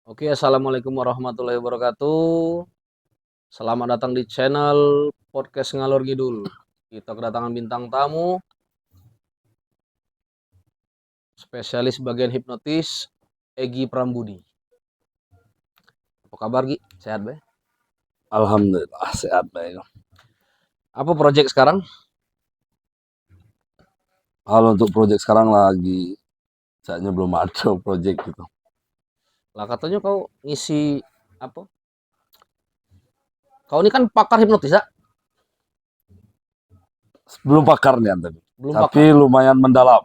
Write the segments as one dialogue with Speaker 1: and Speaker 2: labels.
Speaker 1: Oke, assalamualaikum warahmatullahi wabarakatuh. Selamat datang di channel podcast Ngalor Ngidul. Kita kedatangan bintang tamu, spesialis bagian hipnotis, Egi Prambudi. Apa kabar, Gi? Sehat, Be?
Speaker 2: Alhamdulillah sehat baik.
Speaker 1: Apa project sekarang?
Speaker 2: Kalau untuk proyek sekarang lagi, kayaknya belum ada proyek gitu.
Speaker 1: Lah katanya kau ngisi apa? Kau ini kan pakar hipnotis, ya?
Speaker 2: Belum pakar nih tapi.
Speaker 1: Belum
Speaker 2: Tapi
Speaker 1: pakar.
Speaker 2: lumayan mendalam.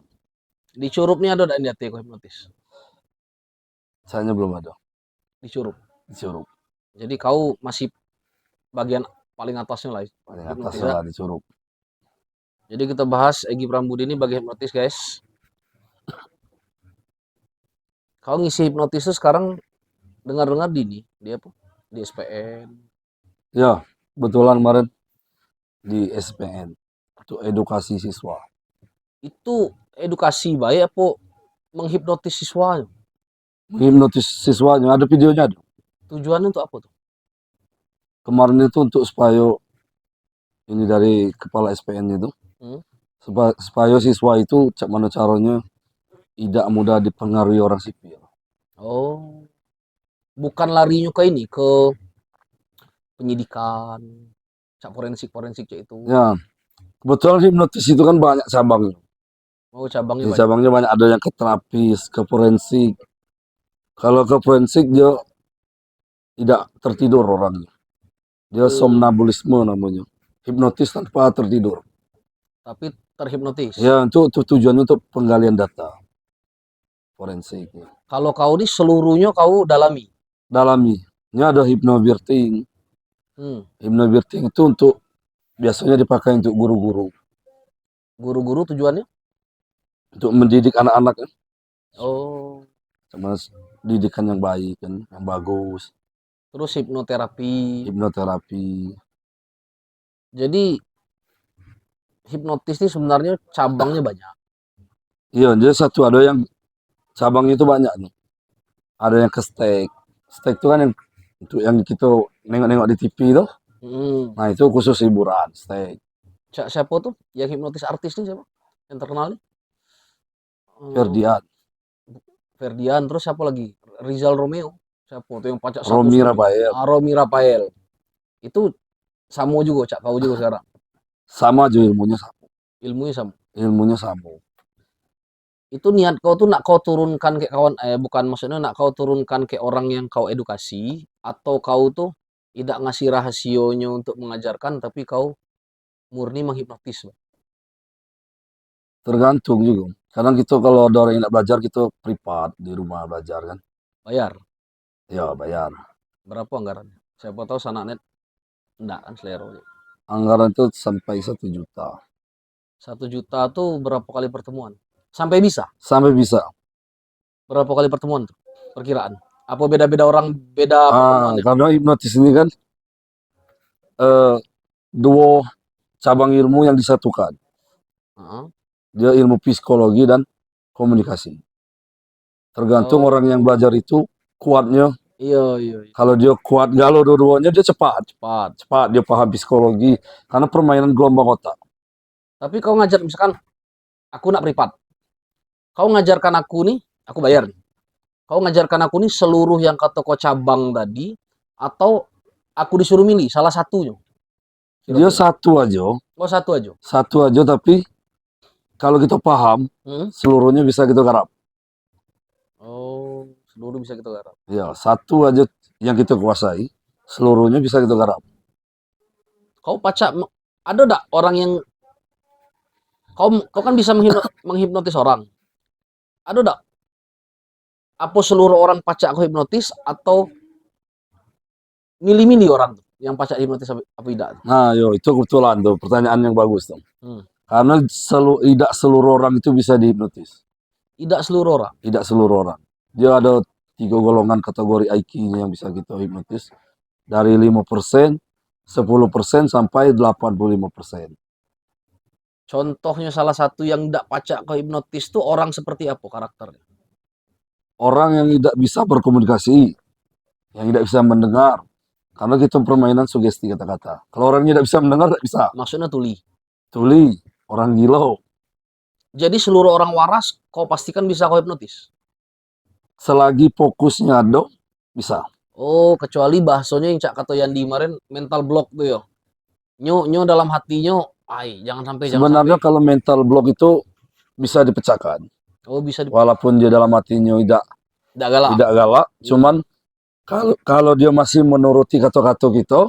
Speaker 1: Di Curup nih ada enggak niat kau hipnotis?
Speaker 2: Sayanya belum ada.
Speaker 1: Di Curup.
Speaker 2: Disuruh.
Speaker 1: Jadi kau masih bagian paling atasnya lah.
Speaker 2: Paling
Speaker 1: Hipnotis,
Speaker 2: atasnya
Speaker 1: ya?
Speaker 2: lah disuruh.
Speaker 1: Jadi kita bahas Egi Prambudi ini bagian hipnotis, guys. Kau ngisi hipnotis tuh sekarang dengar-dengar di apa? Di SPN.
Speaker 2: Ya, kebetulan kemarin di SPN untuk edukasi siswa.
Speaker 1: Itu edukasi baik apa menghipnotis siswa?
Speaker 2: Menghipnotis siswanya, ada videonya ada.
Speaker 1: Tujuannya untuk apa tuh?
Speaker 2: Kemarin itu untuk supaya ini dari kepala SPN itu,
Speaker 1: Hmm?
Speaker 2: supaya siswa itu mana caranya tidak mudah dipengaruhi orang sipil.
Speaker 1: Oh, bukan larinya ke ini, ke penyidikan, cak forensik cak itu.
Speaker 2: Ya, kebetulan hipnotis itu kan banyak cabangnya.
Speaker 1: Oh, cabangnya
Speaker 2: Di
Speaker 1: banyak.
Speaker 2: cabangnya banyak, ada yang ke terapis, ke forensik. Kalau ke forensik dia tidak tertidur orangnya. Dia
Speaker 1: Oh,
Speaker 2: somnambulisme namanya. Hipnotis tanpa tertidur.
Speaker 1: tapi terhipnotis.
Speaker 2: Ya, itu tujuannya untuk penggalian data forensik.
Speaker 1: Kalau kau ini seluruhnya kau dalami.
Speaker 2: Dalami. Ini ada hypnobirthing.
Speaker 1: Hmm.
Speaker 2: Hypnobirthing itu untuk biasanya dipakai untuk guru-guru.
Speaker 1: Guru-guru tujuannya?
Speaker 2: Untuk mendidik anak-anak kan.
Speaker 1: Oh,
Speaker 2: Sama didikan yang baik kan, yang bagus.
Speaker 1: terus hipnoterapi.
Speaker 2: Hipnoterapi.
Speaker 1: Jadi hipnotis ini sebenarnya cabangnya banyak.
Speaker 2: Iya, dia satu ada yang cabangnya itu banyak nih. Ada yang ke steak. Steak itu kan yang untuk yang kita nengok-nengok di TV itu.
Speaker 1: Hmm.
Speaker 2: Nah, itu khusus hiburan, steak.
Speaker 1: Siapa tuh yang hipnotis artis nih, siapa yang terkenal nih?
Speaker 2: Ferdian,
Speaker 1: Ferdian, terus siapa lagi? Rizal Romeo, siapa tuh yang pacak satu
Speaker 2: Romi
Speaker 1: suami?
Speaker 2: Rafael.
Speaker 1: Romi Rafael. Itu sama juga, cak kau juga sekarang.
Speaker 2: Sama aja ilmunya sama.
Speaker 1: Ilmunya sama.
Speaker 2: Ilmunya sama.
Speaker 1: Itu niat kau tuh nak kau turunkan ke kawan, bukan maksudnya nak kau turunkan ke orang yang kau edukasi, atau kau tuh tidak ngasih rahasionya untuk mengajarkan, tapi kau murni menghipnotis, Bang.
Speaker 2: Tergantung juga. Kadang kita kalau ada orang yang nak belajar, kita privat di rumah belajar kan.
Speaker 1: Bayar.
Speaker 2: Ya, bayar.
Speaker 1: Berapa anggarannya? Siapa tahu Sananet enggak kan selero.
Speaker 2: Anggaran itu sampai 1 juta.
Speaker 1: 1 juta tuh berapa kali pertemuan? Sampai bisa?
Speaker 2: Sampai bisa.
Speaker 1: Berapa kali pertemuan tuh? Perkiraan. Apa beda-beda orang beda pertemuannya?
Speaker 2: Karena hipnotis ini kan eh, dua cabang ilmu yang disatukan.
Speaker 1: Heeh.
Speaker 2: Dia ilmu psikologi dan komunikasi. Tergantung orang yang
Speaker 1: Oh,
Speaker 2: belajar itu kuatnya.
Speaker 1: iya, iya, iya.
Speaker 2: Kalau dia kuat galau dua-duanya, dia cepat.
Speaker 1: Cepat.
Speaker 2: Cepat dia paham psikologi. Karena permainan gelombang otak.
Speaker 1: Tapi kau ngajar, misalkan aku nak privat. Kau ngajarkan aku nih, aku bayar nih. Kau ngajarkan aku nih seluruh yang kata kau cabang tadi, atau aku disuruh milih salah satunya.
Speaker 2: Dia
Speaker 1: Kira-kira.
Speaker 2: satu aja.
Speaker 1: Oh, satu aja.
Speaker 2: Satu aja, tapi kalau kita paham,
Speaker 1: Hmm?
Speaker 2: seluruhnya bisa kita garap.
Speaker 1: Oh, seluruh bisa kita garap.
Speaker 2: Ya, satu aja yang kita kuasai, seluruhnya bisa kita garap.
Speaker 1: Kau pacak, ada enggak orang yang kau kan bisa menghipnotis orang. Ada enggak? Apa seluruh orang pacak kau hipnotis, atau milih-milih orang tuh yang pacak hipnotis apa tidak?
Speaker 2: Nah, yo itu kebetulan tuh pertanyaan yang bagus tuh.
Speaker 1: Hmm.
Speaker 2: Karena tidak seluruh orang itu bisa dihipnotis.
Speaker 1: Tidak seluruh orang.
Speaker 2: Tidak seluruh orang. Dia ada 3 golongan kategori IQ-nya yang bisa kita hipnotis. Dari 5%, 10% sampai 85%.
Speaker 1: Contohnya salah satu yang tidak pacak kau hipnotis tuh orang seperti apa karakternya?
Speaker 2: Orang yang tidak bisa berkomunikasi. yang tidak bisa mendengar. Karena kita permainan sugesti kata-kata. Kalau orang tidak bisa mendengar, tidak bisa.
Speaker 1: Maksudnya tuli.
Speaker 2: Tuli, orang gila.
Speaker 1: Jadi seluruh orang waras kau pastikan bisa kau hipnotis.
Speaker 2: Selagi fokusnya ada, bisa.
Speaker 1: Oh, kecuali bahasanya yang cak kata Yandi kemarin mental block tuh yo. Nyo dalam hatinya, ay jangan sampai jangan
Speaker 2: Sebenarnya
Speaker 1: sampai.
Speaker 2: kalau mental block itu bisa dipecahkan.
Speaker 1: Oh bisa
Speaker 2: Walaupun dia dalam hatinya
Speaker 1: tidak galak.
Speaker 2: tidak galak, cuman kalau dia masih menuruti kata-kata kita,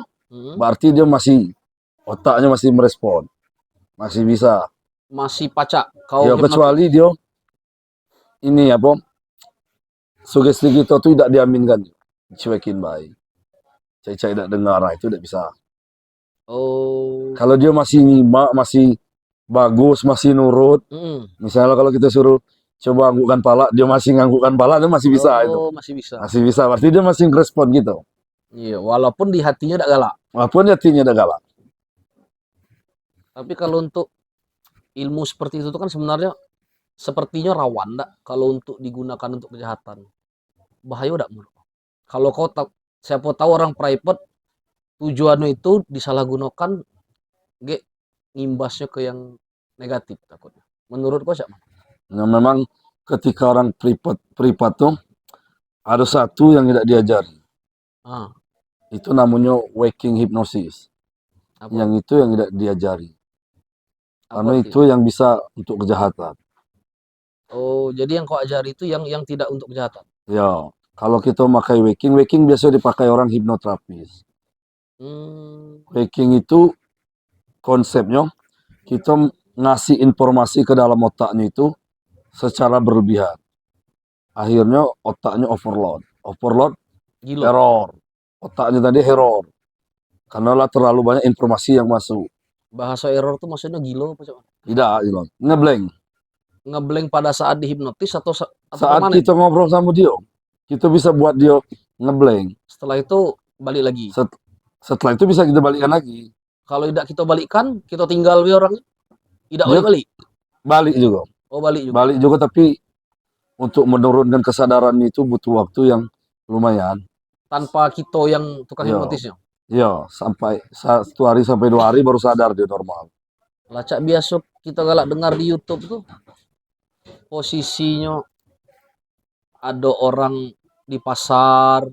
Speaker 2: berarti dia masih otaknya masih merespon, masih bisa.
Speaker 1: Masih pacak kau
Speaker 2: Ya
Speaker 1: hipnotis.
Speaker 2: kecuali dia ini apa sugesti kita tuh tidak diaminkan, dicuekin baik. Cai-cai tidak dengar, nah, itu tidak bisa.
Speaker 1: Oh.
Speaker 2: Kalau dia masih nyimak, masih bagus, masih nurut, misalnya kalau kita suruh coba anggukkan pala, dia masih nganggukkan pala, dia masih bisa itu.
Speaker 1: Oh, masih bisa.
Speaker 2: Masih bisa, berarti dia masih ngerespon gitu.
Speaker 1: Iya, walaupun di hatinya tidak galak.
Speaker 2: Walaupun hatinya udah galak.
Speaker 1: Tapi kalau untuk ilmu seperti itu tuh kan sebenarnya sepertinya rawan enggak kalau untuk digunakan untuk kejahatan. Bahaya enggak menurut kau? Kalau kau tahu, siapa tahu orang private tujuannya itu disalahgunakan, ge ngimbasnya ke yang negatif takutnya. Menurut kau siapa?
Speaker 2: Nah, memang ketika orang privat tuh ada satu yang tidak diajari.
Speaker 1: Ah,
Speaker 2: Itu namanya waking hypnosis.
Speaker 1: apa?
Speaker 2: Yang itu yang tidak diajari. Karena
Speaker 1: Apa
Speaker 2: itu yang bisa untuk kejahatan.
Speaker 1: Oh, jadi yang kau ajari itu yang tidak untuk kejahatan.
Speaker 2: Ya, kalau kita pakai waking biasa dipakai orang hipnoterapis.
Speaker 1: Hmm,
Speaker 2: Waking itu konsepnya kita ngasih informasi ke dalam otaknya itu secara berlebihan. Akhirnya otaknya overload. Overload,
Speaker 1: gila.
Speaker 2: error. Otaknya tadi error. Karena lah terlalu banyak informasi yang masuk.
Speaker 1: Bahasa error tuh maksudnya gila apa coba?
Speaker 2: Tidak, gitu. Ngeblank.
Speaker 1: Ngeblank pada saat dihipnotis atau
Speaker 2: Saat
Speaker 1: permanen?
Speaker 2: kita ngobrol sama dia, kita bisa buat dia ngeblank.
Speaker 1: Setelah itu balik lagi.
Speaker 2: Setelah itu bisa kita balikkan lagi.
Speaker 1: Kalau tidak kita balikan, kita tinggal we orangnya. Tidak
Speaker 2: Dia
Speaker 1: balik.
Speaker 2: balik juga.
Speaker 1: Oh, balik juga.
Speaker 2: Balik juga, tapi untuk menurunkan kesadaran itu butuh waktu yang lumayan.
Speaker 1: Tanpa kita yang tukang
Speaker 2: Ya,
Speaker 1: hipnotisnya.
Speaker 2: ya sampai 1 hari sampai 2 hari baru sadar dia normal.
Speaker 1: Lacak biasa kita galak dengar di YouTube tuh posisinya ada orang di pasar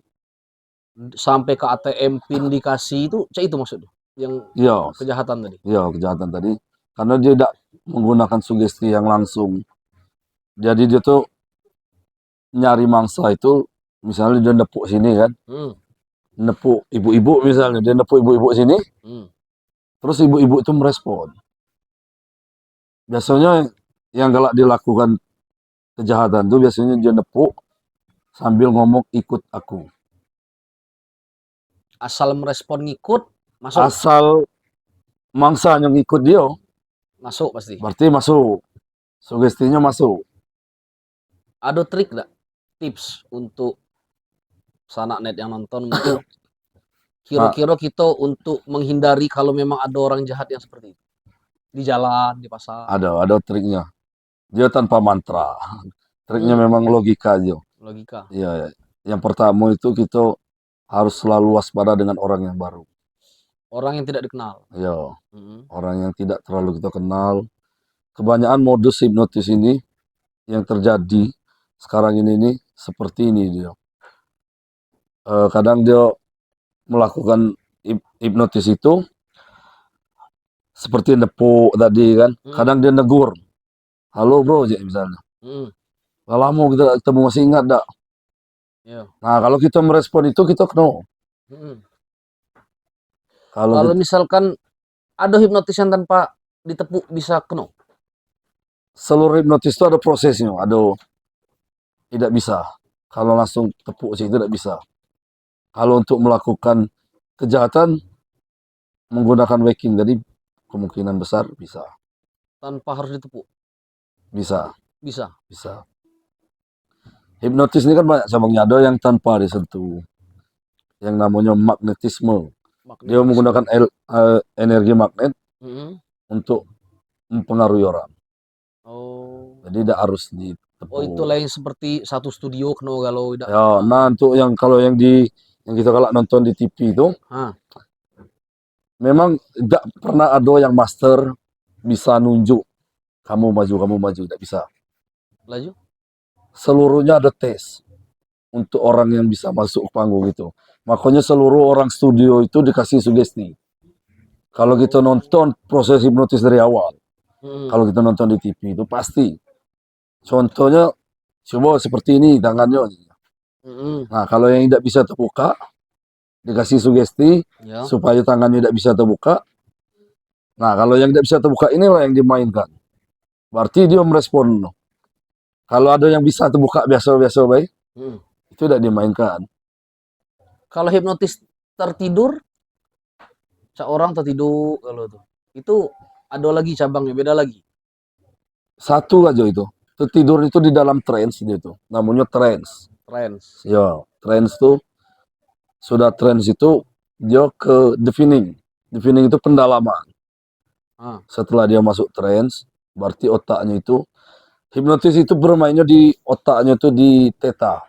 Speaker 1: sampai ke ATM pin dikasih itu, cak itu maksudnya yang
Speaker 2: Ya,
Speaker 1: kejahatan tadi.
Speaker 2: ya kejahatan tadi. Karena dia tidak menggunakan sugesti yang langsung. Jadi dia tuh nyari mangsa itu, misalnya dia nepuk sini kan, nepuk ibu-ibu misalnya, dia nepuk ibu-ibu sini, terus ibu-ibu itu merespon. Biasanya yang galak dilakukan kejahatan itu biasanya dia nepuk sambil ngomong ikut aku.
Speaker 1: Asal merespon ngikut, masuk.
Speaker 2: Asal mangsa yang ikut dia,
Speaker 1: Masuk pasti.
Speaker 2: berarti masuk. Sugestinya masuk.
Speaker 1: Ada trik gak? Tips untuk sanak net yang nonton untuk kira-kira kita untuk menghindari kalau memang ada orang jahat yang seperti itu di jalan, di pasar.
Speaker 2: Ada triknya. Dia tanpa mantra. Triknya memang logika aja.
Speaker 1: Logika.
Speaker 2: Iya, yang pertama itu kita harus selalu waspada dengan orang yang baru.
Speaker 1: Orang yang tidak dikenal.
Speaker 2: Ya, orang yang tidak terlalu kita kenal. Kebanyakan modus hipnotis ini yang terjadi sekarang ini seperti ini dia. Kadang dia melakukan hipnotis itu seperti nepuk tadi kan. Kadang dia negur. Halo bro, misalnya. Lama kita ketemu, masih ingat dak? Nah, kalau kita merespon itu kita kena.
Speaker 1: Kalau misalkan ada hipnotis yang tanpa ditepuk bisa kena.
Speaker 2: Seluruh hipnotis itu ada prosesnya, tidak bisa. Kalau langsung tepuk sih tidak bisa. Kalau untuk melakukan kejahatan menggunakan waking tadi kemungkinan besar bisa.
Speaker 1: Tanpa harus ditepuk.
Speaker 2: Bisa.
Speaker 1: Bisa.
Speaker 2: Bisa. Hipnotis ini kan banyak cabangnya, ada yang tanpa disentuh. Yang namanya magnetisme. Dia menggunakan energi magnet untuk mempengaruhi orang.
Speaker 1: Oh.
Speaker 2: Jadi tidak harus ditepuk.
Speaker 1: Oh, itulah yang seperti satu studio kena galau.
Speaker 2: Ya, nah untuk yang kalau yang yang kita kalau nonton di TV itu,
Speaker 1: Ah,
Speaker 2: memang tidak pernah ada yang master bisa nunjuk kamu maju, tidak bisa.
Speaker 1: laju.
Speaker 2: Seluruhnya ada tes untuk orang yang bisa masuk ke panggung itu. Makanya seluruh orang studio itu dikasih sugesti. Kalau kita nonton proses hipnotis dari awal,
Speaker 1: Hmm.
Speaker 2: kalau kita nonton di TV itu pasti. Contohnya, coba seperti ini tangannya.
Speaker 1: Hmm.
Speaker 2: Nah, kalau yang tidak bisa terbuka, dikasih sugesti
Speaker 1: Ya.
Speaker 2: supaya tangannya tidak bisa terbuka. Nah, kalau yang tidak bisa terbuka inilah yang dimainkan. Berarti dia merespon. Kalau ada yang bisa terbuka biasa-biasa baik,
Speaker 1: Hmm.
Speaker 2: itu tidak dimainkan.
Speaker 1: Kalau hipnotis tertidur, seorang tertidur kalau tuh. Itu ada lagi cabangnya, beda lagi.
Speaker 2: Satu aja itu. Tertidur itu di dalam trance itu. Namanya trance.
Speaker 1: Trance.
Speaker 2: Ya, trance tuh sudah trance itu dia ke deafening. Deafening itu pendalaman.
Speaker 1: Ah.
Speaker 2: Setelah dia masuk trance, berarti otaknya itu hipnotis itu bermainnya di otaknya itu di theta.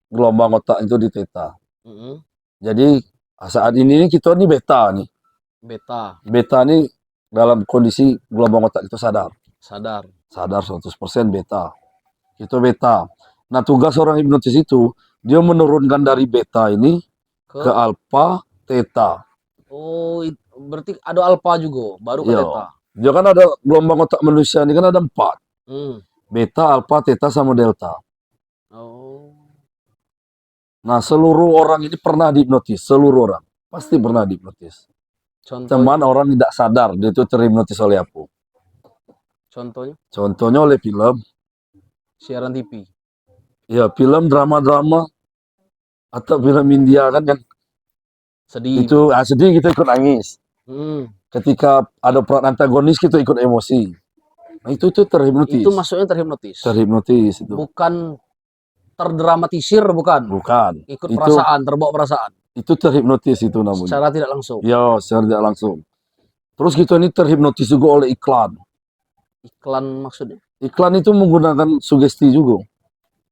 Speaker 2: Gelombang otak itu di theta.
Speaker 1: Hmm.
Speaker 2: Jadi saat ini kita ini beta nih.
Speaker 1: Beta.
Speaker 2: Beta ini dalam kondisi gelombang otak itu sadar.
Speaker 1: Sadar.
Speaker 2: Sadar 100% beta. Itu beta. Nah, tugas orang hipnotis itu dia menurunkan dari beta ini ke
Speaker 1: Ke.
Speaker 2: alfa, theta.
Speaker 1: Oh, berarti ada alfa juga, baru ke
Speaker 2: Iya.
Speaker 1: theta.
Speaker 2: Dia kan ada gelombang otak manusia ini kan ada 4.
Speaker 1: Hmm.
Speaker 2: Beta, alfa, theta sama delta.
Speaker 1: Oh.
Speaker 2: Nah, seluruh orang ini pernah dihipnotis, seluruh orang. Pasti pernah dihipnotis.
Speaker 1: Contohnya,
Speaker 2: Cuman orang tidak sadar dia itu terhipnotis oleh apa.
Speaker 1: contohnya
Speaker 2: Contohnya oleh film.
Speaker 1: siaran TV.
Speaker 2: Ya, film drama-drama atau film India kan
Speaker 1: Sedih.
Speaker 2: itu sedih kita ikut nangis.
Speaker 1: Hmm.
Speaker 2: Ketika ada peran antagonis kita ikut emosi. Nah, itu terhipnotis.
Speaker 1: Itu maksudnya terhipnotis.
Speaker 2: Terhipnotis itu.
Speaker 1: Bukan terdramatisir, bukan.
Speaker 2: Bukan.
Speaker 1: Ikut
Speaker 2: Itu
Speaker 1: perasaan, terbawa perasaan.
Speaker 2: itu terhipnotis itu namanya.
Speaker 1: Secara tidak langsung.
Speaker 2: Ya, secara tidak langsung. Terus kita ini terhipnotis juga oleh iklan.
Speaker 1: Iklan maksudnya.
Speaker 2: Iklan itu menggunakan sugesti juga.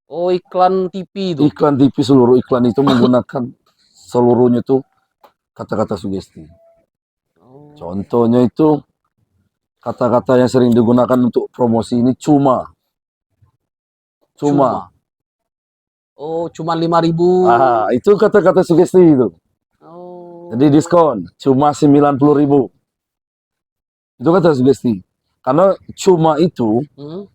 Speaker 1: Oh, iklan TV itu.
Speaker 2: Iklan TV, seluruh iklan itu menggunakan seluruhnya itu kata-kata sugesti.
Speaker 1: Oh.
Speaker 2: Contohnya itu kata-kata yang sering digunakan untuk promosi ini cuma.
Speaker 1: Oh, cuma 5.000.
Speaker 2: Ah, itu kata-kata sugesti itu.
Speaker 1: Oh.
Speaker 2: Jadi diskon cuma 90.000. Itu kata sugesti. Karena cuma itu
Speaker 1: Hmm.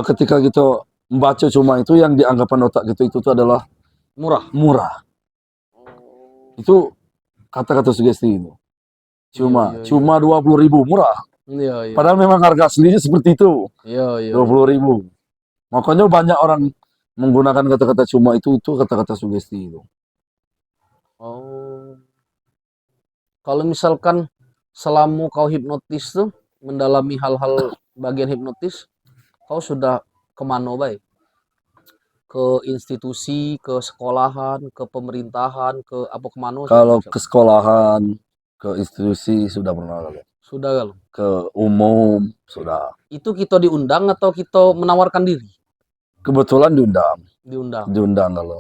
Speaker 2: ketika kita membaca cuma itu yang dianggapan otak kita itu adalah
Speaker 1: Murah.
Speaker 2: murah.
Speaker 1: Oh.
Speaker 2: Itu kata-kata sugesti itu.
Speaker 1: Iya.
Speaker 2: Cuma 20.000 murah.
Speaker 1: Iya.
Speaker 2: Padahal memang harga aslinya seperti itu.
Speaker 1: Iya.
Speaker 2: 20.000. Makanya banyak orang menggunakan kata-kata cuma itu kata-kata sugesti itu.
Speaker 1: Oh. Kalau misalkan selama kau hipnotis tuh, mendalami hal-hal bagian hipnotis, kau sudah kemana baik? Ke institusi, ke sekolahan, ke pemerintahan, ke apa kemana?
Speaker 2: Kalau ke sekolahan, ke institusi sudah pernah kali.
Speaker 1: Sudah kalau.
Speaker 2: Ke umum sudah.
Speaker 1: Itu kita diundang atau kita menawarkan diri?
Speaker 2: Kebetulan diundang.
Speaker 1: Diundang.
Speaker 2: Diundang kalau.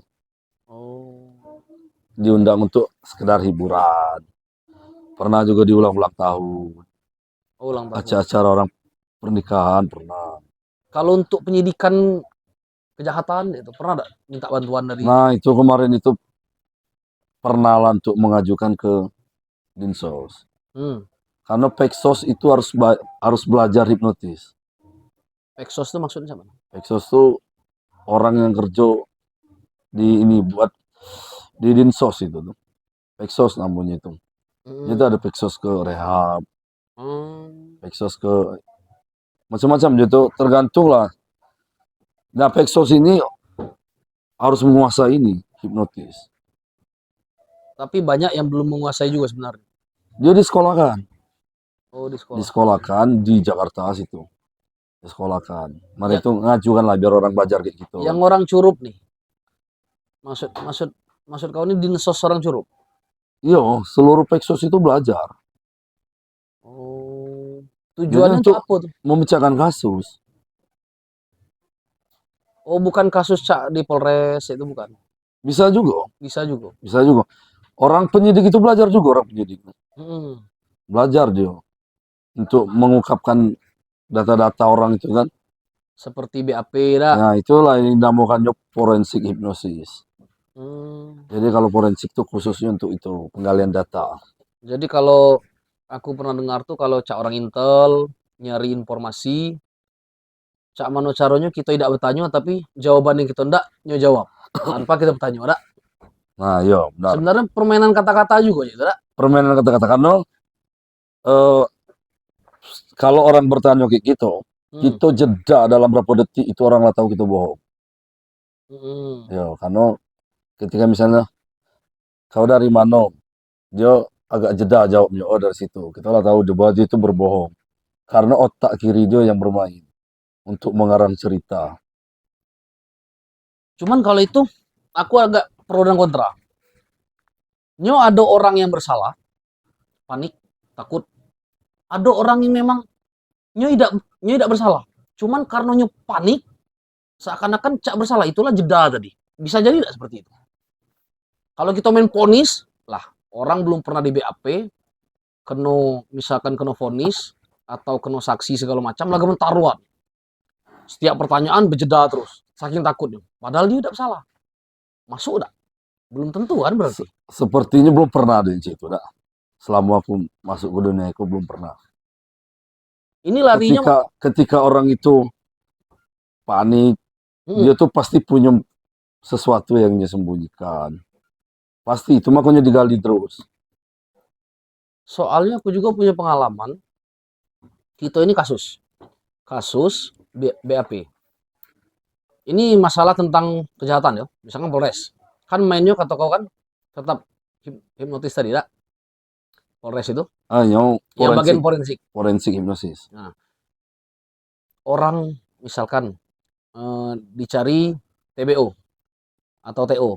Speaker 1: Oh.
Speaker 2: Diundang untuk sekedar hiburan. Pernah juga diulang-ulang tahun.
Speaker 1: Oh, ulang tahun.
Speaker 2: Acara-acara orang pernikahan pernah.
Speaker 1: Kalau untuk penyidikan kejahatan itu pernah enggak minta bantuan dari?
Speaker 2: Nah, itu kemarin itu pernah lah untuk mengajukan ke Dinsos. Karena Peksos itu harus belajar hipnotis.
Speaker 1: Peksos itu maksudnya siapa?
Speaker 2: Peksos itu orang yang kerja di ini buat di Dinsos itu tuh. Peksos namanya itu. Itu ada Peksos ke rehab. Peksos ke macam-macam gitu, tergantung lah. Nah, Peksos ini harus menguasai ini hipnotis.
Speaker 1: Tapi banyak yang belum menguasai juga sebenarnya.
Speaker 2: Dia disekolahkan.
Speaker 1: Oh,
Speaker 2: disekolahkan di Jakarta situ. Disekolahkan. Mari itu ngajukan lah biar orang belajar kayak gitu.
Speaker 1: Yang orang curup nih. Maksud kau ini dinsos orang curup?
Speaker 2: Iya, seluruh Peksos itu belajar.
Speaker 1: Oh. Tujuannya untuk apa tuh?
Speaker 2: Memecahkan kasus.
Speaker 1: Oh, bukan kasus di Polres itu bukan?
Speaker 2: Bisa juga,
Speaker 1: Bisa juga.
Speaker 2: bisa juga. Orang penyidik itu belajar juga, orang penyidik. Belajar dia untuk mengungkapkan data-data orang itu kan.
Speaker 1: Seperti BAP dah.
Speaker 2: Ya, itulah yang dinamakannya forensik hipnosis. Jadi kalau forensik itu khususnya untuk itu, penggalian data.
Speaker 1: Jadi kalau aku pernah dengar tuh kalau cak orang intel nyari informasi, cak mano caranya kita tidak bertanya tapi jawaban yang kita ndak nyo jawab tanpa kita bertanya, dak.
Speaker 2: Nah, iya benar.
Speaker 1: Sebenarnya permainan kata-kata juga gitu, dak.
Speaker 2: Permainan kata-kata karena kalau orang bertanya kayak gitu, kita jeda dalam berapa detik itu orang lah tahu kita bohong. Ya, karena ketika misalnya kau dari mana, dia agak jeda jawabnya. Oh dari situ, kita lah tahu bahwa dia itu berbohong. Karena otak kiri dia yang bermain untuk mengarang cerita.
Speaker 1: Cuman kalau itu aku agak pro dan kontra. Nyo ada orang yang bersalah, panik, takut. Ada orang yang memang nyo tidak bersalah. Cuman karena nyo panik, seakan-akan cak bersalah, itulah jeda tadi. Bisa jadi tidak seperti itu. Kalau kita main ponis, lah orang belum pernah di BAP, misalkan kena vonis atau kena saksi segala macam, lagi taruhan. Setiap pertanyaan berjeda terus, saking takutnya. Padahal dia tidak bersalah. Masuk tak? Belum tentu kan berarti.
Speaker 2: Sepertinya belum pernah ada yang situ, dah. Selama aku masuk ke dunia, aku belum pernah.
Speaker 1: Ini larinya
Speaker 2: ketika orang itu panik, dia tuh pasti punya sesuatu yang dia sembunyikan. Pasti itu makanya digali terus.
Speaker 1: Soalnya aku juga punya pengalaman. Kita ini kasus BAP. Ini masalah tentang kejahatan ya. Misalkan Polres. Kan mainnya kata kau kan tetap hipnotis tadi, tak? Polres itu.
Speaker 2: Yang
Speaker 1: bagian forensik.
Speaker 2: Forensik hipnosis.
Speaker 1: Nah, orang misalkan dicari TBO atau TO.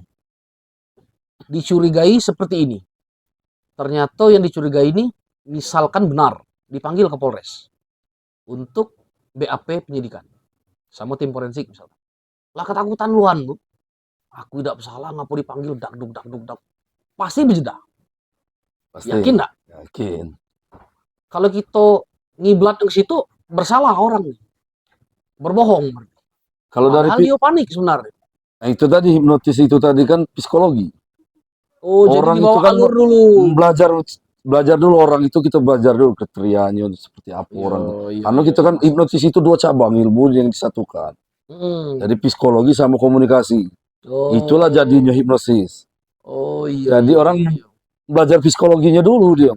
Speaker 1: Dicurigai seperti ini. Ternyata yang dicurigai ini misalkan benar, dipanggil ke Polres untuk BAP penyidikan sama tim forensik misalnya. Lah ketakutan luan, Bu. Aku tidak bersalah, ngapa dipanggil dak dak. Pasti berjeda.
Speaker 2: Pasti.
Speaker 1: Yakin enggak?
Speaker 2: Yakin.
Speaker 1: Kalau kita ngiblat ke situ, bersalah orang. Berbohong.
Speaker 2: Kalau dari
Speaker 1: dia panik sebenarnya.
Speaker 2: Nah, itu tadi hipnotis itu tadi kan psikologi.
Speaker 1: Oh, orang jadi dibawa itu kan alur dulu.
Speaker 2: Belajar dulu orang itu, kita belajar dulu kriterianya seperti apa orang. Karena kita kan hipnotis itu 2 cabang ilmu yang disatukan. Jadi psikologi sama komunikasi. Itulah jadinya hipnosis. Jadi orang belajar psikologinya dulu dia.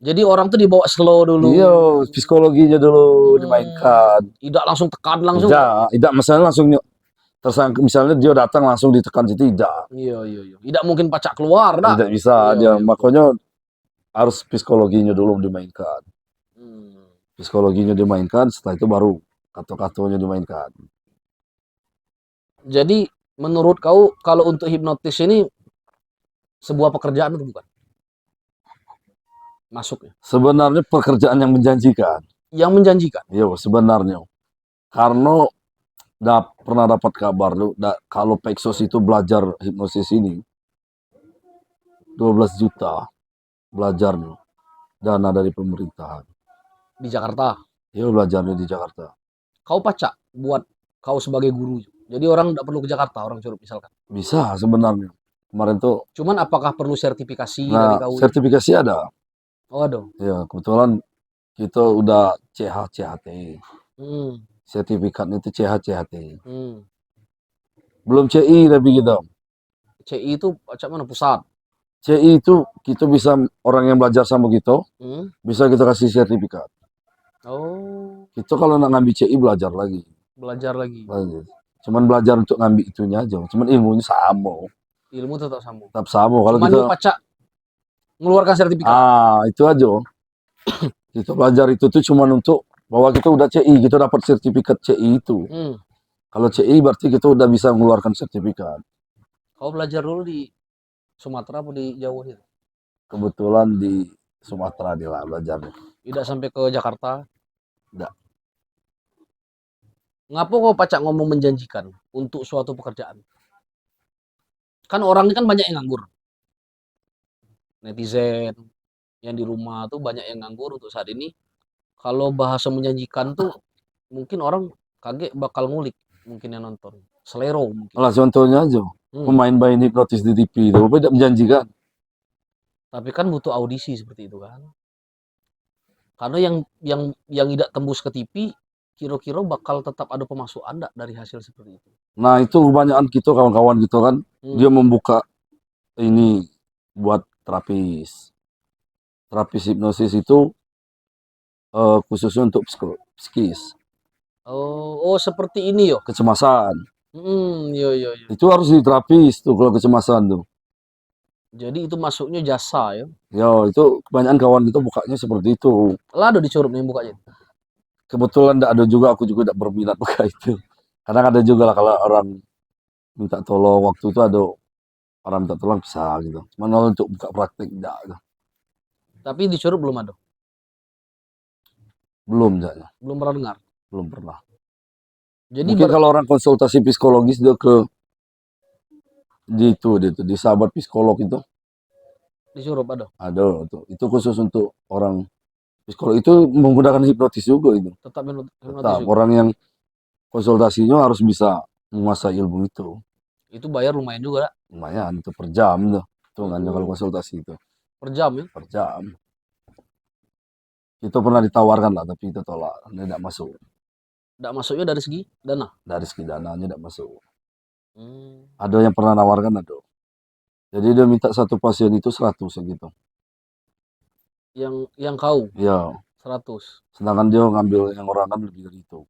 Speaker 1: Jadi orang tuh dibawa slow dulu.
Speaker 2: Iya, psikologinya dulu dimainkan.
Speaker 1: Tidak langsung tekan langsung.
Speaker 2: Tidak misalnya langsung tersangka, misalnya dia datang langsung ditekan situ, tidak.
Speaker 1: Iya. Tidak mungkin pacak keluar, dah.
Speaker 2: Tidak bisa, dia makanya harus psikologinya dulu dimainkan. Psikologinya dimainkan, setelah itu baru kata-katanya dimainkan.
Speaker 1: Jadi menurut kau kalau untuk hipnotis ini sebuah pekerjaan atau bukan? Masuknya.
Speaker 2: Sebenarnya pekerjaan yang menjanjikan.
Speaker 1: Yang menjanjikan?
Speaker 2: Iya, sebenarnya. Karena pernah dapat kabar kalau Pexos itu belajar hipnosis ini 12 juta belajarnya, dana dari pemerintahan.
Speaker 1: Di Jakarta?
Speaker 2: Iya, belajarnya di Jakarta.
Speaker 1: Kau pacak buat kau sebagai guru. Jadi orang tidak perlu ke Jakarta, orang Curup misalkan.
Speaker 2: Bisa sebenarnya. Kemarin tuh.
Speaker 1: Cuman apakah perlu sertifikasi dari kau?
Speaker 2: Sertifikasi ada.
Speaker 1: Oh, ada.
Speaker 2: Ya, kebetulan kita udah CHCHT. Sertifikatnya itu CHCHT. Belum CI tapi kita.
Speaker 1: CI itu macam mana, pusat?
Speaker 2: CI itu kita bisa, orang yang belajar sama kita, bisa kita kasih sertifikat.
Speaker 1: Oh.
Speaker 2: Kita kalau nak ngambil CI belajar lagi. Cuman belajar untuk ngambil itunya aja. Cuman ilmunya sama.
Speaker 1: Ilmu tetap sama.
Speaker 2: Tetap sama. Kalau
Speaker 1: kita pacak mengeluarkan sertifikat.
Speaker 2: Itu aja. Kita belajar itu tuh cuman untuk bahwa kita udah CI, kita dapat sertifikat CI itu. Kalau CI berarti kita udah bisa mengeluarkan sertifikat.
Speaker 1: Kau belajar dulu di Sumatera apa di Jawa itu?
Speaker 2: Kebetulan di Sumatera dia lah belajarnya.
Speaker 1: Tidak sampai ke Jakarta?
Speaker 2: Tidak.
Speaker 1: Ngapa kau pacak ngomong menjanjikan untuk suatu pekerjaan? Kan orang ini kan banyak yang nganggur. Netizen yang di rumah tuh banyak yang nganggur untuk saat ini. Kalau bahasa menjanjikan tuh mungkin orang kaget bakal ngulik mungkin yang nonton. Selero mungkin.
Speaker 2: Lah contohnya aja, pemain-pemain hipnotis di TV itu tidak menjanjikan.
Speaker 1: Tapi kan butuh audisi seperti itu kan. Karena yang tidak tembus ke TV, kira-kira bakal tetap ada pemasukan enggak dari hasil seperti itu.
Speaker 2: Nah itu kebanyakan kita kawan-kawan kita kan, dia membuka ini buat terapis. Terapis hipnosis itu khususnya untuk psikis.
Speaker 1: Oh, seperti ini yo.
Speaker 2: Kecemasan.
Speaker 1: Yo.
Speaker 2: Itu harus diterapis tuh kalau kecemasan tuh.
Speaker 1: Jadi itu masuknya jasa ya.
Speaker 2: Ya itu kebanyakan kawan kita bukanya seperti itu.
Speaker 1: Lah ada di Curup nih bukanya.
Speaker 2: Kebetulan tidak ada juga, aku juga tidak berminat buka itu. Kadang ada juga lah kalau orang minta tolong, waktu itu ada orang minta tolong bisa gitu. Cuman kalau untuk buka praktek tidak. Gitu.
Speaker 1: Tapi di Curup belum ada.
Speaker 2: Belum jadinya.
Speaker 1: Belum pernah dengar.
Speaker 2: Belum pernah.
Speaker 1: Jadi
Speaker 2: mungkin kalau orang konsultasi psikologis dia ke di sahabat psikolog itu.
Speaker 1: Di Curup ada.
Speaker 2: Ada tuh. Itu khusus untuk orang psikolog, itu menggunakan hipnotis juga itu.
Speaker 1: Tetap hipnotis
Speaker 2: Tetap
Speaker 1: juga.
Speaker 2: orang yang konsultasinya harus bisa menguasai ilmu itu.
Speaker 1: Itu bayar lumayan juga.
Speaker 2: Lumayan itu per jam tuh. Hitungannya kalau konsultasi itu.
Speaker 1: Per jam ya?
Speaker 2: Per jam. Itu pernah ditawarkan lah, tapi kita tolak. Tidak masuk.
Speaker 1: Tidak masuknya dari segi dana?
Speaker 2: Dari segi dananya tidak masuk. Ada yang pernah nawarkan ada. Jadi dia minta satu pasien itu 100 gitu.
Speaker 1: Yang kau?
Speaker 2: Iya.
Speaker 1: 100.
Speaker 2: Sedangkan dia ngambil yang orang kan lebih dari itu.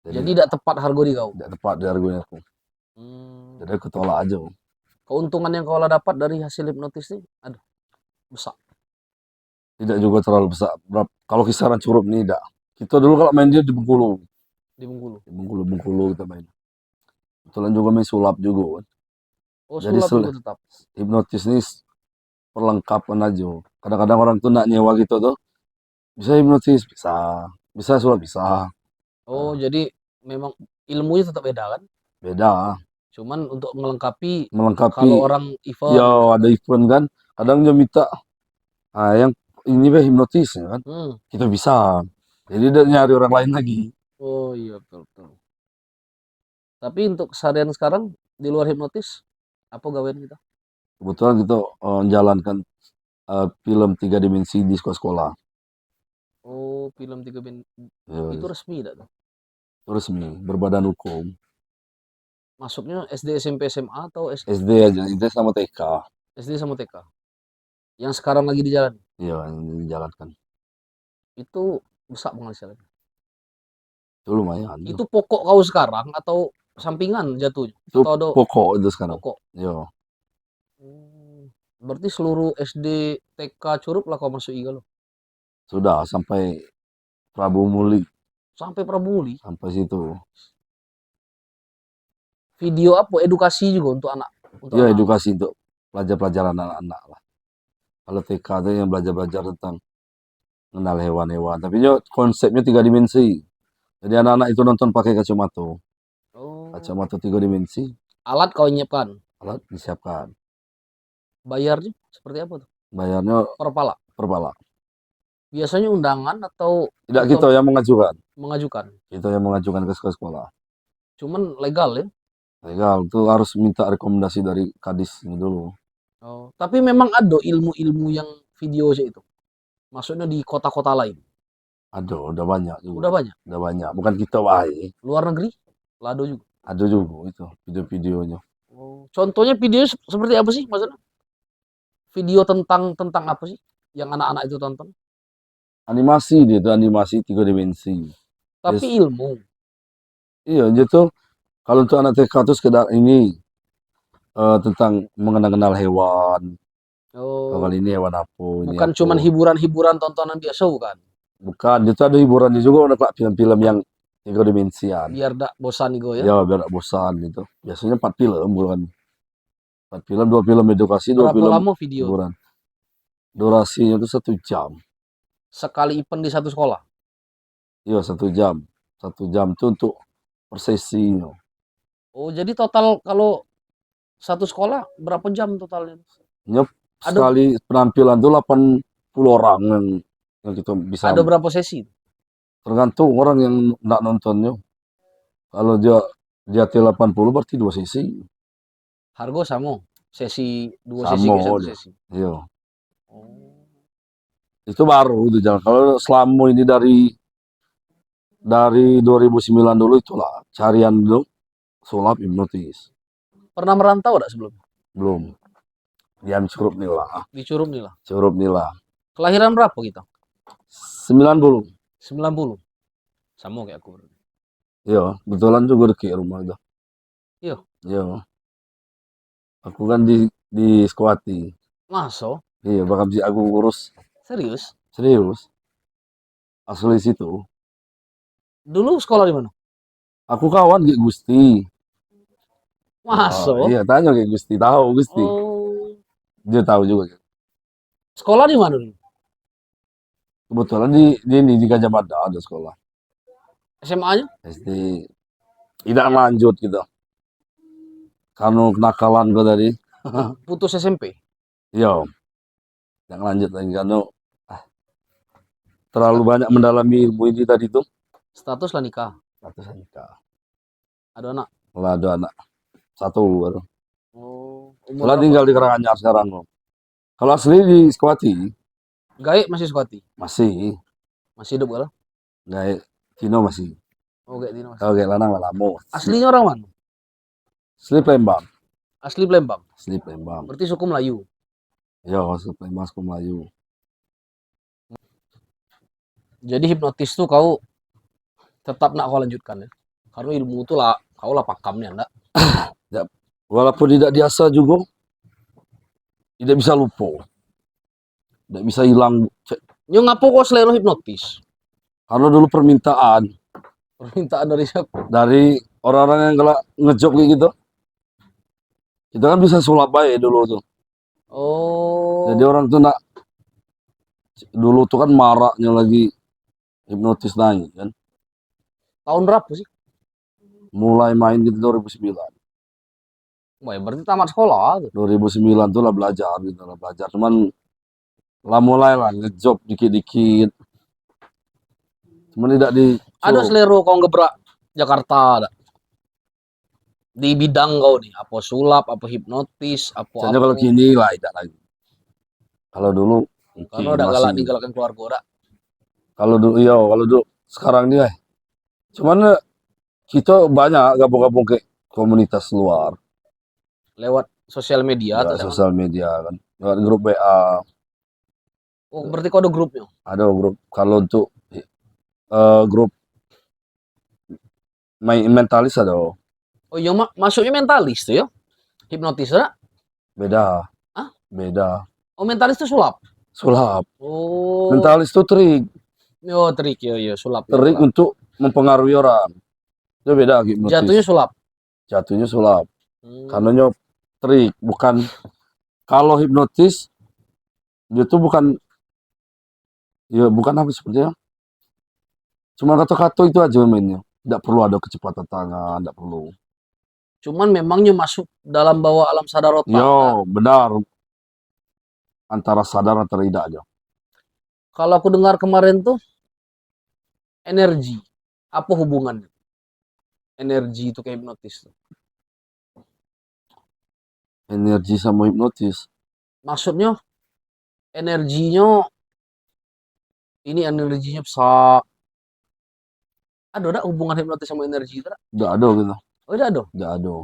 Speaker 1: Jadi tidak tepat harga di kau?
Speaker 2: Tidak tepat di harganya aku. Jadi aku tolak aja.
Speaker 1: Keuntungan yang kau dapat dari hasil hipnotis ini, aduh, besar.
Speaker 2: Tidak juga terlalu besar. Kalau kisaran Curup nih tidak. Kita dulu kalau main dia di Bengkulu.
Speaker 1: Di Bengkulu?
Speaker 2: Di Bengkulu kita main. Kebetulan juga main sulap juga kan.
Speaker 1: Oh,
Speaker 2: jadi
Speaker 1: sulap juga tetap?
Speaker 2: Hipnotis ini perlengkapan aja. Kadang-kadang orang tuh nak nyewa gitu tuh. Bisa hipnotis? Bisa. Bisa sulap? Bisa.
Speaker 1: Oh, jadi memang ilmunya tetap beda kan?
Speaker 2: Beda.
Speaker 1: Cuman untuk melengkapi
Speaker 2: Kalau
Speaker 1: orang event.
Speaker 2: Ya ada event kan. Kadang dia minta yang ini hipnotis ya kan. Kita bisa. Jadi dia nyari orang lain lagi.
Speaker 1: Oh iya betul. Tapi untuk keseharian sekarang di luar hipnotis, apa gawean kita?
Speaker 2: Kebetulan kita menjalankan film 3 dimensi di sekolah-sekolah.
Speaker 1: Oh, film 3 dimensi. Itu resmi tidak tuh?
Speaker 2: Resmi, berbadan hukum.
Speaker 1: Masuknya SD, SMP, SMA atau
Speaker 2: SD aja, SD sama TK.
Speaker 1: SD sama TK. Yang sekarang lagi di jalan?
Speaker 2: Iya, yang dijalankan.
Speaker 1: Itu besar penghasilannya?
Speaker 2: Itu lumayan.
Speaker 1: Itu pokok kau sekarang atau sampingan jatuhnya?
Speaker 2: Itu pokok itu sekarang.
Speaker 1: Pokok.
Speaker 2: Iya.
Speaker 1: Berarti seluruh SD, TK Curup lah kau masuk IGA lo?
Speaker 2: Sudah sampai Prabu Muli.
Speaker 1: Sampai Prabu Muli?
Speaker 2: Sampai situ.
Speaker 1: Video apa? Edukasi juga untuk anak?
Speaker 2: Iya, edukasi untuk pelajar-pelajar anak-anak lah. Kalau TK itu yang belajar-belajar tentang mengenal hewan-hewan. Tapi konsepnya 3 dimensi. Jadi anak-anak itu nonton pakai kacamata. Kacamata 3 dimensi.
Speaker 1: Alat kau nyiapkan?
Speaker 2: Alat disiapkan.
Speaker 1: Bayarnya seperti apa tuh?
Speaker 2: Bayarnya
Speaker 1: per pala?
Speaker 2: Per pala.
Speaker 1: Biasanya undangan atau?
Speaker 2: Tidak, kita yang mengajukan.
Speaker 1: Mengajukan?
Speaker 2: Kita yang mengajukan ke sekolah.
Speaker 1: Cuman legal ya?
Speaker 2: Legal, itu harus minta rekomendasi dari kadis ini dulu.
Speaker 1: Oh, tapi memang ada ilmu-ilmu yang video aja itu? Maksudnya di kota-kota lain?
Speaker 2: Ada, udah banyak juga.
Speaker 1: Udah banyak?
Speaker 2: Udah banyak, bukan kita baik.
Speaker 1: Luar negeri? Lado juga?
Speaker 2: Ada juga itu, video-videonya.
Speaker 1: Oh, contohnya video seperti apa sih maksudnya? Video tentang apa sih yang anak-anak itu tonton?
Speaker 2: Animasi dia itu, animasi 3 dimensi.
Speaker 1: Tapi ilmu?
Speaker 2: Iya, gitu. Kalau untuk anak TK itu sekedar ini tentang mengenal hewan.
Speaker 1: Oh.
Speaker 2: Kali ini hewan apa?
Speaker 1: Bukan cuma hiburan-hiburan tontonan biasa bukan?
Speaker 2: Bukan, itu ada hiburannya juga, ada film-film yang 3 dimensian.
Speaker 1: Biar tak bosan gue ya?
Speaker 2: Ya, biar tak bosan gitu. Biasanya 4 film bukan. 4 film, 2 film edukasi, 2 film
Speaker 1: lama video?
Speaker 2: Hiburan. Durasinya itu 1 jam.
Speaker 1: Sekali event di satu sekolah?
Speaker 2: Iya, 1 jam. 1 jam itu untuk per sesi.
Speaker 1: Oh, jadi total kalau Satu sekolah berapa jam totalnya?
Speaker 2: Nyep,
Speaker 1: Ada
Speaker 2: sekali penampilan tuh 80 orang yang kita bisa,
Speaker 1: ada berapa sesi?
Speaker 2: tergantung orang yang nak nontonnya. Kalau dia jati 80 berarti 2 sesi.
Speaker 1: Harga sama. Sesi 2 sesi
Speaker 2: Sama
Speaker 1: ke satu
Speaker 2: dia.
Speaker 1: sesi.
Speaker 2: Iya.
Speaker 1: Oh.
Speaker 2: Itu baru itu jalan. Kalau selama ini dari 2009 dulu itulah carian dulu sulap hipnotis.
Speaker 1: Pernah merantau enggak sebelumnya?
Speaker 2: Belum. Diam curup nih lah.
Speaker 1: Di Curum nih lah.
Speaker 2: Curup nih lah.
Speaker 1: Kelahiran berapa kita?
Speaker 2: 90.
Speaker 1: 90. Sama kayak aku.
Speaker 2: Iya, kebetulan juga dekat rumah itu.
Speaker 1: Iya.
Speaker 2: Iya. Aku kan di Sekuati.
Speaker 1: Masa?
Speaker 2: Iya, bakal si aku urus.
Speaker 1: Serius?
Speaker 2: Serius. Asli situ.
Speaker 1: Dulu sekolah di mana?
Speaker 2: Aku kawan Ki Gusti.
Speaker 1: Masa?
Speaker 2: Iya, tanya Ki Gusti, tahu Gusti.
Speaker 1: Oh.
Speaker 2: Dia tahu juga.
Speaker 1: Sekolah di mana dulu?
Speaker 2: Kebetulan di Gajah Mada ada sekolah.
Speaker 1: SMA-nya?
Speaker 2: SD. Tidak lanjut gitu. Karena kenakalan gue tadi.
Speaker 1: Putus SMP.
Speaker 2: Iya. Tidak lanjut lagi karena terlalu banyak mendalami ilmu ini tadi tuh.
Speaker 1: Status lah nikah.
Speaker 2: Status nikah.
Speaker 1: Ada anak.
Speaker 2: Lah ada anak satu baru.
Speaker 1: Oh.
Speaker 2: Setelah tinggal di Karanganyar sekarang. Kalau asli di Sekuati
Speaker 1: Gaek masih Sekuati.
Speaker 2: masih.
Speaker 1: Masih hidup kalau?
Speaker 2: Gaek Cino masih.
Speaker 1: Oh, Gaek Dino masih.
Speaker 2: Kalau Gaek Lanang lah lama.
Speaker 1: Aslinya orang mana?
Speaker 2: Asli Palembang.
Speaker 1: Asli Palembang.
Speaker 2: Asli Palembang.
Speaker 1: Berarti suku Melayu.
Speaker 2: Ya, asli Palembang, suku Melayu.
Speaker 1: Jadi hipnotis tuh kau tetap nak kau lanjutkan ya? Karena ilmu itu lah kau lah pakamnya enggak?
Speaker 2: Ya, walaupun tidak biasa juga, tidak bisa lupa. Tidak bisa hilang.
Speaker 1: Nyo ngapo kau selera hipnotis?
Speaker 2: Karena dulu permintaan
Speaker 1: Permintaan dari siapa?
Speaker 2: dari orang-orang yang galak ngejob kayak gitu. Kita kan bisa sulap baik dulu tuh.
Speaker 1: Oh.
Speaker 2: Jadi orang tuh nak dulu tuh kan maraknya lagi hipnotis naik kan.
Speaker 1: Tahun berapa sih?
Speaker 2: Mulai main gitu 2009.
Speaker 1: Wah, ya berarti tamat sekolah tuh.
Speaker 2: 2009 tuh lah belajar gitu lah belajar. Cuman lah mulai lah ngejob dikit-dikit. Cuman tidak di
Speaker 1: Ada selera kau ngebrak Jakarta ada? Di bidang kau nih, apa sulap, apa hipnotis, apa
Speaker 2: Misalnya kalau kini lah tidak lagi. Kalau dulu
Speaker 1: karena udah galak ninggalkan keluarga udah.
Speaker 2: Kalau dulu iya, kalau dulu sekarang nih cuman kita banyak gabung-gabung ke komunitas luar.
Speaker 1: Lewat sosial media atau
Speaker 2: Sosial media kan. Lewat grup WA.
Speaker 1: Oh, berarti kau ada grupnya?
Speaker 2: Ada grup. Kalau untuk grup main mentalis ada.
Speaker 1: Oh iya, masuknya mentalis tuh ya? Hipnotis ada?
Speaker 2: Beda.
Speaker 1: Hah?
Speaker 2: Beda.
Speaker 1: Oh, mentalis tuh sulap?
Speaker 2: Sulap.
Speaker 1: Oh.
Speaker 2: Mentalis itu trik.
Speaker 1: Oh, trik ya, sulap.
Speaker 2: Trik untuk mempengaruhi orang. Itu beda hipnotis.
Speaker 1: Jatuhnya sulap.
Speaker 2: Jatuhnya sulap. Karena trik, bukan. Kalau hipnotis dia tuh bukan apa sebenarnya. Cuma kata-kata itu aja mainnya. Tidak perlu ada kecepatan tangan, tidak perlu.
Speaker 1: Cuman memangnya masuk dalam bawah alam sadar otak.
Speaker 2: Yo, benar. Antara sadar atau tidak aja.
Speaker 1: Kalau aku dengar kemarin tuh energi. Apa hubungannya? Energi itu kayak hipnotis tuh.
Speaker 2: Energi sama hipnotis.
Speaker 1: Maksudnya energinya ini energinya besar. Ada hubungan hipnotis sama energi itu?
Speaker 2: Tidak ada gitu.
Speaker 1: Oh, tidak ada?
Speaker 2: Tidak ada.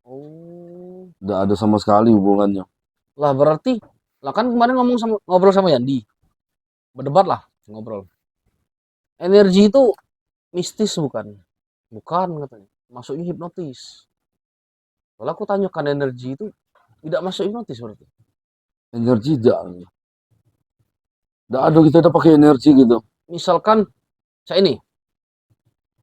Speaker 1: Oh.
Speaker 2: Tidak ada sama sekali hubungannya.
Speaker 1: Lah berarti, lah kan kemarin ngobrol sama Yandi. Berdebat lah, ngobrol. Energi itu mistis bukan? Bukan katanya. Masuknya hipnotis. Kalau aku tanyakan energi itu tidak masuk hipnotis berarti.
Speaker 2: Energi tidak. Tidak ada, kita udah pakai energi gitu.
Speaker 1: Misalkan saya ini,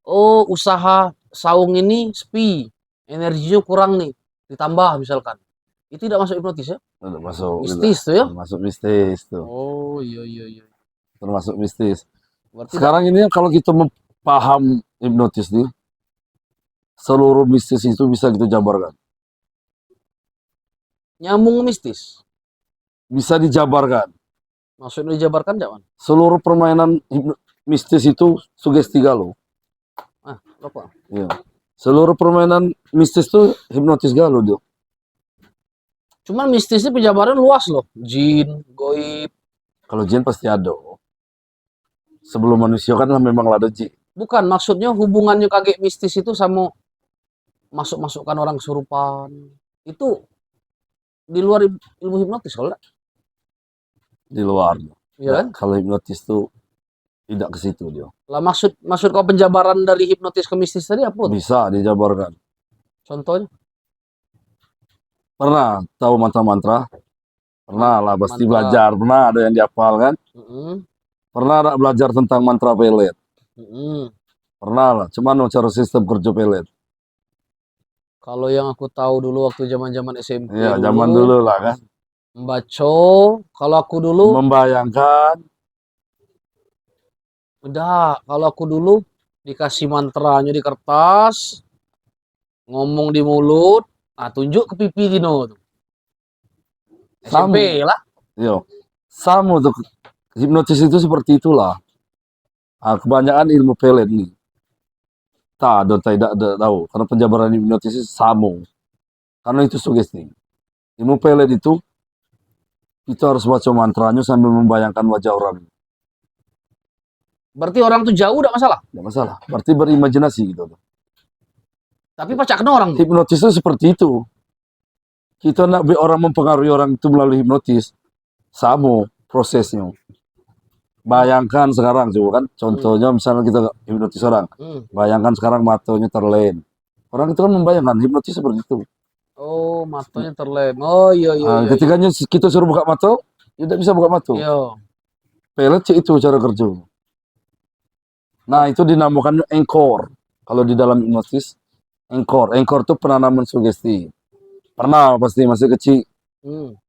Speaker 1: oh usaha saung ini sepi, energinya kurang nih, ditambah misalkan. Itu tidak masuk hipnotis ya?
Speaker 2: Masuk
Speaker 1: mistis
Speaker 2: gitu.
Speaker 1: Tuh ya?
Speaker 2: Masuk mistis tuh.
Speaker 1: Oh iya.
Speaker 2: Termasuk mistis.
Speaker 1: Berarti
Speaker 2: sekarang ini kalau kita paham hipnotis nih, seluruh mistis itu bisa kita jabarkan.
Speaker 1: Nyambung mistis.
Speaker 2: Bisa dijabarkan.
Speaker 1: Maksudnya dijabarkan jangan.
Speaker 2: Seluruh permainan mistis itu sugesti galau.
Speaker 1: Apa?
Speaker 2: Ya. Seluruh permainan mistis itu hipnotis galau dia.
Speaker 1: Cuman mistisnya penjabaran luas loh. Jin, goib.
Speaker 2: Kalau jin pasti ada. Sebelum manusia kan memang ada jin.
Speaker 1: Bukan, maksudnya hubungannya kaget mistis itu sama masuk-masukkan orang kesurupan. Itu di luar ilmu hipnotis kalau enggak?
Speaker 2: Di luar.
Speaker 1: Iya kan?
Speaker 2: Kalau hipnotis tuh tidak ke situ dia.
Speaker 1: Lah maksud kau penjabaran dari hipnotis ke mistis tadi apa tuh?
Speaker 2: Bisa dijabarkan.
Speaker 1: Contohnya?
Speaker 2: Pernah tahu mantra-mantra? Pernah lah, pasti
Speaker 1: Mantra.
Speaker 2: belajar. Pernah ada yang dihafal kan? Pernah ada belajar tentang mantra pelet? Pernah lah. Cuman cara sistem kerja pelet?
Speaker 1: Kalau yang aku tahu dulu waktu zaman-zaman SMP
Speaker 2: Iya, zaman dulu lah kan.
Speaker 1: Membaca, kalau aku dulu
Speaker 2: Membayangkan.
Speaker 1: udah, kalau aku dulu dikasih mantranya di kertas, ngomong di mulut, tunjuk ke pipi Dino tuh. SMP lah.
Speaker 2: Yo, sama tuh. Hipnotis itu seperti itulah. Kebanyakan ilmu pelet nih. Tidak tahu. Karena penjabaran hipnotis itu sama. Karena itu sugesti. Ilmu pelet itu kita harus baca mantranya sambil membayangkan wajah orang.
Speaker 1: Berarti orang tuh jauh udah masalah.
Speaker 2: Tidak masalah. Berarti berimajinasi gitu.
Speaker 1: Tapi pacak kena orang tuh.
Speaker 2: Hipnotis itu seperti itu. Kita nak orang mempengaruhi orang itu melalui hipnotis. Sama prosesnya. Bayangkan sekarang coba kan. Contohnya misalnya kita hipnotis orang. Bayangkan sekarang matanya terlem. Orang itu kan membayangkan hipnotis seperti itu.
Speaker 1: Oh, matanya terlem. Oh iya.
Speaker 2: Ketika kita suruh buka mata, tidak bisa buka mata.
Speaker 1: Iya.
Speaker 2: Pelet itu cara kerja. Nah, itu dinamakan engkor. Kalau di dalam hipnotis, engkor. Engkor itu penanaman sugesti. Pernah pasti masih kecil.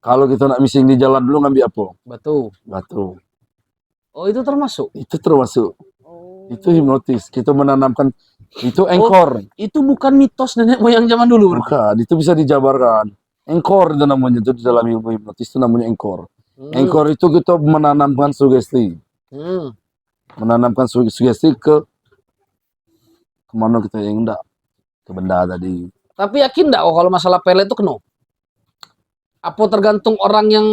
Speaker 2: Kalau kita nak missing di jalan dulu ngambil apa? Batu.
Speaker 1: Oh, itu termasuk?
Speaker 2: Itu termasuk. Itu hipnotis. Kita menanamkan. Itu engkor.
Speaker 1: Itu bukan mitos nenek moyang zaman dulu?
Speaker 2: Bukan. Itu bisa dijabarkan. Engkor itu namanya. Itu di dalam ilmu hipnotis itu namanya engkor. Engkor itu kita menanamkan sugesti. Menanamkan sugesti ke kemana kita yang enggak. Ke benda tadi.
Speaker 1: Tapi yakin enggak kalau masalah pelet itu kena? Apa tergantung orang yang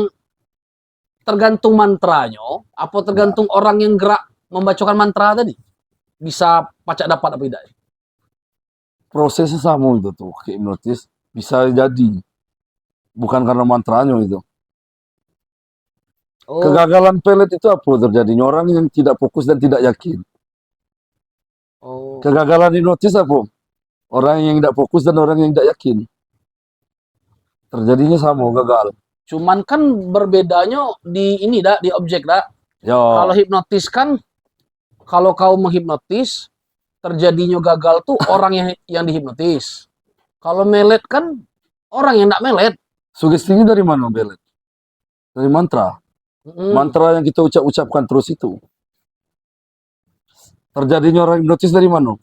Speaker 1: tergantung mantranya? Apa tergantung orang yang gerak membacakan mantra tadi? Bisa pacak dapat apa tidak?
Speaker 2: Prosesnya sama itu tuh, kayak hipnotis. Bisa jadi. Bukan karena mantranya itu. Kegagalan pelet itu apa terjadinya? Orang yang tidak fokus dan tidak yakin. Kegagalan hipnotis apa? Orang yang tidak fokus dan orang yang tidak yakin. Terjadinya sama, gagal.
Speaker 1: Cuman kan berbedanya di ini di objek Kalau hipnotis kan, kalau kau menghipnotis, terjadinya gagal tuh orang yang dihipnotis. Kalau melet kan orang yang tidak melet.
Speaker 2: Sugestinya dari mana melet? Dari mantra. Mantra yang kita ucapkan terus itu. Terjadinya orang hipnotis dari mana?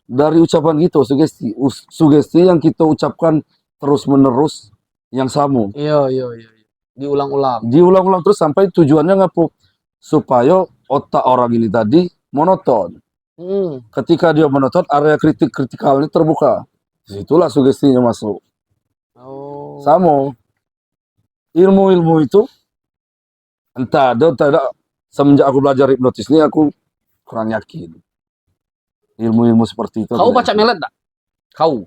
Speaker 2: Dari ucapan kita, sugesti. Sugesti yang kita ucapkan terus-menerus yang sama.
Speaker 1: Iya. Diulang-ulang.
Speaker 2: Diulang-ulang terus sampai tujuannya ngapu? Supaya otak orang ini tadi monoton. Ketika dia monoton, area kritikalnya terbuka. Disitulah sugestinya masuk. Sama. Ilmu-ilmu itu entah ada. Semenjak aku belajar hipnotis ini aku kurang yakin. Ilmu-ilmu seperti itu.
Speaker 1: Kau baca melet enggak? Kau?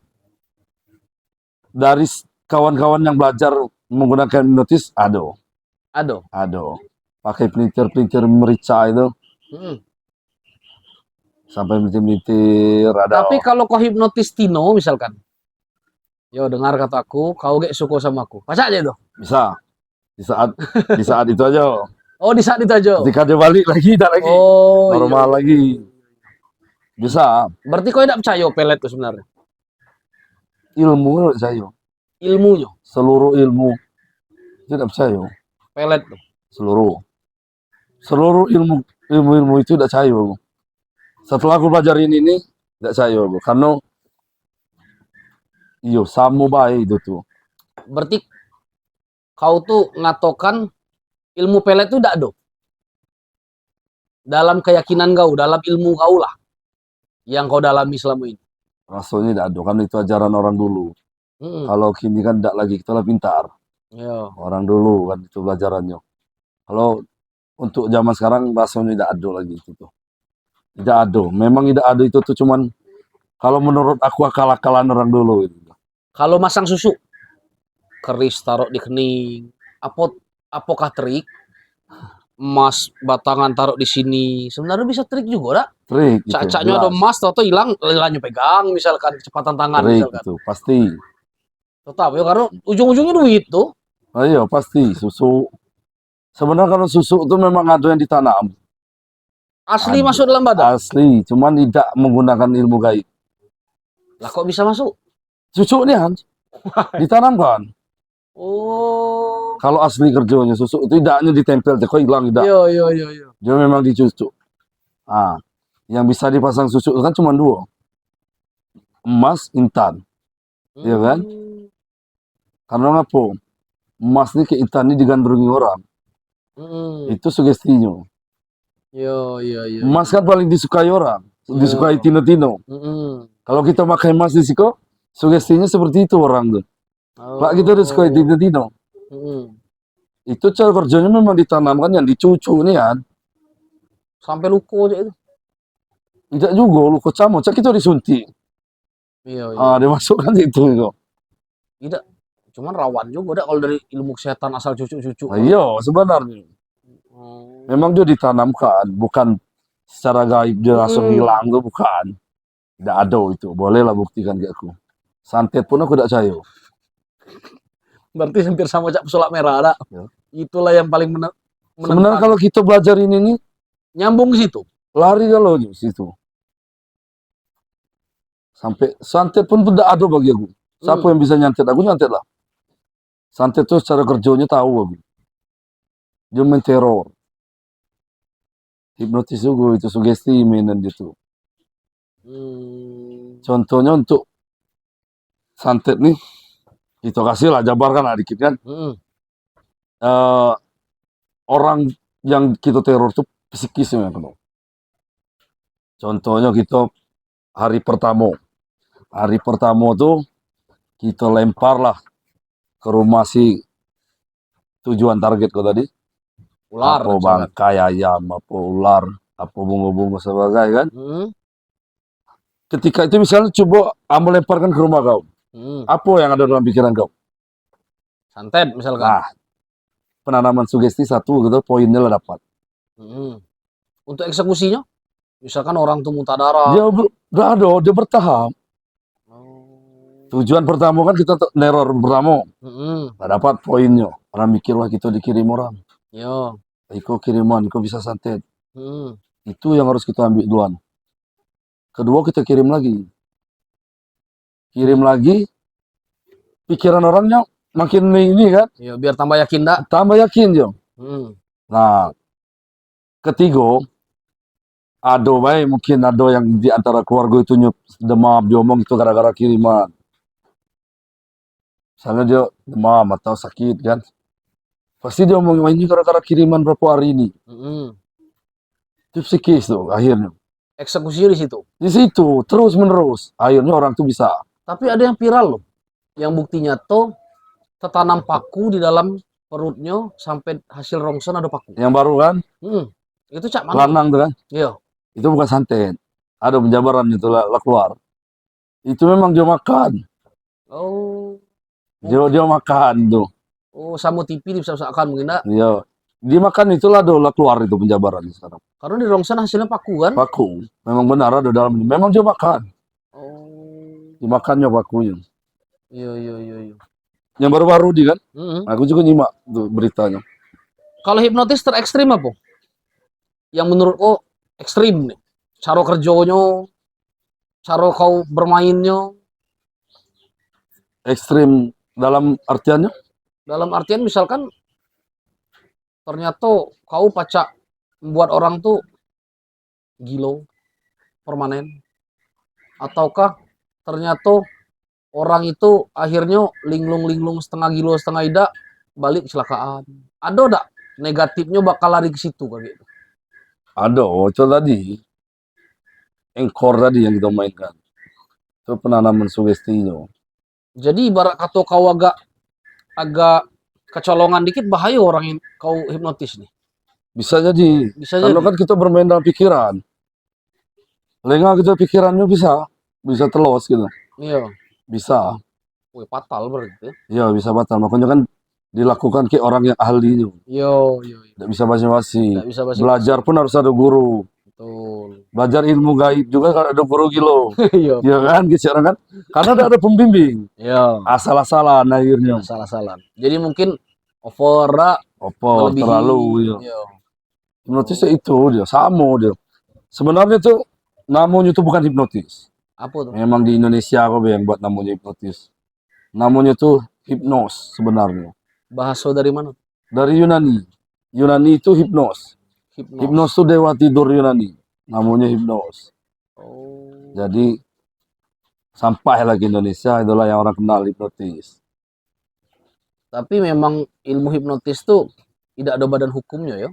Speaker 2: Dari kawan-kawan yang belajar menggunakan hipnotis, ada. Pakai pelintir-pelintir merica itu. Sampai melintir ada.
Speaker 1: Tapi kalau kau hipnotis Tino misalkan. Yo, dengar kataku, kau gak suka sama aku. Baca aja itu.
Speaker 2: Bisa. Di saat itu aja.
Speaker 1: Oh, di saat itu aja.
Speaker 2: Ketika dia balik lagi, tak lagi. Normal lagi. Bisa.
Speaker 1: Berarti kau tidak percaya pelet itu sebenarnya?
Speaker 2: Ilmu saya.
Speaker 1: Ilmunya?
Speaker 2: Seluruh ilmu. Tidak percaya.
Speaker 1: Pelet tuh?
Speaker 2: Seluruh ilmu itu tidak percaya. Setelah aku belajarin ini, tidak percaya. Karena sama baik itu tuh.
Speaker 1: Berarti kau tuh ngatokan ilmu pelet tuh ndak do. Dalam keyakinan kau, dalam ilmu kau lah yang kau dalami selama ini.
Speaker 2: Rasanya tidak ada, kan itu ajaran orang dulu. Kalau kini kan tidak lagi, kita lah pintar.
Speaker 1: Yo.
Speaker 2: Orang dulu kan itu pelajarannya. Kalau untuk zaman sekarang rasanya tidak ada lagi itu tuh. Tidak ada. Memang tidak ada itu tuh cuman kalau menurut aku akal-akalan orang dulu. Gitu.
Speaker 1: Kalau masang susu, keris taruh di kening, apakah trik? Emas batangan taruh di sini, sebenarnya bisa trik juga, dak.
Speaker 2: Trik itu.
Speaker 1: Cacaknya ada emas, atau hilang, hilangnya pegang, misalkan kecepatan tangan,
Speaker 2: trik
Speaker 1: misalkan.
Speaker 2: itu pasti.
Speaker 1: Tetap ya, karena ujung-ujungnya duit tuh.
Speaker 2: Ayo pasti susu. Sebenarnya kalau susu itu memang ada yang ditanam.
Speaker 1: Asli
Speaker 2: Ada.
Speaker 1: masuk dalam badan.
Speaker 2: Asli, cuman tidak menggunakan ilmu gaib.
Speaker 1: Lah kok bisa masuk?
Speaker 2: Susu ini kan ditanamkan.
Speaker 1: Oh.
Speaker 2: Kalau asli kerjanya susu itu tidak hanya ditempel, kok hilang tidak.
Speaker 1: Iya.
Speaker 2: Dia memang dicucuk. Ah, yang bisa dipasang susu itu kan cuma dua. Emas, intan. Iya kan? Karena apa? Emas ini ke intan ini digandrungi orang. Itu sugestinya.
Speaker 1: Iya.
Speaker 2: Emas kan paling disukai orang. Disukai tino-tino. Kalau kita pakai emas di siko, sugestinya seperti itu orang tuh. Kalau kita disukai tino-tino. Itu cara kerjanya memang ditanamkan yang dicucu nih kan.
Speaker 1: Sampai luko aja itu.
Speaker 2: Tidak juga, luko camo, cak itu disuntik.
Speaker 1: Iya.
Speaker 2: Dimasukkan itu.
Speaker 1: Tidak, cuman rawan juga dah kalau dari ilmu kesehatan asal cucu-cucu.
Speaker 2: Iya, sebenarnya. Memang dia ditanamkan, bukan secara gaib dia langsung hilang tuh, bukan. Tidak ada itu, bolehlah buktikan ke aku. Santet pun aku tidak percaya.
Speaker 1: Berarti hampir sama cak pesulap merah ada.
Speaker 2: Ya.
Speaker 1: Itulah yang paling
Speaker 2: Sebenarnya kalau kita belajar ini nih,
Speaker 1: nyambung ke situ.
Speaker 2: lari kalau di situ. Sampai santet pun tidak ada bagi aku. Siapa yang bisa nyantet? Aku nyantet lah. Santet itu secara kerjanya tahu aku. Dia menteror. Hipnotis juga itu sugesti mainan gitu. Contohnya untuk santet nih, itu kasih lah jabarkan lah dikit kan. Orang yang kita teror itu psikisnya yang penuh. Contohnya kita hari pertama tuh kita lempar lah ke rumah si tujuan target kau tadi.
Speaker 1: Ular.
Speaker 2: Apa bangkai ayam, apa ular, apa bunga-bunga sebagai kan. Ketika itu misalnya coba melemparkan ke rumah kau. Apa yang ada dalam pikiran kau?
Speaker 1: Santet misalkan.
Speaker 2: Nah, penanaman sugesti satu gitu, poinnya lah dapat.
Speaker 1: Untuk eksekusinya, misalkan orang tuh muntah darah.
Speaker 2: Dia bertahap. Tujuan pertama kan kita neror pertama. Nah, dapat poinnya. Orang mikir wah kita dikirim orang.
Speaker 1: Yo.
Speaker 2: Iko kiriman, iko bisa santet. Itu yang harus kita ambil duluan. Kedua kita kirim lagi. Pikiran orangnya makin ini kan.
Speaker 1: Iya, biar tambah yakin dah.
Speaker 2: Tambah yakin jo. Nah, ketiga, mungkin ada yang di antara keluarga itu demam, diomong itu gara-gara kiriman. Misalnya dia demam atau sakit kan. Pasti dia omong ini gara-gara kiriman berapa hari ini. Itu psikis tuh akhirnya.
Speaker 1: Eksekusi di situ.
Speaker 2: Di situ terus menerus. Akhirnya orang tuh bisa.
Speaker 1: Tapi ada yang viral loh. Yang buktinya tuh tertanam paku di dalam perutnya sampai hasil rongsen ada paku.
Speaker 2: Yang baru kan?
Speaker 1: Itu cak mana?
Speaker 2: Lanang tuh kan?
Speaker 1: Iya.
Speaker 2: Itu bukan santet. Ada penjabaran itu lah keluar. Itu memang dia makan. Dia makan tuh.
Speaker 1: Sama TV bisa-bisakan mungkin enggak?
Speaker 2: Iya. Dia makan itulah dola keluar itu penjabaran sekarang.
Speaker 1: Karena di rongsen hasilnya paku kan?
Speaker 2: Paku. Memang benar ada dalam ini. Memang dia makan. Dimakannya pakunya.
Speaker 1: Iya.
Speaker 2: Yang baru-baru di kan? Aku juga nyimak tuh beritanya.
Speaker 1: Kalau hipnotis terekstrim apa? Yang menurut ekstrim nih. Cara kerjanya, cara kau bermainnya.
Speaker 2: Ekstrim dalam artiannya?
Speaker 1: Dalam artian misalkan ternyata kau pacak membuat orang tuh gilo permanen, ataukah ternyata orang itu akhirnya linglung setengah gilo setengah ida balik kecelakaan. Ada nggak negatifnya bakal lari ke situ kayak gitu?
Speaker 2: Ada, itu tadi, engkor tadi yang kita mainkan. Itu penanaman sugestinya.
Speaker 1: Jadi ibarat kata kau agak agak kecolongan dikit bahaya orang yang kau hipnotis nih.
Speaker 2: Bisa jadi.
Speaker 1: Bisa
Speaker 2: Karena
Speaker 1: jadi.
Speaker 2: kan kita bermain dalam pikiran. Lengah kita pikirannya bisa telos gitu.
Speaker 1: Iya.
Speaker 2: Bisa.
Speaker 1: Wih, fatal berarti.
Speaker 2: Ya, bisa batal. Makanya kan dilakukan ke orang yang ahli itu.
Speaker 1: Yo, yo, yo.
Speaker 2: Tidak bisa basa-basi.
Speaker 1: Nggak bisa basi-basi.
Speaker 2: Belajar pun harus ada guru.
Speaker 1: Betul.
Speaker 2: Belajar ilmu gaib juga kan ada guru gilo.
Speaker 1: Iya.
Speaker 2: Ya kan, gitu orang kan. Karena ada pembimbing.
Speaker 1: Iya.
Speaker 2: Asal-asalan akhirnya.
Speaker 1: Salah-salah. Jadi mungkin over lah,
Speaker 2: Apa
Speaker 1: melebihi.
Speaker 2: terlalu ya.
Speaker 1: Iya.
Speaker 2: Hipnotis itu dia, sama dia. Sebenarnya tuh namanya itu bukan hipnotis.
Speaker 1: Apa tuh?
Speaker 2: Memang di Indonesia kok yang buat namanya hipnotis. Namanya tuh hipnos sebenarnya.
Speaker 1: Bahasa dari mana?
Speaker 2: Dari Yunani. Yunani itu hipnos.
Speaker 1: Hipnos.
Speaker 2: Hipnos itu dewa tidur Yunani. Namanya hipnos.
Speaker 1: Oh.
Speaker 2: Jadi sampailah ke Indonesia, itulah yang orang kenal hipnotis.
Speaker 1: Tapi memang ilmu hipnotis tuh tidak ada badan hukumnya ya.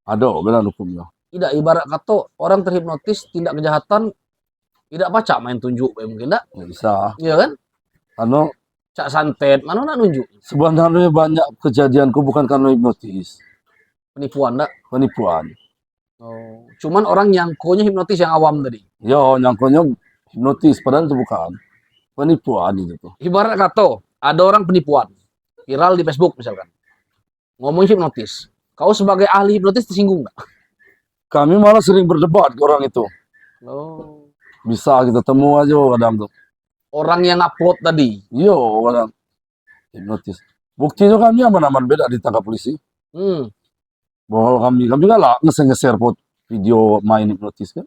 Speaker 2: Ada badan hukumnya.
Speaker 1: Tidak, ibarat kata orang terhipnotis tindak kejahatan tidak pacak main tunjuk mungkin enggak?
Speaker 2: Nggak bisa.
Speaker 1: Iya kan?
Speaker 2: Karena
Speaker 1: Cak santet, mana nak nunjuk?
Speaker 2: sebenarnya banyak kejadianku bukan karena hipnotis.
Speaker 1: Penipuan enggak?
Speaker 2: Penipuan.
Speaker 1: Oh. Cuman orang yang konya hipnotis yang awam tadi.
Speaker 2: Ya, nyangkanya hipnotis, padahal itu bukan. Penipuan itu tuh.
Speaker 1: Ibarat kata ada orang penipuan viral di Facebook misalkan. Ngomong hipnotis. Kau sebagai ahli hipnotis tersinggung enggak?
Speaker 2: Kami malah sering berdebat ke orang itu.
Speaker 1: Oh.
Speaker 2: Bisa kita temu aja kadang tuh.
Speaker 1: Orang yang upload tadi.
Speaker 2: Iya, kadang hipnotis. Buktinya kami aman-aman beda ditangkap polisi. Bahwa kami kan lah nge-share video main hipnotis kan.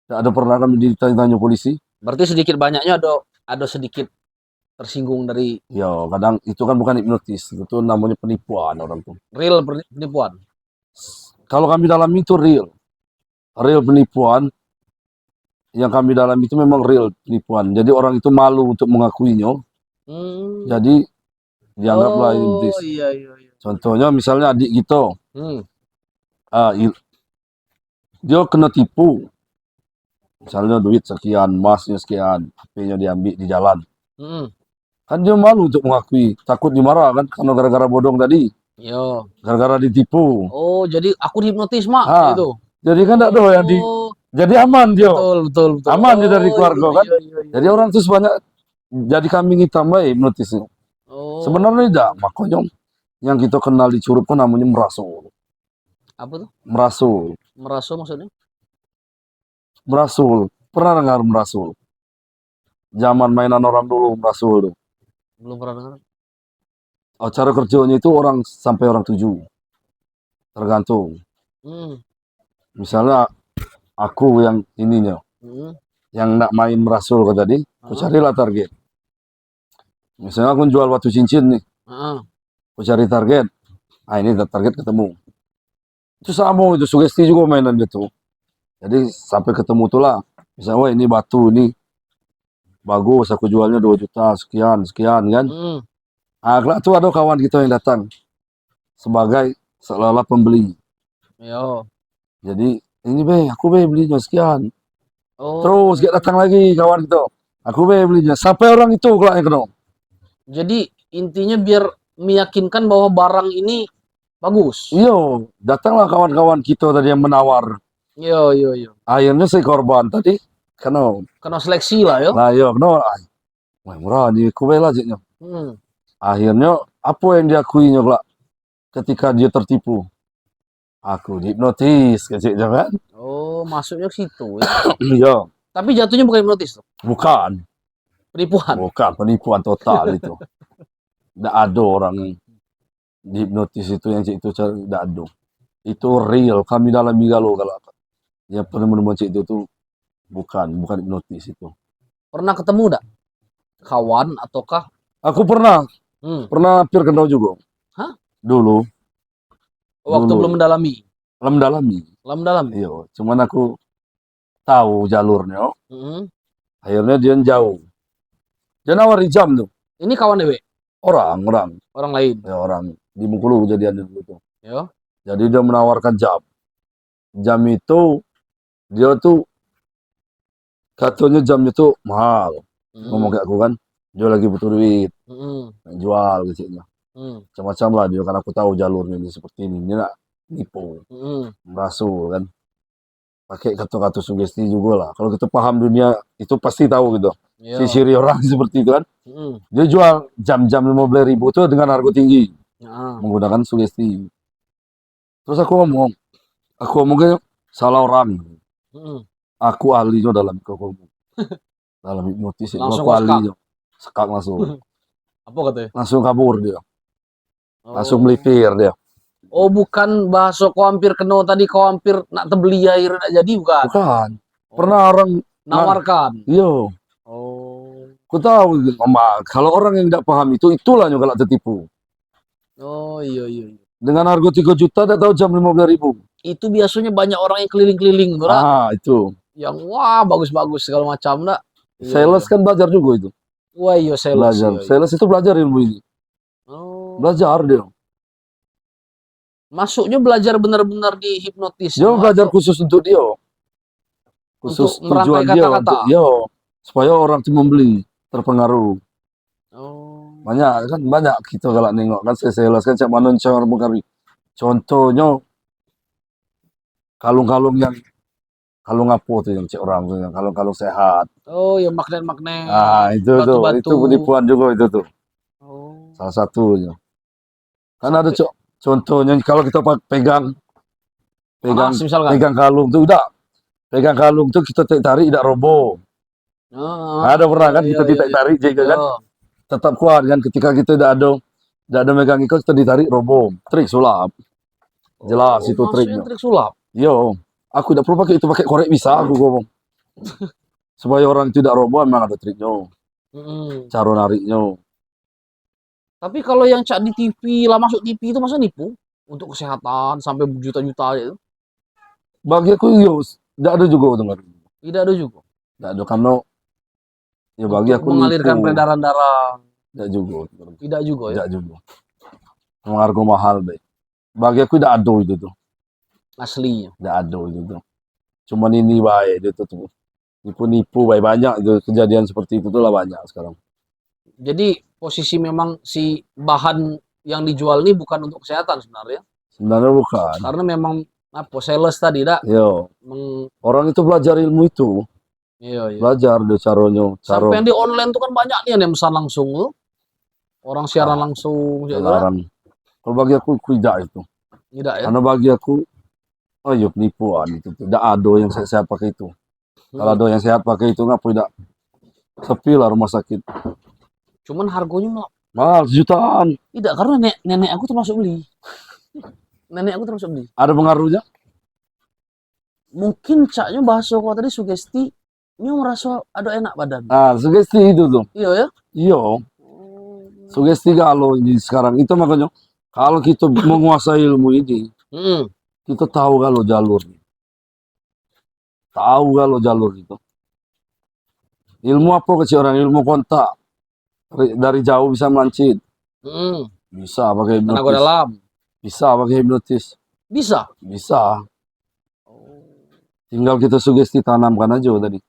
Speaker 2: Tidak ada pernah kami ditanya polisi.
Speaker 1: Berarti sedikit banyaknya ada sedikit tersinggung dari.
Speaker 2: Ya, kadang itu kan bukan hipnotis, itu namanya penipuan orang tuh.
Speaker 1: Real penipuan.
Speaker 2: Kalau kami dalam itu real penipuan. Yang kami dalam itu memang real penipuan. Jadi orang itu malu untuk mengakuinya. Jadi dianggaplah hipnotis.
Speaker 1: Iya, iya, iya.
Speaker 2: Contohnya misalnya adik kita, dia kena tipu. Misalnya duit sekian, emasnya sekian, HP-nya diambil di jalan. Kan dia malu untuk mengakui, takut dimarah kan, karena gara-gara bodong tadi.
Speaker 1: Iya.
Speaker 2: Gara-gara ditipu.
Speaker 1: Oh, jadi aku dihipnotis, Mak, gitu.
Speaker 2: Jadi kan tidak ada yang di. Jadi aman dia.
Speaker 1: Betul.
Speaker 2: Aman dia dari keluarga kan.
Speaker 1: Iya.
Speaker 2: Jadi orang tuh sebanyak jadi kambing hitam baik hipnotisnya. Sebenarnya tidak, makanya yang kita kenal di Curup kan namanya merasul.
Speaker 1: Apa tuh?
Speaker 2: Merasul.
Speaker 1: Merasul maksudnya?
Speaker 2: Merasul. Pernah dengar merasul? Zaman mainan orang dulu merasul tuh.
Speaker 1: Belum pernah dengar.
Speaker 2: Cara kerjanya itu orang sampai orang 7. Tergantung. Misalnya aku yang ininya. Yang nak main merasul ke tadi, aku carilah target. Misalnya aku jual batu cincin nih. Aku cari target. Nah ini target ketemu. Itu sama, itu sugesti juga mainan gitu. Jadi sampai ketemu tuh lah. Misalnya, wah ini batu ini bagus, aku jualnya 2 juta, sekian kan. Nah, itu ada kawan kita yang datang sebagai seolah-olah pembeli.
Speaker 1: Iya.
Speaker 2: Jadi, ini aku belinya sekian. Terus dia datang lagi kawan kita. Aku belinya. Sampai orang itu kalau yang kena.
Speaker 1: Jadi intinya biar meyakinkan bahwa barang ini bagus.
Speaker 2: Iya, datanglah kawan-kawan kita tadi yang menawar.
Speaker 1: Iya.
Speaker 2: Akhirnya si korban tadi kena
Speaker 1: seleksi lah ya.
Speaker 2: Nah, iya, kena. Wah, murah nih, kue lah jadinya. Akhirnya apa yang diakuinya lah ketika dia tertipu? Aku dihipnotis, kecil kan?
Speaker 1: Oh, masuknya ke situ ya.
Speaker 2: Iya.
Speaker 1: Tapi jatuhnya bukan hipnotis tuh.
Speaker 2: Bukan.
Speaker 1: Penipuan.
Speaker 2: Bukan, penipuan total itu. Tidak ada orang yang dihipnotis itu yang cik itu tidak ada. Itu real, kami dalam Migalo kalau yang pernah menemukan cik itu tuh bukan hipnotis itu.
Speaker 1: Pernah ketemu enggak? Kawan ataukah?
Speaker 2: Aku pernah. Pernah hampir kenal juga.
Speaker 1: Hah?
Speaker 2: Dulu.
Speaker 1: Waktu belum mendalami.
Speaker 2: Mendalami. Iya, cuman aku tahu jalurnya. Akhirnya dia jauh. Dia nawari jam tuh.
Speaker 1: Ini kawan dewe.
Speaker 2: Orang
Speaker 1: Orang lain.
Speaker 2: ya, orang di Bengkulu kejadian dulu tuh.
Speaker 1: Ya.
Speaker 2: Jadi dia menawarkan jam itu dia tuh katanya jamnya tuh mahal, ngomong kayak aku kan, dia lagi butuh duit, jual gitu, macam-macam lah dia, karena aku tahu jalurnya ini seperti ini, dia nak nipu, merasuk kan, pakai kata-kata sugesti juga lah. Kalau kita paham dunia itu pasti tahu gitu, ciri orang seperti itu kan. Dia jual jam-jam 15.000 itu dengan harga tinggi, menggunakan sugesti. Terus aku ngomong salah orang. Aku ahlinya dalam dalam hipnotis itu,
Speaker 1: Langsung
Speaker 2: aku ahlinya. Sekak langsung.
Speaker 1: Apa katanya?
Speaker 2: Langsung kabur dia. Langsung melipir dia.
Speaker 1: Oh, bukan bahasa kau hampir kena tadi, kau hampir nak terbeli air nak jadi, bukan?
Speaker 2: Bukan. Pernah orang
Speaker 1: nawarkan.
Speaker 2: Iya.
Speaker 1: Oh.
Speaker 2: Aku tahu, kalau orang yang tidak paham itu, itulah yang kalau tertipu.
Speaker 1: Oh, iya.
Speaker 2: Dengan harga 3 juta, dia tahu jam 15.000.
Speaker 1: Itu biasanya banyak orang yang keliling-keliling,
Speaker 2: itu.
Speaker 1: Yang wah bagus-bagus segala macam, nak.
Speaker 2: Sales kan belajar juga itu.
Speaker 1: Wah, iya sales.
Speaker 2: Belajar. Sales itu belajar ilmu ini.
Speaker 1: Oh.
Speaker 2: Belajar dia.
Speaker 1: Masuknya belajar benar-benar di hipnotis.
Speaker 2: Dia belajar khusus untuk dia. Khusus
Speaker 1: untuk merantai
Speaker 2: tujuan dia
Speaker 1: kata-kata.
Speaker 2: Supaya orang itu membeli, terpengaruh.
Speaker 1: Oh.
Speaker 2: Banyak kita kalau nengok kan, saya jelaskan cak mana cara mempengaruhi. Contohnya kalung-kalung apa tuh yang cek orang tuh, yang kalung-kalung sehat.
Speaker 1: Oh, ya magnet-magnet.
Speaker 2: Itu tuh, itu penipuan juga itu tuh.
Speaker 1: Oh.
Speaker 2: Salah satunya. Karena ada contohnya kalau kita pegang kalung tuh udah. Pegang kalung tuh kita tarik tidak roboh. Ada pernah kan kita ditarik juga kan? Tetap kuat kan, ketika kita tidak ada megang itu, kita ditarik roboh. Trik sulap. Jelas itu triknya.
Speaker 1: Trik sulap.
Speaker 2: Yo, aku tidak perlu pakai itu, pakai korek bisa aku ngomong. Supaya orang tidak roboh memang ada triknya. Cara nariknya.
Speaker 1: Tapi kalau yang cak di TV lah, masuk TV itu masa nipu untuk kesehatan sampai berjuta-juta itu?
Speaker 2: Bagi aku tidak ada juga dengar.
Speaker 1: Tidak ada juga.
Speaker 2: Tidak ada, karena ya bagi aku
Speaker 1: mengalirkan peredaran darah.
Speaker 2: Tidak juga.
Speaker 1: Tidak juga ya.
Speaker 2: Tidak juga. Harga mahal deh. Bagi aku tidak ada itu tuh.
Speaker 1: Aslinya.
Speaker 2: Tidak ada itu tuh. Cuman ini baik itu tuh. Nipu-nipu banyak itu, kejadian seperti itu tuh lah banyak sekarang.
Speaker 1: Jadi posisi memang si bahan yang dijual ini bukan untuk kesehatan sebenarnya.
Speaker 2: Sebenarnya bukan.
Speaker 1: Karena memang sales tadi dak.
Speaker 2: Orang itu belajar ilmu itu.
Speaker 1: Iya.
Speaker 2: Belajar deh caranya.
Speaker 1: Sampai yang di online tuh kan banyak nih yang pesan langsung tuh. Orang siaran langsung.
Speaker 2: Larang. Kalau bagi aku tidak itu.
Speaker 1: Tidak ya.
Speaker 2: Karena bagi aku, penipuan itu. Tidak ada yang sehat pakai itu. Kalau ada yang sehat pakai itu, ngapa tidak sepi lah rumah sakit.
Speaker 1: Cuman harganya
Speaker 2: mahal, jutaan.
Speaker 1: Tidak, karena nenek aku termasuk beli. Nenek aku termasuk beli.
Speaker 2: Ada pengaruhnya?
Speaker 1: Mungkin caknya bahasa kau tadi sugesti, nyu merasa ada enak badan.
Speaker 2: Sugesti itu tuh.
Speaker 1: Iya ya?
Speaker 2: Iya. Sugesti kalau ini sekarang itu makanya kalau kita menguasai ilmu ini, kita tahu kalau jalur. Tahu kalau jalur itu. Ilmu apa kecil orang? Ilmu kontak. Dari jauh bisa melancit. Bisa pakai hipnotis.
Speaker 1: Tenaga dalam.
Speaker 2: Bisa pakai hipnotis.
Speaker 1: Bisa?
Speaker 2: Bisa. Tinggal kita sugesti, tanamkan aja tadi.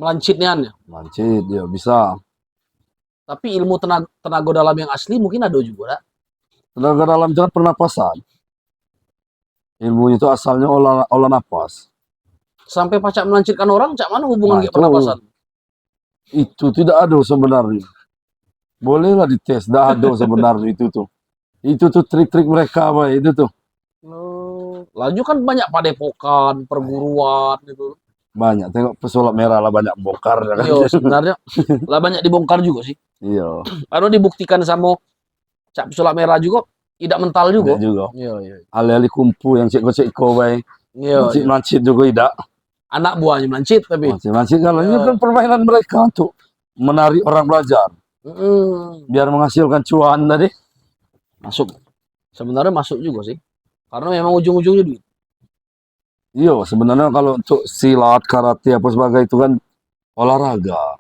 Speaker 1: Melancitnya?
Speaker 2: Melancit, ya bisa.
Speaker 1: Tapi ilmu tenaga dalam yang asli mungkin ada juga.
Speaker 2: Tenaga dalam itu kan pernapasan. Ilmu itu asalnya olah napas.
Speaker 1: Sampai pacak melancitkan orang, cak mana hubungan dengan pernapasan?
Speaker 2: Itu tidak ada sebenarnya. Bolehlah dites, tidak ada sebenarnya itu tuh. Itu tuh trik-trik mereka, Pak, itu tuh.
Speaker 1: Laju kan banyak padepokan, perguruan gitu.
Speaker 2: Banyak, tengok pesulap merah lah banyak bongkar.
Speaker 1: Iya, sebenarnya lah banyak dibongkar juga sih.
Speaker 2: Iya.
Speaker 1: Karena dibuktikan sama cak pesulap merah juga, tidak mental juga.
Speaker 2: Tidak juga.
Speaker 1: Iya.
Speaker 2: Alih-alih kumpu yang cek-cek baik.
Speaker 1: Iya.
Speaker 2: Melancit juga tidak.
Speaker 1: Anak buahnya melancit tapi.
Speaker 2: Melancit kalau ini kan permainan mereka untuk menarik orang belajar. Biar menghasilkan cuan tadi.
Speaker 1: Masuk. Sebenarnya masuk juga sih. Karena memang ujung-ujungnya duit.
Speaker 2: Iya, sebenarnya kalau untuk silat, karate, apa sebagainya itu kan olahraga.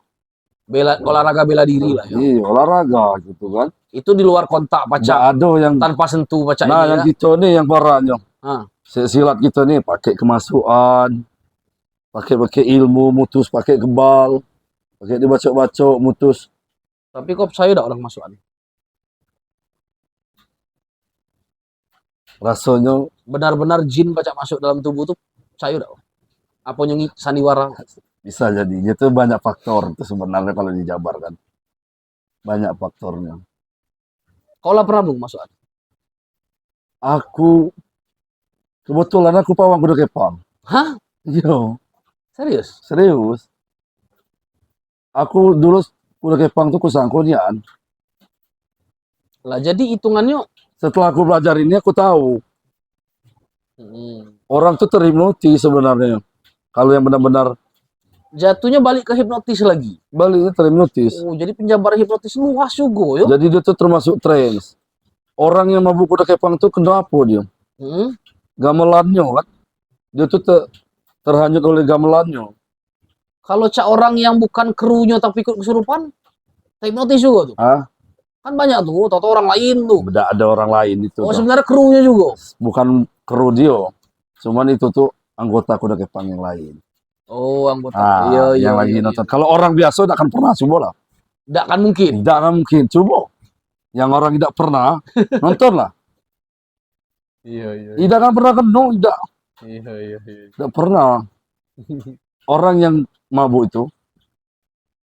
Speaker 1: olahraga bela diri lah ya.
Speaker 2: Iya, olahraga gitu kan.
Speaker 1: Itu di luar kontak
Speaker 2: Nggak
Speaker 1: pacak,
Speaker 2: ada yang
Speaker 1: tanpa sentuh pacak
Speaker 2: nah
Speaker 1: ini
Speaker 2: yang
Speaker 1: ya.
Speaker 2: kita nih yang parahnya.
Speaker 1: Ah,
Speaker 2: Silat kita nih pakai kemasukan, pakai ilmu, mutus pakai kebal, pakai dibacok-bacok, mutus.
Speaker 1: tapi kok saya udah orang masukan.
Speaker 2: Rasanya
Speaker 1: Benar-benar jin pacak masuk dalam tubuh tuh saya udah. Apa nyungi sandiwara?
Speaker 2: bisa jadi. Itu banyak faktor itu sebenarnya kalau dijabarkan. Banyak faktornya.
Speaker 1: Kau lah pernah belum masukan?
Speaker 2: Aku kebetulan aku pawang kuda kepang.
Speaker 1: Hah?
Speaker 2: Yo,
Speaker 1: Serius?
Speaker 2: serius. Aku dulu kuda kepang tuh kusangkunian.
Speaker 1: Lah jadi hitungannya
Speaker 2: Setelah aku belajar ini aku tahu
Speaker 1: hmm,
Speaker 2: orang tuh terhipnotis sebenarnya. Kalau yang benar-benar
Speaker 1: jatuhnya balik ke hipnotis lagi.
Speaker 2: baliknya terhipnotis.
Speaker 1: Oh, jadi penjabar hipnotis luas juga yo.
Speaker 2: Jadi dia tuh termasuk trans. Orang yang mabuk kuda kepang tuh kenapa dia?
Speaker 1: Hmm?
Speaker 2: Gamelannya kan. Dia tuh terhanyut oleh gamelannya.
Speaker 1: Kalau cak orang yang bukan krunya tapi ikut kesurupan, hipnotis juga tuh.
Speaker 2: Ah,
Speaker 1: Kan banyak tuh, atau orang lain tuh.
Speaker 2: beda ada orang lain itu
Speaker 1: Oh,
Speaker 2: tuh.
Speaker 1: sebenarnya krunya juga.
Speaker 2: Bukan kru dia. Cuman itu tuh anggota kuda kepang yang lain.
Speaker 1: Oh, anggota.
Speaker 2: Ah,
Speaker 1: Iya, iya,
Speaker 2: yang lagi
Speaker 1: iya,
Speaker 2: nonton.
Speaker 1: iya.
Speaker 2: Kalau orang biasa tidak akan pernah coba lah.
Speaker 1: Nggak kan mungkin.
Speaker 2: Tidak akan mungkin coba. Yang orang tidak pernah nonton lah.
Speaker 1: Iya, iya.
Speaker 2: Tidak akan pernah kenal, tidak.
Speaker 1: Iya, iya, iya.
Speaker 2: Tidak pernah. Orang yang mabuk itu,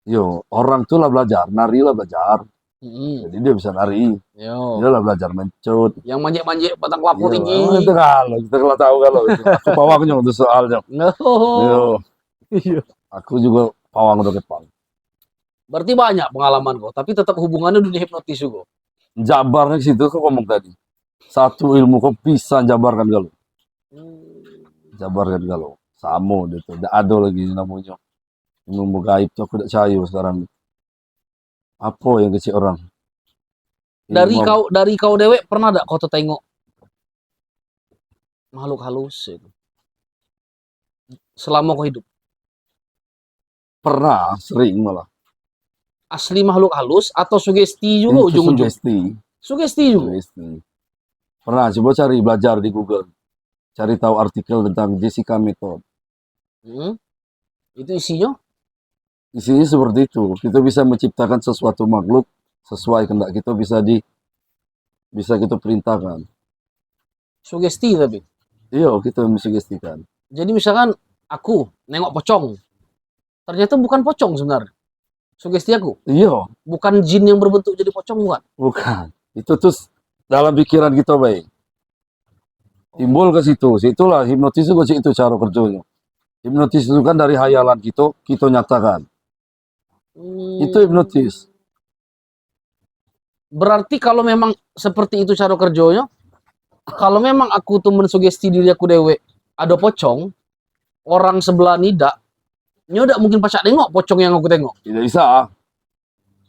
Speaker 2: yo orang tuh lah belajar, nari lah belajar.
Speaker 1: Hmm.
Speaker 2: Jadi dia bisa nari,
Speaker 1: Yo.
Speaker 2: dia lah belajar mencut.
Speaker 1: Yang manjek-manjek batang kelapa
Speaker 2: Yo,
Speaker 1: tinggi.
Speaker 2: itu kalau kita kalau tahu kalau itu. Aku pawangnya untuk soalnya.
Speaker 1: Oh.
Speaker 2: Yo,
Speaker 1: Iya.
Speaker 2: aku juga pawang udah kepang.
Speaker 1: Berarti banyak pengalaman kok, tapi tetap hubungannya dunia hipnotis juga.
Speaker 2: Jabarnya ke situ kok ngomong tadi. Satu ilmu kok bisa jabarkan galau. Jabarkan galau. Samo gitu. Tidak ada lagi namanya. Ilmu gaib tuh aku tidak cair sekarang. Apa yang kecil orang? Ilmu
Speaker 1: Dari kau dewek pernah gak kau tengok makhluk halus itu selama kau hidup?
Speaker 2: pernah, sering malah.
Speaker 1: Asli makhluk halus atau sugesti juga
Speaker 2: Itu
Speaker 1: ujung-ujung?
Speaker 2: sugesti.
Speaker 1: Sugesti juga.
Speaker 2: Sugesti. Pernah coba cari belajar di Google. Cari tahu artikel tentang Jessica Method.
Speaker 1: Hmm? Itu isinya
Speaker 2: Isinya seperti itu. Kita bisa menciptakan sesuatu makhluk sesuai kehendak kita bisa kita perintahkan.
Speaker 1: sugesti tapi.
Speaker 2: Iya, kita mensugestikan.
Speaker 1: Jadi misalkan aku nengok pocong, ternyata bukan pocong sebenarnya. Sugesti aku,
Speaker 2: Iya,
Speaker 1: bukan jin yang berbentuk jadi pocong bukan.
Speaker 2: bukan. Itu tuh dalam pikiran kita baik. Timbul ke situ. Situlah hipnotis itu cara kerjanya. Hipnotis itu kan dari hayalan kita nyatakan. Itu hipnotis.
Speaker 1: Berarti kalau memang seperti itu cara kerjanya, kalau memang aku tuh mensugesti diri aku dewe ada pocong, orang sebelah nida, nyodak mungkin pacak nengok pocong yang aku tengok.
Speaker 2: Tidak bisa.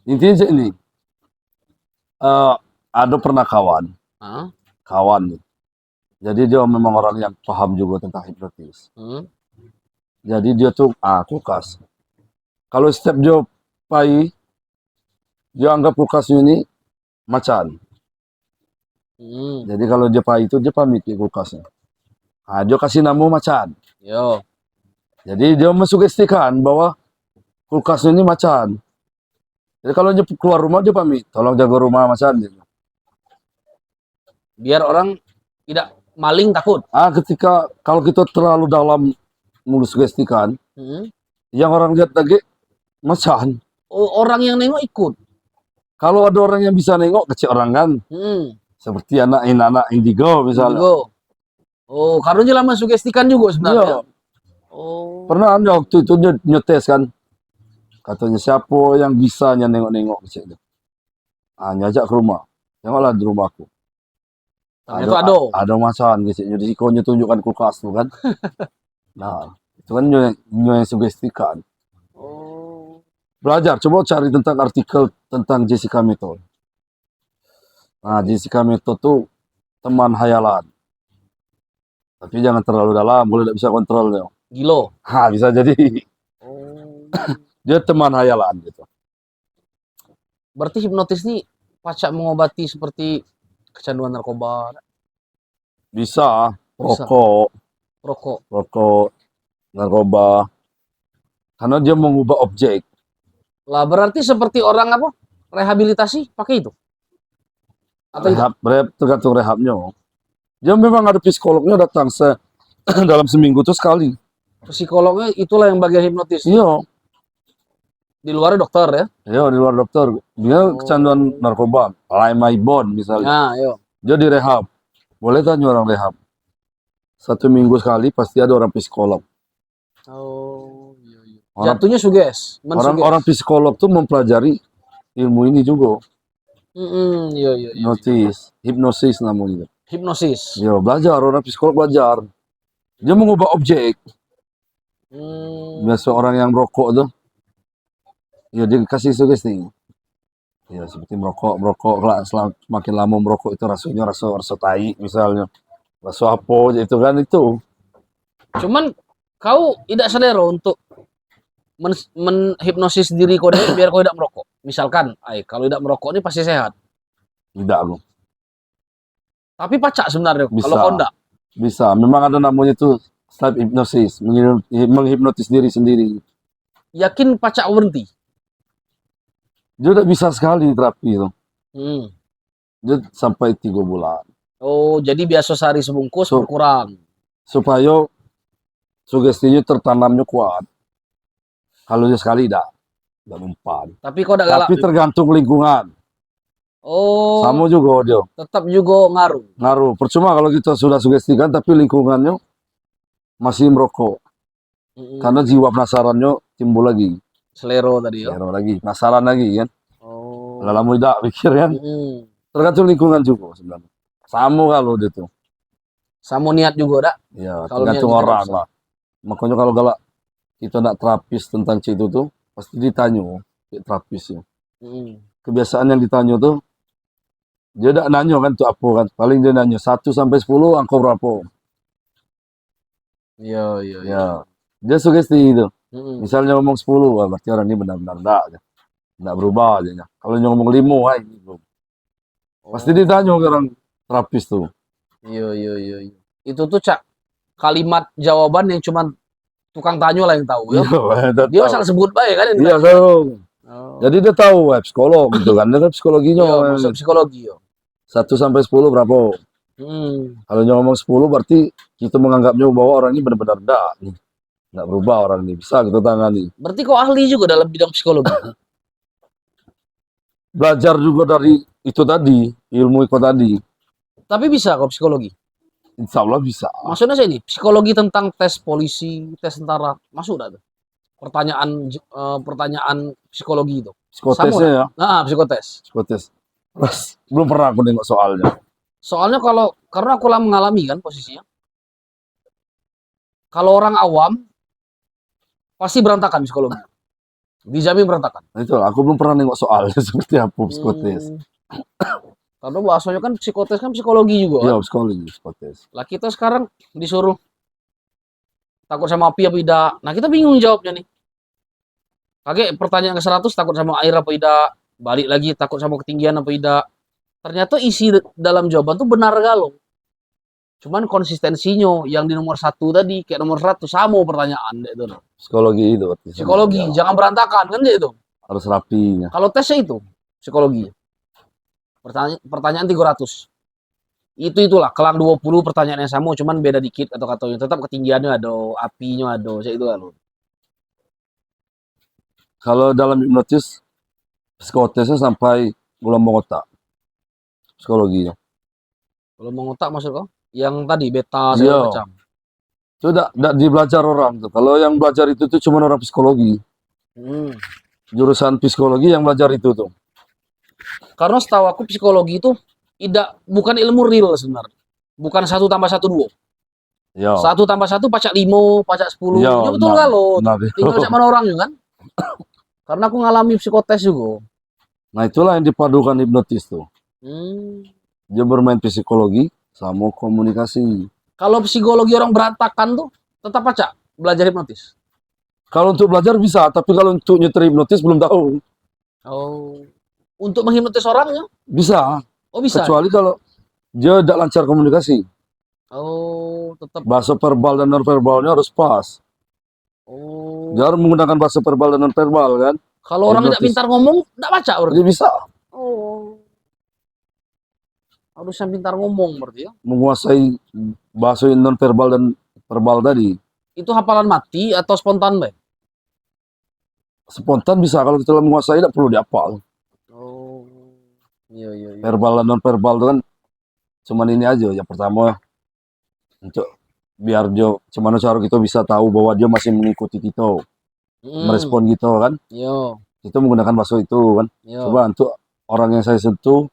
Speaker 2: Intinya ini. Ada pernah kawan.
Speaker 1: Hah?
Speaker 2: Kawan. Jadi dia memang orang yang paham juga tentang hipnotis.
Speaker 1: Hmm?
Speaker 2: Jadi dia tuh kulkas. Kalau setiap dia pai, dia anggap kulkas ini macan.
Speaker 1: Hmm.
Speaker 2: Jadi kalau dia pai itu dia pamit ke kulkasnya. Nah, dia kasih nama macan.
Speaker 1: Yo.
Speaker 2: Jadi dia mensugestikan bahwa kulkas ini macan. Jadi kalau dia keluar rumah dia pamit, tolong jaga rumah macan.
Speaker 1: Biar orang tidak maling takut.
Speaker 2: Ketika kalau kita terlalu dalam mensugestikan,
Speaker 1: Hmm?
Speaker 2: yang orang lihat lagi macan.
Speaker 1: Oh, orang yang nengok ikut.
Speaker 2: Kalau ada orang yang bisa nengok kecil orang kan,
Speaker 1: Hmm.
Speaker 2: seperti anak indigo misalnya.
Speaker 1: Indigo. Oh, karena dia lama sugestikan juga
Speaker 2: Iya.
Speaker 1: sebenarnya. Oh.
Speaker 2: Pernah ada waktu itu dia nyetes kan. Katanya siapa yang bisa nengok-nengok kecil. Nyajak ke rumah. Tengoklah di rumahku.
Speaker 1: Ternyata ada.
Speaker 2: Ada macan kecil. Jadi sikonya tunjukkan kulkas tuh kan. Nah, itu kan yang sugestikan.
Speaker 1: Oh.
Speaker 2: Belajar, coba cari tentang artikel tentang Jessica Method. Nah, Jessica Method tuh teman hayalan. Tapi jangan terlalu dalam, boleh tidak bisa kontrolnya.
Speaker 1: Gilo.
Speaker 2: Bisa jadi.
Speaker 1: Oh.
Speaker 2: Dia teman hayalan gitu.
Speaker 1: Berarti hipnotis nih pacak mengobati seperti kecanduan narkoba,
Speaker 2: Bisa,
Speaker 1: bisa rokok.
Speaker 2: rokok, narkoba, karena dia mengubah objek.
Speaker 1: Lah berarti seperti orang apa? Rehabilitasi pakai itu atau tidak?
Speaker 2: Rehab tergantung rehabnya. Dia memang ada psikolognya datang dalam seminggu tuh sekali.
Speaker 1: Psikolognya itulah yang bagian hipnotis.
Speaker 2: Iya,
Speaker 1: Di luar dokter ya.
Speaker 2: iya di luar dokter. Dia kecanduan narkoba, Limebond misalnya.
Speaker 1: Nah, yo.
Speaker 2: Dia direhab. Boleh tanya orang rehab. 1 minggu sekali pasti ada orang psikolog.
Speaker 1: Oh, iya, iya.
Speaker 2: Orang,
Speaker 1: Jatuhnya suges,
Speaker 2: orang psikolog tuh mempelajari ilmu ini juga.
Speaker 1: iya, iya, iya.
Speaker 2: Hipnosis namanya.
Speaker 1: Hipnosis.
Speaker 2: Ya, belajar, orang psikolog belajar. Dia mengubah objek. Biasa orang yang merokok tuh, ya dia kasih sugesti. Ya seperti merokok, semakin lama merokok itu rasanya rasa tai misalnya. Rasa apa itu kan itu.
Speaker 1: Cuman kau tidak selera untuk menghipnosis diri kau deh biar kau tidak merokok. Misalkan, kalau tidak merokok ini pasti sehat.
Speaker 2: Tidak, aku.
Speaker 1: Tapi pacak sebenarnya
Speaker 2: Bisa.
Speaker 1: kalau kau enggak.
Speaker 2: Bisa. Memang ada namanya itu self hypnosis, menghipnotis diri sendiri.
Speaker 1: Yakin pacak berhenti?
Speaker 2: Dia udah bisa sekali terapi itu. Dia sampai 3 bulan.
Speaker 1: Oh, jadi biasa sehari sebungkus berkurang.
Speaker 2: Supaya sugestinya tertanamnya kuat. Kalau dia sekali tidak mempan.
Speaker 1: Tapi kau tidak galak.
Speaker 2: Tapi tergantung lingkungan.
Speaker 1: Oh.
Speaker 2: Sama juga dia.
Speaker 1: Tetap juga ngaruh.
Speaker 2: Ngaruh. Percuma kalau kita sudah sugestikan tapi lingkungannya masih merokok. Karena jiwa penasarannya timbul lagi.
Speaker 1: Selero tadi ya.
Speaker 2: Selero lagi, penasaran lagi kan.
Speaker 1: Oh.
Speaker 2: Lama tidak pikir kan. Tergantung lingkungan juga sebenarnya. Sama kalau dia tuh.
Speaker 1: Sama niat juga dak.
Speaker 2: Ya, tergantung orang lah. Makanya kalau galak kita nak terapis tentang itu tuh pasti ditanya terapisnya. Kebiasaan yang ditanya tuh dia tidak nanya kan tuh apa kan. Paling dia nanya 1 sampai 10 angka berapa.
Speaker 1: Iya.
Speaker 2: Ya. Dia sugesti itu. Misalnya ngomong 10, berarti orang ini benar-benar enggak berubah aja. Kalau ngomong 5, ini belum. Pasti ditanya ke orang terapis tuh.
Speaker 1: Iya. Itu tuh kalimat jawaban yang cuma tukang tanya lah yang tahu ya. Dia asal sebut baik kan.
Speaker 2: Iya tahu. Jadi dia tahu psikolog gitu kan. Dia kan psikologinya.
Speaker 1: Iya, masuk psikologi ya.
Speaker 2: 1 sampai 10 berapa? Kalau ngomong 10 berarti kita menganggapnya bahwa orang ini benar-benar enggak berubah orang ini. Bisa kita tangani.
Speaker 1: Berarti kau ahli juga dalam bidang psikologi.
Speaker 2: Belajar juga dari itu tadi, ilmu itu tadi.
Speaker 1: Tapi bisa kau psikologi?
Speaker 2: Insya Allah bisa.
Speaker 1: Maksudnya saya ini, psikologi tentang tes polisi, tes tentara, masuk enggak tuh? Pertanyaan psikologi itu.
Speaker 2: Psikotesnya ya?
Speaker 1: Nah, psikotes.
Speaker 2: Belum pernah aku nengok soalnya.
Speaker 1: Soalnya karena aku lah mengalami kan posisinya. Kalau orang awam, pasti berantakan psikologi. Dijamin berantakan.
Speaker 2: Nah, itu aku belum pernah nengok soalnya seperti apa psikotes.
Speaker 1: Karena bahasanya kan psikotes kan psikologi juga.
Speaker 2: Iya,
Speaker 1: kan?
Speaker 2: psikologi, psikotes.
Speaker 1: Lah kita sekarang disuruh takut sama api apa tidak. Nah kita bingung jawabnya nih. Kayak pertanyaan ke 100 takut sama air apa tidak. Balik lagi takut sama ketinggian apa tidak. Ternyata isi dalam jawaban tuh benar galau. Cuman konsistensinya yang di nomor 1 tadi kayak nomor 100 sama pertanyaan itu.
Speaker 2: Psikologi itu.
Speaker 1: Psikologi, jangan berantakan kan gitu.
Speaker 2: Harus rapinya.
Speaker 1: Kalau tesnya itu psikologi. Pertanyaan 300. Itulah kelang 20 pertanyaan yang sama cuman beda dikit atau katanya tetap ketinggiannya ada, apinya ada, saya itu lalu.
Speaker 2: Kalau dalam hipnotis psikotesnya sampai gelombang otak. Psikologinya.
Speaker 1: Gelombang otak maksud kau? Yang tadi beta segala macam.
Speaker 2: Itu enggak dibelajar orang tuh. Kalau yang belajar itu tuh cuma orang psikologi. Jurusan psikologi yang belajar itu tuh.
Speaker 1: Karena setahu aku psikologi itu bukan ilmu real sebenarnya. Bukan 1 tambah 1 2.
Speaker 2: Ya.
Speaker 1: 1 tambah 1 pacak 5, pacak 10.
Speaker 2: Ya,
Speaker 1: betul kalau. Tinggal cak mana orang juga kan. Karena aku ngalami psikotes juga.
Speaker 2: Nah itulah yang dipadukan hipnotis tuh. Dia bermain psikologi sama komunikasi.
Speaker 1: Kalau psikologi orang berantakan tuh tetap pacak belajar hipnotis.
Speaker 2: Kalau untuk belajar bisa, tapi kalau untuk nyetir hipnotis belum tahu.
Speaker 1: Oh. Untuk menghipnotis orangnya?
Speaker 2: Bisa.
Speaker 1: Oh bisa.
Speaker 2: Kecuali kalau dia tidak lancar komunikasi.
Speaker 1: Oh, tetap.
Speaker 2: Bahasa verbal dan non verbalnya harus pas.
Speaker 1: Oh.
Speaker 2: Dia harus menggunakan bahasa verbal dan non verbal kan.
Speaker 1: Kalau orang tidak pintar ngomong, tidak baca berarti.
Speaker 2: Dia bisa.
Speaker 1: Oh. Harusnya pintar ngomong berarti ya.
Speaker 2: Menguasai bahasa non verbal dan verbal tadi.
Speaker 1: Itu hafalan mati atau spontan, Bay?
Speaker 2: Spontan bisa, kalau kita menguasai tidak perlu dihafal.
Speaker 1: Oh. Iya, iya, iya.
Speaker 2: Verbal dan non verbal itu kan cuman ini aja. Yang pertama untuk biar dia cuman cara kita bisa tahu bahwa dia masih mengikuti kita, merespon kita kan.
Speaker 1: Yo.
Speaker 2: Itu menggunakan bahasa itu kan.
Speaker 1: Yo.
Speaker 2: Coba untuk orang yang saya sentuh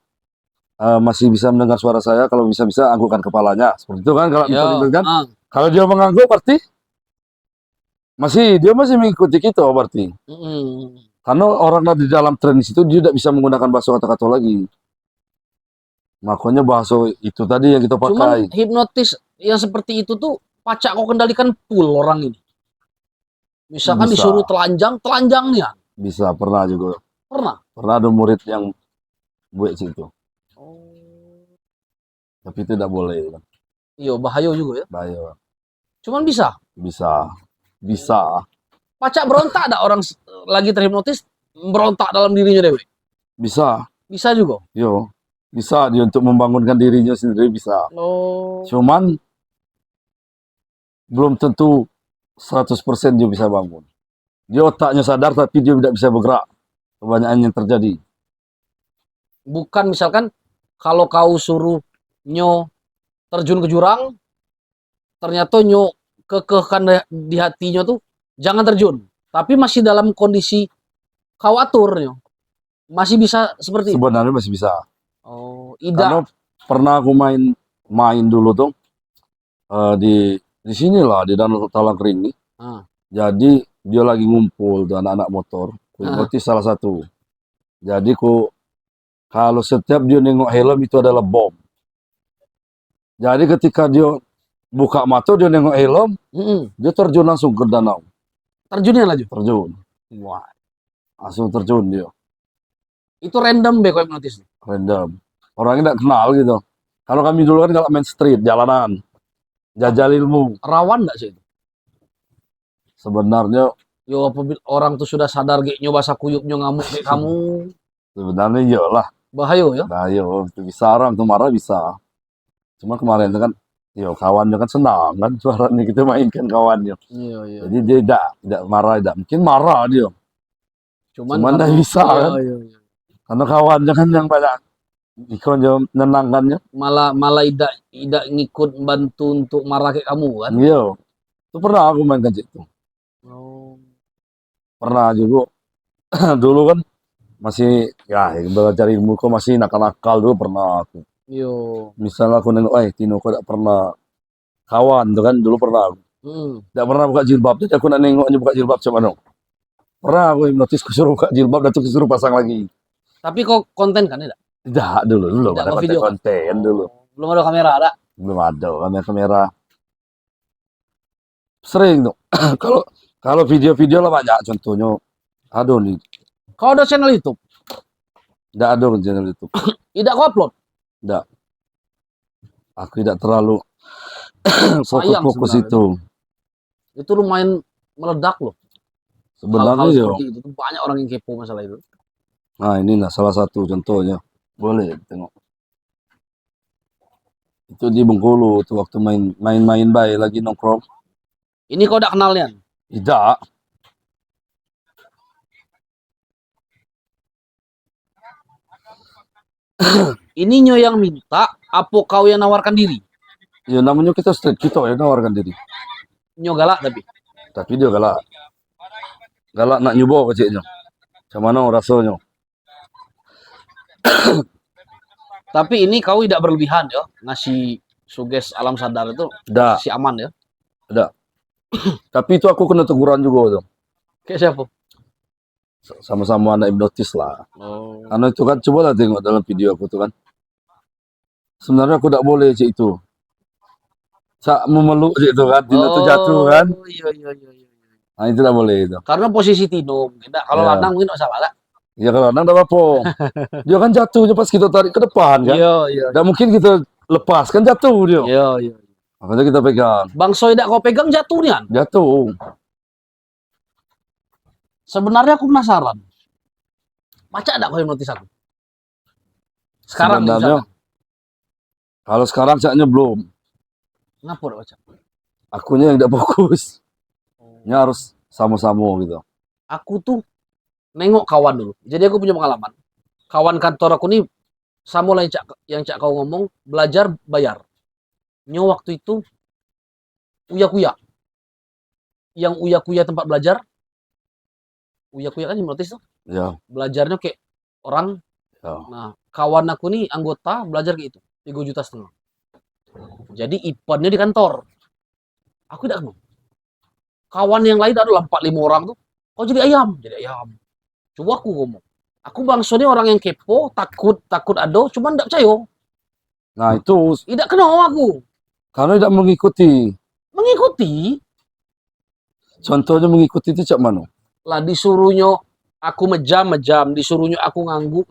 Speaker 2: masih bisa mendengar suara saya, kalau bisa-bisa anggukkan kepalanya. Seperti itu kan kalau kan. Kalau dia mengangguk berarti dia masih mengikuti kita berarti. Karena orang di dalam tren itu dia tidak bisa menggunakan bahasa kata-kata lagi. Makanya bahasa itu tadi yang kita pakai.
Speaker 1: Cuman hipnotis yang seperti itu tuh pacak kau kendalikan full orang ini. Misalkan bisa. Disuruh telanjangnya.
Speaker 2: Bisa, pernah juga.
Speaker 1: Pernah
Speaker 2: ada murid yang buat situ. Oh. Tapi itu tidak boleh kan.
Speaker 1: Iya, bahaya juga ya.
Speaker 2: Bahaya.
Speaker 1: Cuman bisa.
Speaker 2: Bisa.
Speaker 1: Pacak berontak ada orang lagi terhipnotis berontak dalam dirinya dewe.
Speaker 2: Bisa
Speaker 1: juga.
Speaker 2: Yo, bisa dia untuk membangunkan dirinya sendiri bisa.
Speaker 1: Oh.
Speaker 2: Cuman belum tentu 100% dia bisa bangun. Dia otaknya sadar tapi dia tidak bisa bergerak. Kebanyakan yang terjadi.
Speaker 1: Bukan misalkan kalau kau suruh Nyo terjun ke jurang, ternyata Nyo kekehkan di hatinya tuh jangan terjun, tapi masih dalam kondisi khawatir, masih bisa seperti
Speaker 2: sebenarnya itu? Masih bisa.
Speaker 1: Oh,
Speaker 2: Karena pernah aku main dulu tuh di sini lah, di Danau Talang Kering nih. Jadi dia lagi ngumpul tuh anak-anak motor, hipnotis salah satu. Jadi kalau setiap dia nengok helm itu adalah bom. Jadi ketika dia buka mata, dia nengok helm, dia terjun langsung ke danau.
Speaker 1: Terjunnya lagi?
Speaker 2: Terjun. Wah. Langsung terjun dia.
Speaker 1: Itu random be kok hipnotis?
Speaker 2: Random. Orangnya tidak kenal gitu. Kalau kami dulu kan kalau main street, jalanan. Jajal ilmu.
Speaker 1: Rawan nggak sih itu?
Speaker 2: Sebenarnya.
Speaker 1: Yo, apabila orang tuh sudah sadar nyoba sakuyupnya ngamuk kayak kamu.
Speaker 2: Sebenarnya iyalah.
Speaker 1: Bahaya ya?
Speaker 2: Bahaya. Bisa orang tuh marah bisa. Cuma kemarin itu kan, kawannya kan senang kan suaranya kita mainkan kawannya.
Speaker 1: Iya.
Speaker 2: Jadi dia tidak marah, mungkin marah dia. Cuman tidak bisa kan. Iya. Karena kawannya kan yang banyak ikut menenangkannya.
Speaker 1: Malah tidak ngikut bantu untuk marah kayak kamu kan?
Speaker 2: Iya. Itu pernah aku mainkan itu.
Speaker 1: Oh.
Speaker 2: Pernah juga. Dulu kan masih belajar ilmu kok masih nakal-nakal dulu pernah aku.
Speaker 1: Yo.
Speaker 2: Misalnya aku nengok, Tino kok tidak pernah kawan tuh kan, dulu pernah aku. Tidak pernah buka jilbab, jadi aku nak nengoknya buka jilbab coba dong. Pernah aku hipnotis, suruh buka jilbab, dan tuh suruh pasang lagi.
Speaker 1: Tapi kok konten kan tidak?
Speaker 2: Tidak, dulu ada konten dulu.
Speaker 1: Belum ada kamera, ada?
Speaker 2: Belum ada kamera. Sering tuh. kalau video-video lah banyak, contohnya. Aduh nih.
Speaker 1: Kau ada channel YouTube?
Speaker 2: Tidak ada channel YouTube.
Speaker 1: Tidak kau upload?
Speaker 2: Tidak. Aku tidak terlalu fokus itu.
Speaker 1: Itu lumayan meledak loh.
Speaker 2: Sebenarnya
Speaker 1: hal seperti itu banyak orang yang kepo masalah itu.
Speaker 2: Nah, ini salah satu contohnya. Boleh tengok. Itu di Bengkulu tuh waktu main bayi lagi nongkrong.
Speaker 1: Ini kau udah kenalnya?
Speaker 2: Tidak.
Speaker 1: Ini Nyo yang minta, apa kau yang nawarkan diri?
Speaker 2: Ya namanya kita street, kita yang nawarkan diri.
Speaker 1: Nyo galak
Speaker 2: tapi dia galak nak nyoba kecilnya. Macam mana rasanya?
Speaker 1: Tapi ini kau tidak berlebihan ya, ngasih suges alam sadar itu si aman ya?
Speaker 2: Tidak. Tapi itu aku kena teguran juga tuh.
Speaker 1: Kayak siapa?
Speaker 2: Sama-sama anak hipnotis lah. Oh. Karena itu kan, coba lah tengok dalam video aku tuh kan. Sebenarnya aku tidak boleh cik itu. Memeluk cik itu kan, Tino tuh jatuh kan.
Speaker 1: Iya.
Speaker 2: Nah itu tidak boleh itu.
Speaker 1: Karena posisi Tino, kalau lanang mungkin tidak salah.
Speaker 2: Ya kalau nang apa? Dia kan jatuhnya pas kita tarik ke depan kan.
Speaker 1: Iya, iya.
Speaker 2: Nggak mungkin kita lepas kan jatuh dia.
Speaker 1: Iya, iya.
Speaker 2: Makanya kita pegang.
Speaker 1: Bang Soy dak kau pegang jatuh nian.
Speaker 2: Jatuh.
Speaker 1: Sebenarnya aku penasaran. Baca dak kau hipnotis aku? Sekarang nih
Speaker 2: Sebenarnya
Speaker 1: misalkan.
Speaker 2: kalau sekarang saatnya belum.
Speaker 1: Ngapa dak baca?
Speaker 2: Akunya yang tidak fokus. Nya harus sama-sama gitu.
Speaker 1: Aku tuh nengok kawan dulu. Jadi aku punya pengalaman. Kawan kantor aku nih sama lah yang cak kau ngomong, belajar bayar. Nyo waktu itu uya-kuya. Yang uya-kuya tempat belajar, uya-kuya kan hipnotis tuh.
Speaker 2: Ya,
Speaker 1: Belajarnya kayak orang.
Speaker 2: ya.
Speaker 1: Nah, kawan aku nih anggota belajar kayak itu, 3,5 juta. Jadi eventnya di kantor. Aku tidak kenal. Kawan yang lain adalah 4-5 orang tuh. Kok jadi ayam? Jadi ayam. Coba aku ngomong. Aku bangsanya orang yang kepo, takut ado, cuman tidak percaya.
Speaker 2: Nah itu
Speaker 1: Tidak kenal aku.
Speaker 2: karena tidak mengikuti.
Speaker 1: Mengikuti
Speaker 2: Contohnya mengikuti itu cak mana?
Speaker 1: lah, disuruhnya aku mejam, disuruhnya aku ngangguk.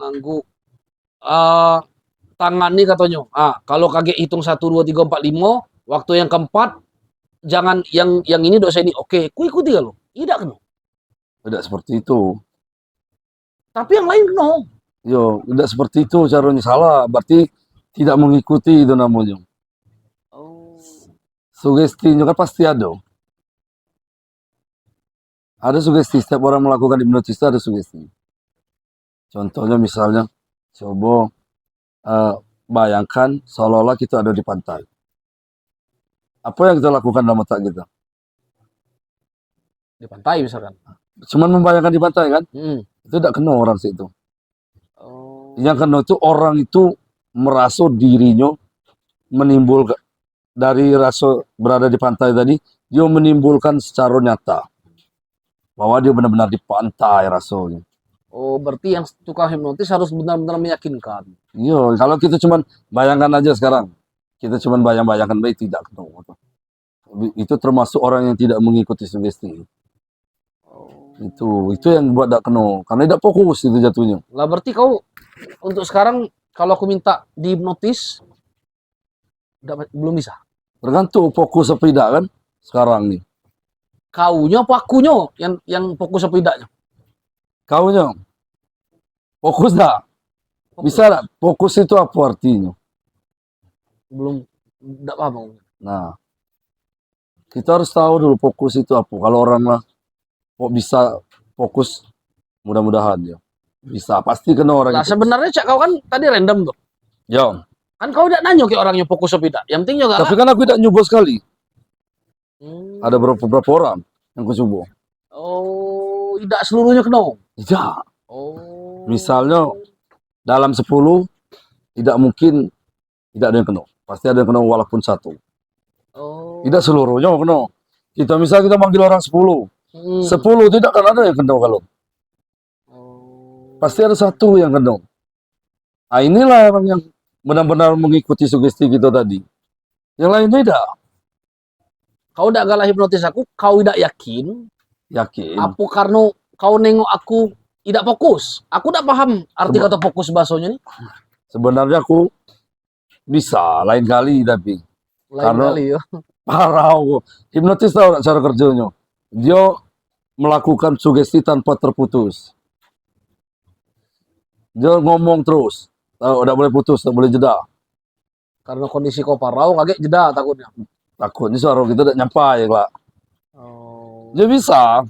Speaker 1: Tangan nih katanya. Kalau kaget hitung 1, 2, 3, 4, 5, waktu yang keempat jangan yang ini dosa ini. Oke, ku ikuti kalau. Tidak kenal.
Speaker 2: Tidak seperti itu.
Speaker 1: Tapi yang lain kenal.
Speaker 2: Yo, tidak seperti itu caranya, salah. Berarti tidak mengikuti itu namanya.
Speaker 1: Oh.
Speaker 2: Sugestinya kan pasti ada. Ada sugesti, setiap orang melakukan hipnotis itu ada sugesti. Contohnya misalnya, coba bayangkan seolah-olah kita ada di pantai. Apa yang kita lakukan dalam otak kita?
Speaker 1: Di pantai misalkan.
Speaker 2: Cuman membayangkan di pantai kan? Itu tidak kena orang situ.
Speaker 1: Oh.
Speaker 2: Yang kena itu orang itu merasa dirinya menimbulkan dari rasa berada di pantai tadi, dia menimbulkan secara nyata bahwa dia benar-benar di pantai rasanya.
Speaker 1: Oh, berarti yang tukang hipnotis harus benar-benar meyakinkan.
Speaker 2: Iya, kalau kita cuman bayangkan aja sekarang, kita cuman bayang-bayangkan baik tidak ketemu. Itu termasuk orang yang tidak mengikuti sugesti. Itu yang buat tidak kena, karena tidak fokus itu jatuhnya.
Speaker 1: Lah berarti kau untuk sekarang kalau aku minta dihipnotis belum bisa.
Speaker 2: Tergantung fokus apa tidak kan sekarang nih.
Speaker 1: Kaunya apa akunya yang fokus apa tidaknya?
Speaker 2: Kaunya fokus dah. Bisa tak? Fokus itu apa artinya?
Speaker 1: Belum, tidak paham.
Speaker 2: Nah, kita harus tahu dulu fokus itu apa. Kalau orang lah kok bisa fokus, mudah-mudahan ya. Bisa, pasti kena orang
Speaker 1: Nah,
Speaker 2: itu.
Speaker 1: sebenarnya cak kau kan tadi random tuh.
Speaker 2: Ya.
Speaker 1: Kan kau tidak nanya ke orangnya fokus apa tidak. Yang penting juga.
Speaker 2: Tapi kan aku tidak nyoba sekali. Ada beberapa orang yang aku coba.
Speaker 1: Oh, tidak seluruhnya kena.
Speaker 2: Tidak.
Speaker 1: Oh.
Speaker 2: Misalnya dalam 10 tidak mungkin tidak ada yang kena. Pasti ada yang kena walaupun 1.
Speaker 1: Oh.
Speaker 2: Tidak seluruhnya kena. Kita manggil orang 10. 10 tidak akan ada yang kena kalau. Pasti ada 1 yang kena. Nah, inilah orang yang benar-benar mengikuti sugesti kita tadi. Yang lain tidak.
Speaker 1: Kau tidak galah hipnotis aku, kau tidak yakin.
Speaker 2: Yakin.
Speaker 1: Apa karena kau nengok aku tidak fokus? Aku tidak paham arti kata fokus bahasanya nih.
Speaker 2: Sebenarnya aku bisa lain kali tapi
Speaker 1: karena kali, ya.
Speaker 2: Parah. Hipnotis tahu cara kerjanya. Dia melakukan sugesti tanpa terputus. Dia ngomong terus. Tidak boleh putus, tidak boleh jeda.
Speaker 1: Karena kondisi kau parau, kaget jeda takutnya.
Speaker 2: Takutnya suara kita tidak nyampai, Pak.
Speaker 1: Oh.
Speaker 2: Dia bisa.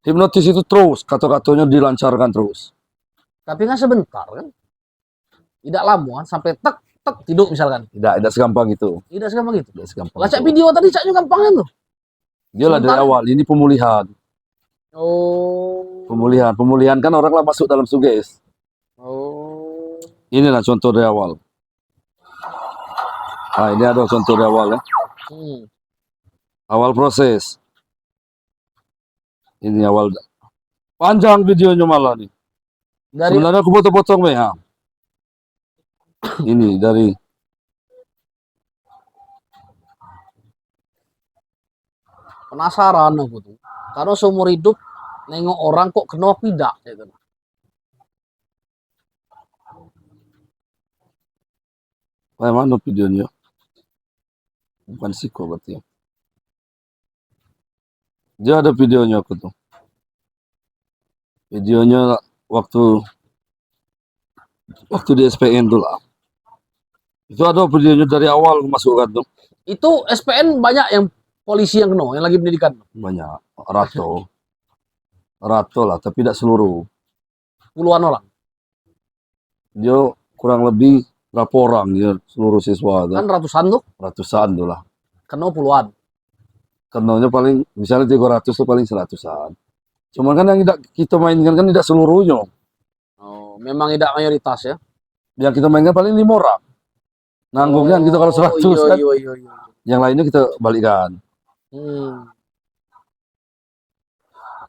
Speaker 2: Hipnotis itu terus, kata-katanya dilancarkan terus.
Speaker 1: Tapi kan sebentar kan? Tidak lama kan? Sampai tek tidur misalkan.
Speaker 2: Tidak segampang itu.
Speaker 1: Tidak segampang itu.
Speaker 2: Tidak segampang.
Speaker 1: Lacak video tadi caknya gampang kan tuh.
Speaker 2: Dia lah dari awal, ini pemulihan.
Speaker 1: Oh.
Speaker 2: Pemulihan kan orang lah masuk dalam suges.
Speaker 1: Oh.
Speaker 2: Inilah contoh dari awal. Nah, ini ada contoh dari awal ya. Awal proses. Ini awal. Panjang videonya malah nih. Sebenarnya aku potong-potong ya. Ini dari
Speaker 1: penasaran aku tuh. Karena seumur hidup nengok orang kok kena tidak gitu.
Speaker 2: Mana videonya? Bukan Siko berarti ya. Dia ada videonya aku tuh. Videonya waktu di SPN tuh lah. Itu ada videonya dari awal aku masukkan tuh.
Speaker 1: Itu SPN banyak yang polisi yang kena, yang lagi pendidikan.
Speaker 2: Banyak. Rato lah, tapi tidak seluruh.
Speaker 1: Puluhan orang.
Speaker 2: Dia kurang lebih berapa orang dia seluruh siswa tuh.
Speaker 1: Kan ratusan tuh.
Speaker 2: Ratusan tuh lah.
Speaker 1: Kena puluhan.
Speaker 2: Kenanya paling misalnya 300 tuh paling 100-an. Cuman kan yang tidak kita mainkan kan tidak seluruhnya.
Speaker 1: Oh, memang tidak mayoritas ya.
Speaker 2: Yang kita mainkan paling 5 orang. Nanggungnya kita kalau 100
Speaker 1: iya,
Speaker 2: kan.
Speaker 1: iya.
Speaker 2: Yang lainnya kita balikkan.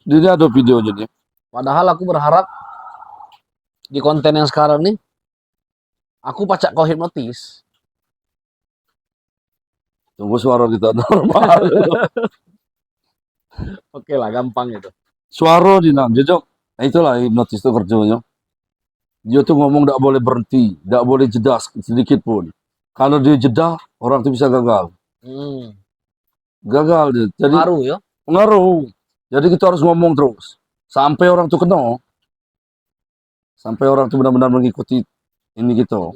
Speaker 2: Dia ada videonya nih.
Speaker 1: Padahal aku berharap di konten yang sekarang nih, aku pacak kau hipnotis.
Speaker 2: Tunggu suara kita normal.
Speaker 1: Oke lah, gampang itu.
Speaker 2: Suara di nam, jejok. Nah itulah hipnotis itu kerjanya. Dia tuh ngomong tidak boleh berhenti, tidak boleh jeda sedikit pun. Kalau dia jeda, orang tuh bisa gagal. Gagal dia. Jadi
Speaker 1: Pengaruh ya?
Speaker 2: pengaruh. Jadi kita harus ngomong terus sampai orang tuh kena. Sampai orang tuh benar-benar mengikuti ini gitu.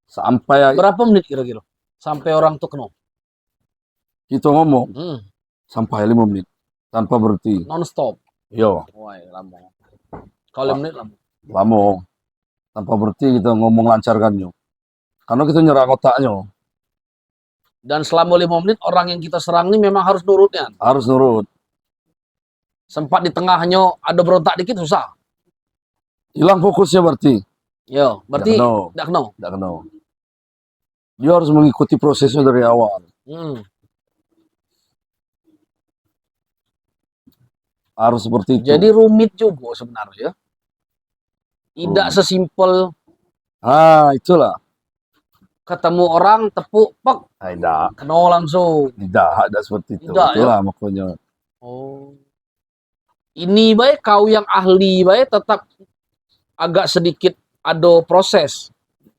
Speaker 2: Sampai
Speaker 1: berapa menit kira-kira? Sampai orang tuh kena.
Speaker 2: Kita ngomong sampai 5 menit tanpa berhenti.
Speaker 1: Non-stop.
Speaker 2: Yo.
Speaker 1: Wah, lama. Kalau menit lama.
Speaker 2: Lama. Tanpa berhenti kita ngomong lancarkannya. Karena kita nyerang otaknya.
Speaker 1: Dan selama 5 menit orang yang kita serang ini memang harus nurutnya.
Speaker 2: Harus nurut.
Speaker 1: Sempat di tengahnya ada berontak dikit susah.
Speaker 2: Hilang fokusnya berarti.
Speaker 1: Yo, berarti tidak kena.
Speaker 2: Tidak kena. Dia harus mengikuti prosesnya dari awal. Harus seperti itu.
Speaker 1: Jadi rumit juga sebenarnya. Tidak sesimpel.
Speaker 2: Itulah.
Speaker 1: Ketemu orang tepuk, pek.
Speaker 2: Tidak.
Speaker 1: Kena langsung.
Speaker 2: Tidak seperti itu.
Speaker 1: Tidak,
Speaker 2: itulah
Speaker 1: ya?
Speaker 2: makanya.
Speaker 1: Oh. Ini baik kau yang ahli baik tetap agak sedikit ada proses.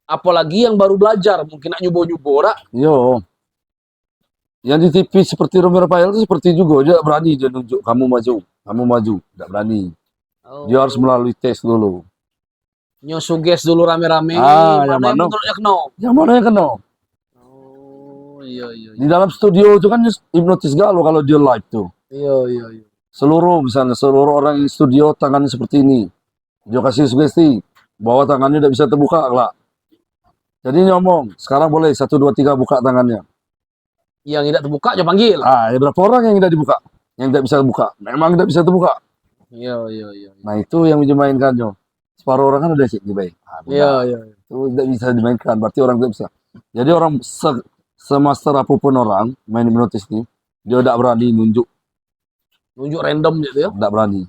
Speaker 1: Apalagi yang baru belajar, mungkin nak nyubo-nyubo dah.
Speaker 2: Yo. Yang di TV seperti Romi Rafael itu seperti juga, dia berani dia nunjuk kamu maju, tidak berani. Dia harus melalui tes dulu.
Speaker 1: Nyosuges dulu rame-rame.
Speaker 2: Yang mana? Yang mana yang kena?
Speaker 1: Oh, iya.
Speaker 2: Di dalam studio itu kan hipnotis galau kalau dia live tuh.
Speaker 1: Iya.
Speaker 2: Seluruh orang di studio tangannya seperti ini. Dia kasih sugesti bahwa tangannya tidak bisa terbuka lah. Jadi ngomong, sekarang boleh 1, 2, 3 buka tangannya.
Speaker 1: Yang tidak terbuka, coba panggil.
Speaker 2: Berapa orang yang tidak dibuka? Yang tidak bisa terbuka. Memang tidak bisa terbuka.
Speaker 1: Iya.
Speaker 2: Nah itu yang dimainkan, Jo. Separuh orang kan udah sih dibaik.
Speaker 1: Iya.
Speaker 2: Itu tidak bisa dimainkan, berarti orang tidak bisa. Jadi orang semaster apapun orang main hipnotis ini, dia tidak berani nunjuk
Speaker 1: random gitu ya?
Speaker 2: Tidak berani.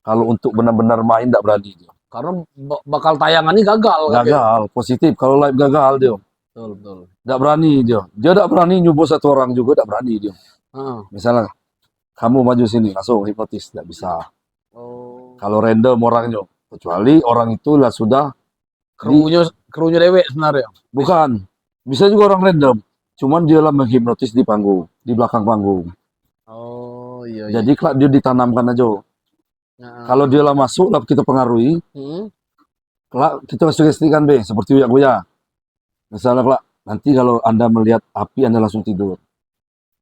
Speaker 2: Kalau untuk benar-benar main tidak berani dia.
Speaker 1: Karena bakal tayangannya gagal.
Speaker 2: Gagal, positif. Kalau live gagal dia.
Speaker 1: Betul.
Speaker 2: Tidak berani dia. Dia tidak berani nyubo satu orang juga, tidak berani dia. Misalnya, kamu maju sini, langsung hipnotis, tidak bisa. Kalau random orangnya, kecuali orang itu lah sudah
Speaker 1: krunya dewek sebenarnya.
Speaker 2: Bukan, bisa juga orang random. Cuman dia lah menghipnotis di panggung, di belakang panggung.
Speaker 1: Oh iya.
Speaker 2: Jadi dia ditanamkan aja. Kalau dia lah masuk, lah kita pengaruhi. Kita sugestikan seperti uyak-uyak. Misalnya, nanti kalau Anda melihat api, Anda langsung tidur.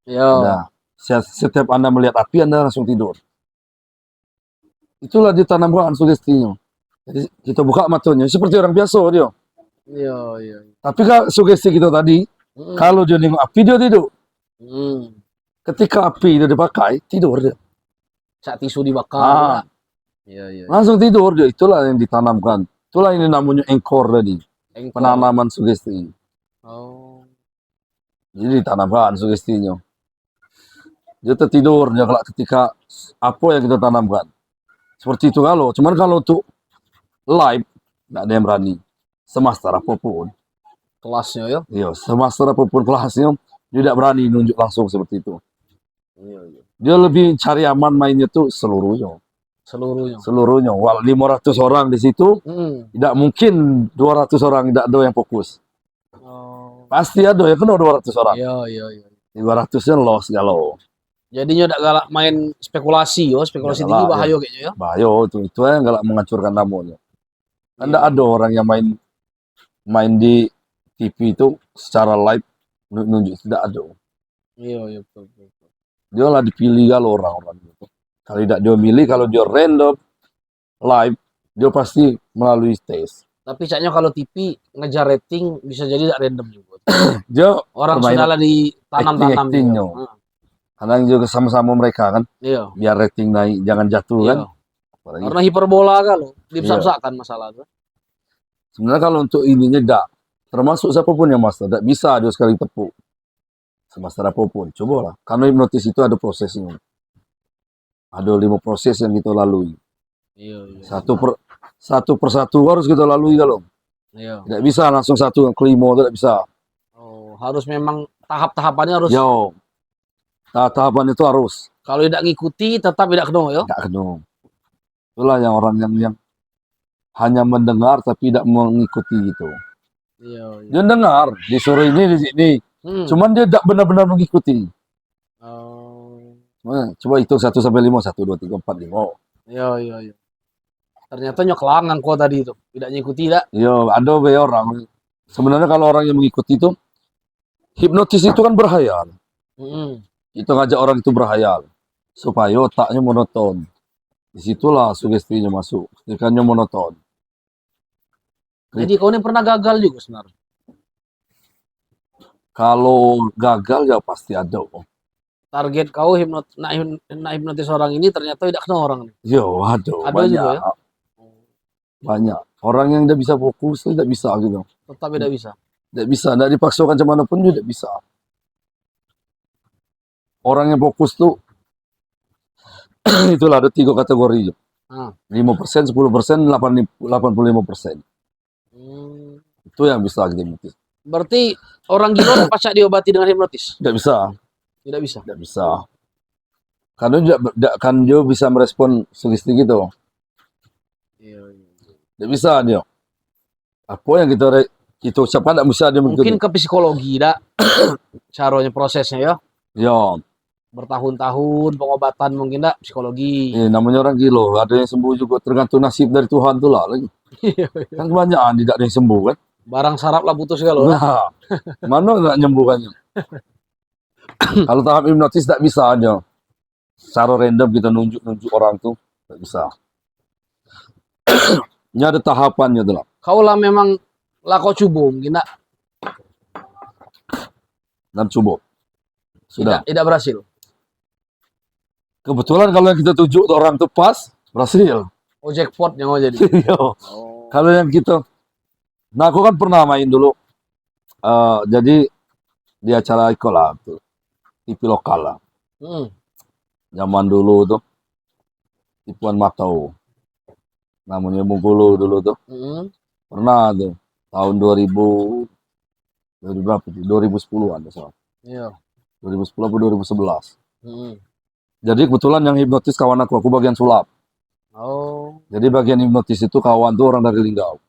Speaker 2: Nah, setiap Anda melihat api, Anda langsung tidur. Itulah ditanamkan sugestinya. Jadi kita buka matanya, seperti orang biasa dia.
Speaker 1: Iya.
Speaker 2: Tapi kalau sugesti kita tadi, kalau dia nengok api, dia tidur. Ketika api dia dipakai, tidur dia.
Speaker 1: Cak tisu dibakar. Iya.
Speaker 2: Langsung tidur dia. Itulah yang ditanamkan. Itulah yang namanya anchor tadi. Penanaman sugesti.
Speaker 1: Oh.
Speaker 2: Jadi ditanamkan sugestinya. Dia tertidur dia ketika apa yang kita tanamkan. Seperti itu kalau. Cuman kalau untuk live nggak ada yang berani. Semaster apapun.
Speaker 1: Kelasnya ya?
Speaker 2: Iya, semaster apapun kelasnya, dia tidak berani nunjuk langsung seperti itu.
Speaker 1: Iya.
Speaker 2: Dia lebih cari aman mainnya tuh seluruhnya. Wal 500 orang di situ, tidak mungkin 200 orang tidak ada yang fokus.
Speaker 1: Oh.
Speaker 2: Pasti ada ya kena 200 orang.
Speaker 1: Iya.
Speaker 2: 200-nya loss galau.
Speaker 1: Jadinya udah galak main spekulasi spekulasi tinggi
Speaker 2: Galak,
Speaker 1: bahaya kayaknya ya.
Speaker 2: Bahaya itu yang galak menghancurkan namanya. Kan
Speaker 1: Iya.
Speaker 2: ada orang yang main di TV itu secara live nunjuk, tidak ada.
Speaker 1: Iya betul.
Speaker 2: Dia lah dipilih kalau orang-orang itu. Kalau tidak dia milih, kalau dia random live, dia pasti melalui tes.
Speaker 1: Tapi caknya kalau TV ngejar rating bisa jadi tidak random juga.
Speaker 2: Dia
Speaker 1: Orang
Speaker 2: permainan
Speaker 1: sudah lah ditanam-tanam
Speaker 2: acting-actingnya.
Speaker 1: juga.
Speaker 2: Karena juga sama-sama mereka kan,
Speaker 1: Iya.
Speaker 2: biar rating naik, jangan jatuh kan.
Speaker 1: Iya.
Speaker 2: Apalagi,
Speaker 1: Karena hiperbola kalau
Speaker 2: Iya.
Speaker 1: dibesar-besarkan masalah itu.
Speaker 2: sebenarnya kalau untuk ininya tidak, termasuk siapapun yang master, tidak bisa dia sekali tepuk. Semaster apapun, cobalah. Karena hipnotis itu ada prosesnya. Ada 5 proses yang kita lalui.
Speaker 1: Iya.
Speaker 2: Satu persatu harus kita lalui kalau.
Speaker 1: Iya.
Speaker 2: Tidak bisa langsung satu yang kelima, tidak bisa.
Speaker 1: Oh, harus memang tahap-tahapannya harus.
Speaker 2: Yo, tahapan itu harus.
Speaker 1: Kalau tidak ngikuti tetap tidak kena ya.
Speaker 2: Tidak kena. Itulah yang orang yang hanya mendengar tapi tidak mengikuti itu.
Speaker 1: Iya.
Speaker 2: Dia dengar disuruh ini di sini, cuman dia tidak benar-benar mengikuti.
Speaker 1: Oh.
Speaker 2: Nah, coba hitung 1 sampai 5, 1 2 3 4 5.
Speaker 1: Iya. Ternyata nyoklang kau tadi itu tidak ngikuti tidak.
Speaker 2: Iya, ada be orang. Sebenarnya kalau orang yang mengikuti itu, hipnotis itu kan berhayal. Kita ngajak orang itu berhayal supaya otaknya monoton. Disitulah sugestinya masuk. Ketikanya monoton.
Speaker 1: Jadi kau ini pernah gagal juga sebenarnya.
Speaker 2: Kalau gagal ya pasti ada.
Speaker 1: Target kau hipnotis orang ini ternyata tidak kena orang ini.
Speaker 2: Yo, ada
Speaker 1: banyak. Juga, ya?
Speaker 2: Banyak. Orang yang tidak bisa fokus tidak bisa gitu.
Speaker 1: Tetap tidak bisa.
Speaker 2: Tidak bisa, tidak dipaksakan kemana pun tidak bisa. Orang yang fokus tuh itulah ada 3 kategori. 5%, 10%, 85%. Itu yang bisa kita hipnotis.
Speaker 1: Berarti orang gila pasca diobati dengan hipnotis?
Speaker 2: Tidak bisa.
Speaker 1: Tidak bisa.
Speaker 2: Tidak bisa. Karena dia bisa merespon sugesti gitu.
Speaker 1: Iya.
Speaker 2: Tidak bisa dia. Apa yang kita ucapkan tidak bisa dia mengikuti.
Speaker 1: Mungkin ke psikologi dah. Caranya prosesnya ya.
Speaker 2: Ya.
Speaker 1: Bertahun-tahun pengobatan mungkin dah psikologi.
Speaker 2: Namanya orang gila. Ada yang sembuh juga tergantung nasib dari Tuhan tuh lah. Kan kebanyakan tidak ada yang sembuh kan.
Speaker 1: Barang sarap lah putus kalau.
Speaker 2: Nah, mana nak nyembuhkannya? Kalau tahap hipnotis tidak bisa aja. Secara random kita nunjuk orang tuh tidak bisa. Ini ada tahapannya tuh lah.
Speaker 1: Kau lah memang lah kau coba mungkin tak?
Speaker 2: Dan coba. Sudah.
Speaker 1: Tidak berhasil.
Speaker 2: Kebetulan kalau yang kita tuju orang tuh pas, berhasil.
Speaker 1: Oh, jackpot yang mau jadi.
Speaker 2: Kalau yang kita, nah aku kan pernah main dulu. Jadi di acara ikolah tuh, TV lokal lah. Zaman dulu tuh, tipuan Matau. Namanya Bengkulu dulu tuh. Pernah tuh, tahun 2010-an salah.
Speaker 1: Iya.
Speaker 2: 2010 atau 2011. Jadi kebetulan yang hipnotis kawan aku bagian sulap.
Speaker 1: Oh.
Speaker 2: Jadi bagian hipnotis itu kawan tuh orang dari Linggau.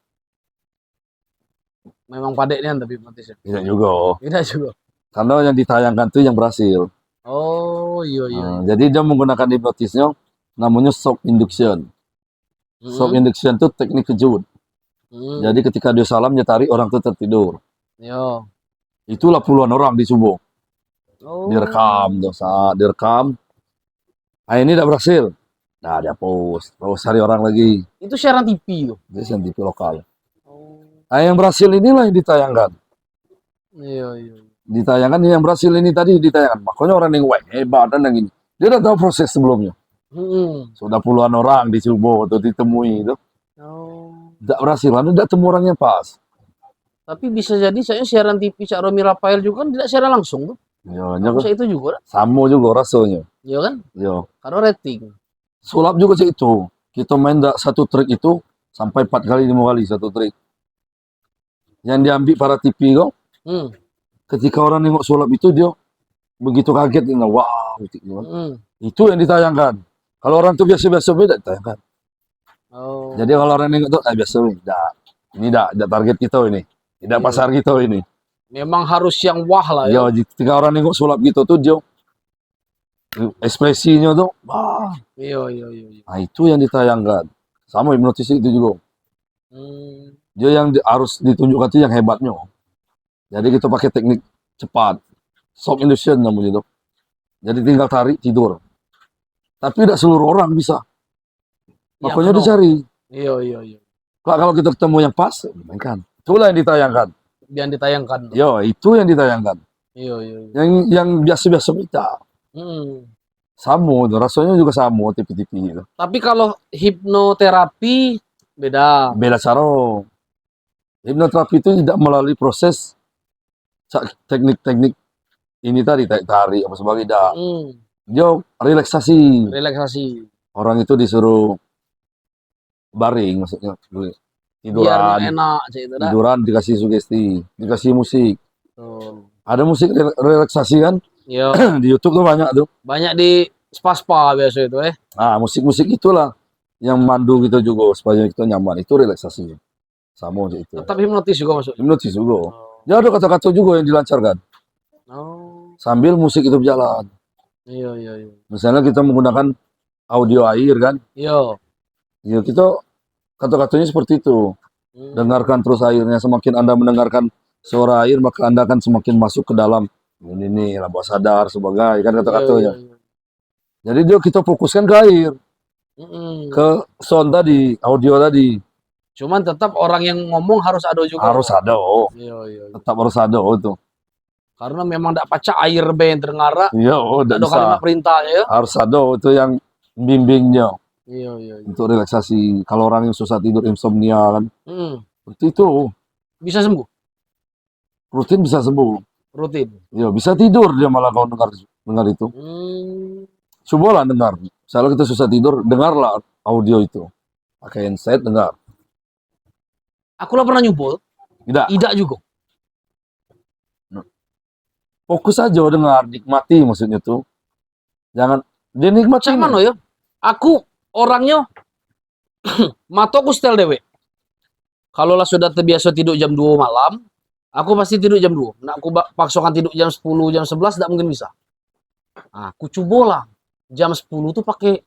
Speaker 1: Memang padeknya tapi hipnotisnya.
Speaker 2: Tidak juga.
Speaker 1: Tidak juga.
Speaker 2: Karena yang ditayangkan tuh yang berhasil.
Speaker 1: Oh, iya.
Speaker 2: Jadi dia menggunakan hipnotisnya namanya shock induction. Shock induction itu teknik kejut. Jadi ketika dia salam, dia tarik orang itu tertidur.
Speaker 1: Iya.
Speaker 2: Itulah puluhan orang di Subo.
Speaker 1: Oh.
Speaker 2: Direkam tuh, saat direkam. Nah ini tidak berhasil. Nah dia post cari orang lagi.
Speaker 1: Itu siaran TV tuh.
Speaker 2: Dia siaran TV lokal. Nah yang berhasil inilah yang ditayangkan.
Speaker 1: Iya.
Speaker 2: Ditayangkan yang berhasil ini tadi ditayangkan. Makanya orang yang hebat dan yang ini. Dia udah tahu proses sebelumnya. Sudah puluhan orang di Subo tuh ditemui itu. Tidak berhasil, karena tidak temu orangnya pas.
Speaker 1: Tapi bisa jadi saya siaran TV Cak Romi Rafael juga kan tidak siaran langsung tuh.
Speaker 2: Iya,
Speaker 1: itu juga.
Speaker 2: Sama juga rasanya.
Speaker 1: Iya kan?
Speaker 2: Iya.
Speaker 1: Karena rating.
Speaker 2: Sulap juga sih itu. Kita main satu trik itu sampai 4 kali 5 kali satu trik. Yang diambil para TV kok. Ketika orang nengok sulap itu dia begitu kaget, wow, gitu. Itu yang ditayangkan. Kalau orang tuh biasa-biasa tidak ditayangkan. Jadi kalau orang nengok tuh biasa ini tidak target kita ini. Tidak pasar kita ini.
Speaker 1: Memang harus yang wah lah ya.
Speaker 2: Ya, ketika orang nengok sulap gitu tuh dia ekspresinya tuh, wah,
Speaker 1: Iya, iya, iya, iya.
Speaker 2: nah itu yang ditayangkan. Sama hipnotis itu juga.
Speaker 1: Hmm.
Speaker 2: Dia yang harus ditunjukkan itu yang hebatnya. Jadi kita pakai teknik cepat, soft illusion namanya itu. Jadi tinggal tarik tidur. Tapi tidak seluruh orang bisa.
Speaker 1: Ya,
Speaker 2: Makanya
Speaker 1: kena.
Speaker 2: dicari.
Speaker 1: Iya, iya, iya.
Speaker 2: Kalau kita ketemu yang pas, mainkan. Itulah yang ditayangkan.
Speaker 1: Yang ditayangkan.
Speaker 2: Yo, itu yang ditayangkan.
Speaker 1: Iya, iya, iya.
Speaker 2: Yang biasa-biasa kita.
Speaker 1: Hmm.
Speaker 2: Sama, rasanya juga sama, tipi-tipi gitu.
Speaker 1: Tapi kalau hipnoterapi beda.
Speaker 2: Beda cara. Hipnoterapi itu tidak melalui proses teknik-teknik ini tadi, tarik apa sebagainya.
Speaker 1: Hmm.
Speaker 2: Dia relaksasi.
Speaker 1: Relaksasi.
Speaker 2: Orang itu disuruh baring, maksudnya
Speaker 1: Biar
Speaker 2: tiduran,
Speaker 1: enak gitu dah.
Speaker 2: tiduran dikasih sugesti, dikasih musik.
Speaker 1: Tuh.
Speaker 2: Ada musik relaksasi kan?
Speaker 1: Iya.
Speaker 2: Di YouTube tuh banyak tuh.
Speaker 1: Banyak di spa-spa biasa itu
Speaker 2: Nah, musik-musik itulah yang mandu gitu juga supaya kita nyaman. Itu relaksasi. Sama aja itu.
Speaker 1: Tetap hipnotis juga masuk.
Speaker 2: Hipnotis juga.
Speaker 1: Oh.
Speaker 2: Ya ada kata-kata juga yang dilancarkan.
Speaker 1: Oh.
Speaker 2: Sambil musik itu berjalan.
Speaker 1: Iya, iya, iya.
Speaker 2: Misalnya kita menggunakan audio air kan.
Speaker 1: Iya.
Speaker 2: Ya kita kata-katanya seperti itu.
Speaker 1: Hmm.
Speaker 2: Dengarkan terus airnya. Semakin Anda mendengarkan suara air, maka Anda akan semakin masuk ke dalam. Ini nih, bawah sadar sebagai kan kata-katanya.
Speaker 1: Iya, iya, iya.
Speaker 2: Jadi dia kita fokuskan ke air.
Speaker 1: Mm-mm.
Speaker 2: Ke sound tadi, audio tadi.
Speaker 1: Cuman tetap orang yang ngomong harus ada juga.
Speaker 2: Harus ada. Oh.
Speaker 1: Iya, iya, iya.
Speaker 2: Tetap harus ada. Oh, itu.
Speaker 1: Karena memang tidak pacak air ben terngara.
Speaker 2: Iya, oh,
Speaker 1: Ada
Speaker 2: bisa.
Speaker 1: kalimat perintahnya ya.
Speaker 2: Harus ada. Oh, itu yang bimbingnya.
Speaker 1: Iya, iya, iya.
Speaker 2: Untuk relaksasi. Kalau orang yang susah tidur, insomnia kan. Seperti itu.
Speaker 1: Bisa sembuh.
Speaker 2: Rutin bisa sembuh.
Speaker 1: Rutin.
Speaker 2: Ya, bisa tidur dia malah kalau dengar itu. Cobalah dengar. Misalnya kita susah tidur, dengarlah audio itu. Pakai handset, dengar.
Speaker 1: Aku lah pernah nyumpul.
Speaker 2: Tidak.
Speaker 1: Tidak juga.
Speaker 2: Fokus aja dengar, nikmati maksudnya tuh. Jangan dinikmati.
Speaker 1: Cak mana ya? Aku orangnya mataku setel dewe. Kalau lah sudah terbiasa tidur jam 2 malam, aku pasti tidur jam 2. Nah, aku paksakan tidur jam 10, jam 11 tidak mungkin bisa. Nah, aku cobalah jam 10 tuh pakai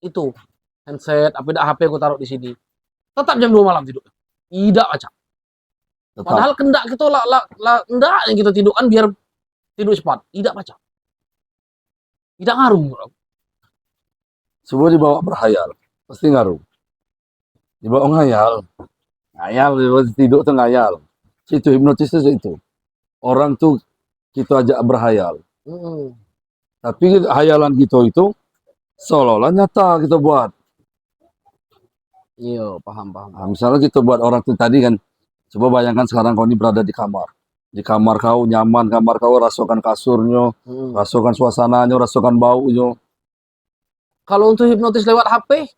Speaker 1: itu handset, apa dah HP aku taruh di sini. Tetap jam 2 malam tidur. Tidak aja. Padahal kendak kita kendak yang kita tidurkan biar tidur cepat. Tidak baca. Tidak ngaruh.
Speaker 2: Semua dibawa berhayal. Pasti ngaruh. Dibawa ngayal. Ngayal, tidur tuh ngayal. Itu hipnotis itu. Orang tuh kita ajak berhayal. Tapi hayalan kita itu seolah-olah nyata kita buat.
Speaker 1: Iya, paham.
Speaker 2: Nah, misalnya kita buat orang tuh tadi kan, coba bayangkan sekarang kau ini berada di kamar. Di kamar kau nyaman, kamar kau rasakan kasurnya, rasakan suasananya, rasakan baunya.
Speaker 1: Kalau untuk hipnotis lewat HP,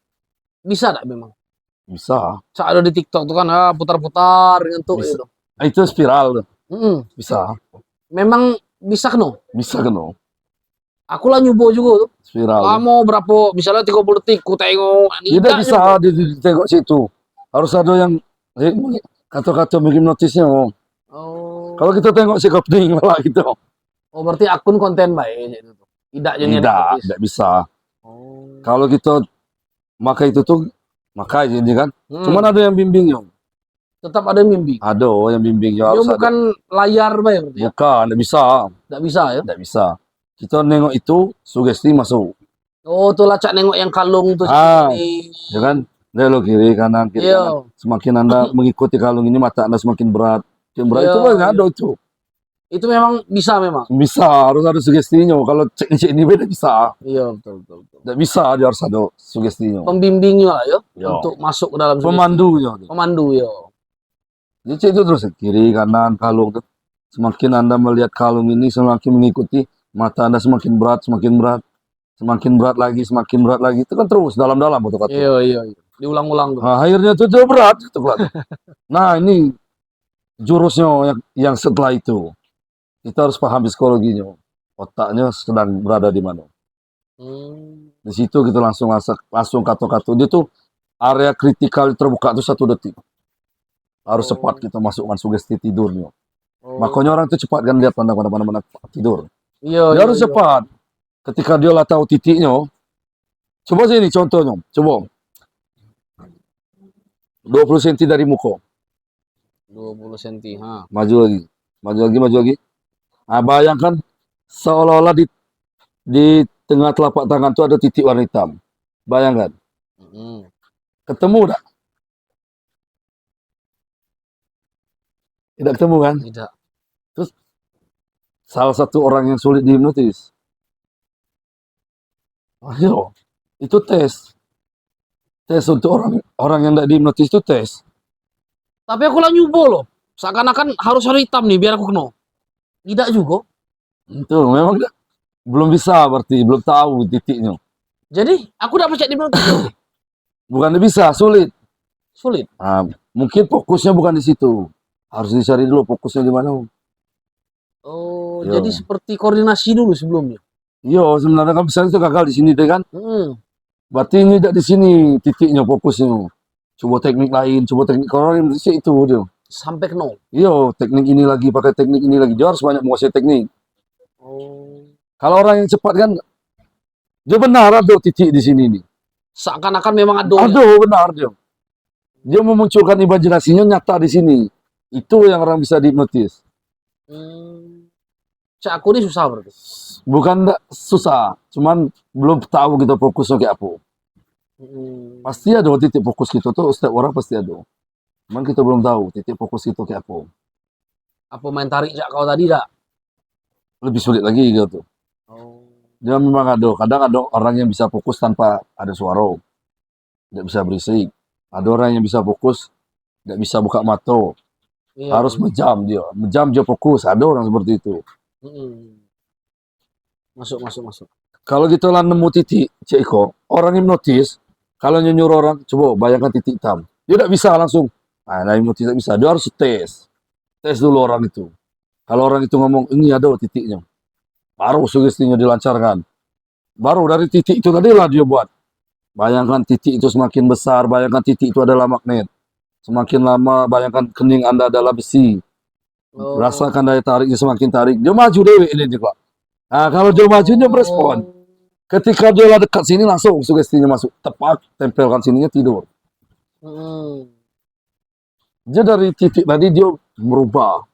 Speaker 1: bisa tak memang?
Speaker 2: Bisa.
Speaker 1: Saat ada di TikTok tuh kan, putar-putar ngentuk gitu.
Speaker 2: Itu spiral tuh. Bisa.
Speaker 1: Memang bisa kena?
Speaker 2: Bisa kena.
Speaker 1: Aku lah nyoba juga tuh.
Speaker 2: Spiral.
Speaker 1: Kamu berapa, misalnya 30 detik, ku tengok.
Speaker 2: Tidak bisa ditengok situ. Harus ada yang kata-kata menghipnotisnya. Oh. Kalau kita tengok si kopling malah gitu.
Speaker 1: Oh, berarti akun konten baik itu. Tidak
Speaker 2: bisa. Kalau kita maka itu tuh maka ini kan. Cuman ada yang bimbingnya.
Speaker 1: Tetap ada yang bimbing.
Speaker 2: Ada yang bimbingnya.
Speaker 1: Dia bukan layar baik berarti.
Speaker 2: Bukan, tidak bisa.
Speaker 1: Tidak bisa ya?
Speaker 2: Tidak bisa. Kita nengok itu sugesti masuk.
Speaker 1: Oh, tuh lacak nengok yang kalung tuh.
Speaker 2: Ya kan? Dia lo kiri kanan kiri kanan. Semakin Anda mengikuti kalung ini mata Anda semakin berat. Semakin berat itu banyak ada itu.
Speaker 1: Itu memang bisa memang.
Speaker 2: Bisa, harus ada sugestinya. Kalau cek ini beda bisa.
Speaker 1: Iya, betul.
Speaker 2: Tidak bisa, dia harus ada sugestinya.
Speaker 1: Pembimbingnya lah ya, untuk masuk ke dalam
Speaker 2: pemandunya.
Speaker 1: Pemandu ya.
Speaker 2: Jadi itu terus kiri kanan kalung. Semakin Anda melihat kalung ini semakin mengikuti mata Anda semakin berat, semakin berat lagi. Itu kan terus dalam-dalam kata.
Speaker 1: Iya. Diulang-ulang tuh.
Speaker 2: Nah, akhirnya itu dia berat itu kan. Nah, ini jurusnya yang setelah itu. Kita harus paham psikologinya. Otaknya sedang berada di mana. Di situ kita langsung kata-kata. Dia tuh area kritikal terbuka itu 1 detik. Harus cepat kita masukkan sugesti tidurnya. Makanya orang itu cepat kan lihat mana tidur.
Speaker 1: Iya,
Speaker 2: Dia
Speaker 1: iya,
Speaker 2: harus
Speaker 1: iya.
Speaker 2: cepat. Ketika dia lah tahu titiknya, coba sini contohnya, coba 20 cm dari muka,
Speaker 1: 20 cm. Ha.
Speaker 2: maju lagi, maju lagi, maju lagi. Nah, bayangkan seolah-olah di tengah telapak tangan itu ada titik warna hitam. Bayangkan,
Speaker 1: Mm-mm.
Speaker 2: ketemu tak? Tidak ketemu kan?
Speaker 1: Tidak.
Speaker 2: Terus salah satu orang yang sulit dihipnotis. Ayo, itu tes. Tes untuk orang yang tidak dihipnotis itu tes.
Speaker 1: Tapi aku lah nyubo loh. Seakan-akan harus warna hitam nih biar aku kena. Tidak juga.
Speaker 2: Itu memang belum bisa berarti, belum tahu titiknya.
Speaker 1: Jadi aku tidak percaya dihipnotis.
Speaker 2: Bukan bisa, sulit.
Speaker 1: Sulit.
Speaker 2: Nah, mungkin fokusnya bukan di situ. Harus dicari dulu fokusnya di mana.
Speaker 1: Oh,
Speaker 2: Yo.
Speaker 1: jadi seperti koordinasi dulu sebelumnya.
Speaker 2: Iya, sebenarnya kan bisa itu gagal di sini deh kan. Berarti ini tidak di sini titiknya fokusnya. Coba teknik lain, coba teknik kalau yang itu dia.
Speaker 1: Sampai ke nol.
Speaker 2: Iya, teknik ini lagi, pakai teknik ini lagi. Dia harus banyak menguasai teknik.
Speaker 1: Oh.
Speaker 2: Kalau orang yang cepat kan, dia benar ada titik di sini nih.
Speaker 1: Seakan-akan memang ada.
Speaker 2: Aduh, benar dia. Dia memunculkan imajinasinya nyata di sini. Itu yang orang bisa dihipnotis.
Speaker 1: Cak aku ini susah berarti.
Speaker 2: Bukan susah, cuman belum tahu kita fokusnya kayak apa. Pasti ada titik fokus kita tuh, setiap orang pasti ada. Cuman kita belum tahu titik fokus itu kayak apa.
Speaker 1: Apa main tarik jak kau tadi dak?
Speaker 2: Lebih sulit lagi gitu.
Speaker 1: Oh.
Speaker 2: Dia memang ada, kadang ada orang yang bisa fokus tanpa ada suara. Tidak bisa berisik. Ada orang yang bisa fokus, tidak bisa buka mata.
Speaker 1: Iya,
Speaker 2: Harus menjam dia fokus. Ada orang seperti itu.
Speaker 1: Masuk.
Speaker 2: Kalau gitu lah nemu titik, Cik Eko, orang hipnotis, kalau nyuruh orang, coba bayangkan titik hitam. Dia tidak bisa langsung. Nah, hipnotis tidak bisa. Dia harus tes. Tes dulu orang itu. Kalau orang itu ngomong, ini ada titiknya. Baru sugestinya dilancarkan. Baru dari titik itu tadi lah dia buat. Bayangkan titik itu semakin besar, bayangkan titik itu adalah magnet. Semakin lama, bayangkan kening Anda adalah besi. Rasakan daya tariknya semakin tarik. Dia maju dewe ini juga. Nah, kalau dia maju, dia merespon. Ketika dia lah dekat sini, langsung sugestinya masuk. Tepat, tempelkan sininya, tidur. Dia dari titik tadi, dia merubah.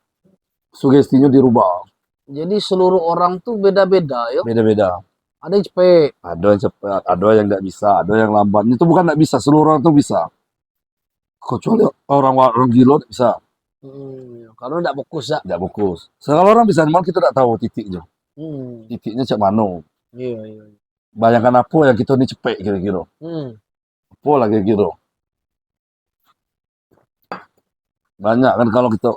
Speaker 2: Sugestinya dirubah.
Speaker 1: Jadi seluruh orang tuh beda-beda ya?
Speaker 2: Beda-beda.
Speaker 1: Ada yang cepet.
Speaker 2: Ada yang cepat, ada yang tidak bisa, ada yang lambat. Itu bukan tidak bisa, seluruh orang itu bisa. Kecuali orang gila tidak bisa.
Speaker 1: Karena tidak fokus ya?
Speaker 2: Tidak fokus. Kalau orang bisa, memang kita tidak tahu titiknya. Titiknya cak mana.
Speaker 1: Iya.
Speaker 2: Bayangkan apa yang kita ini cepet kira-kira. Apa lah kira-kira. Banyak kan kalau kita,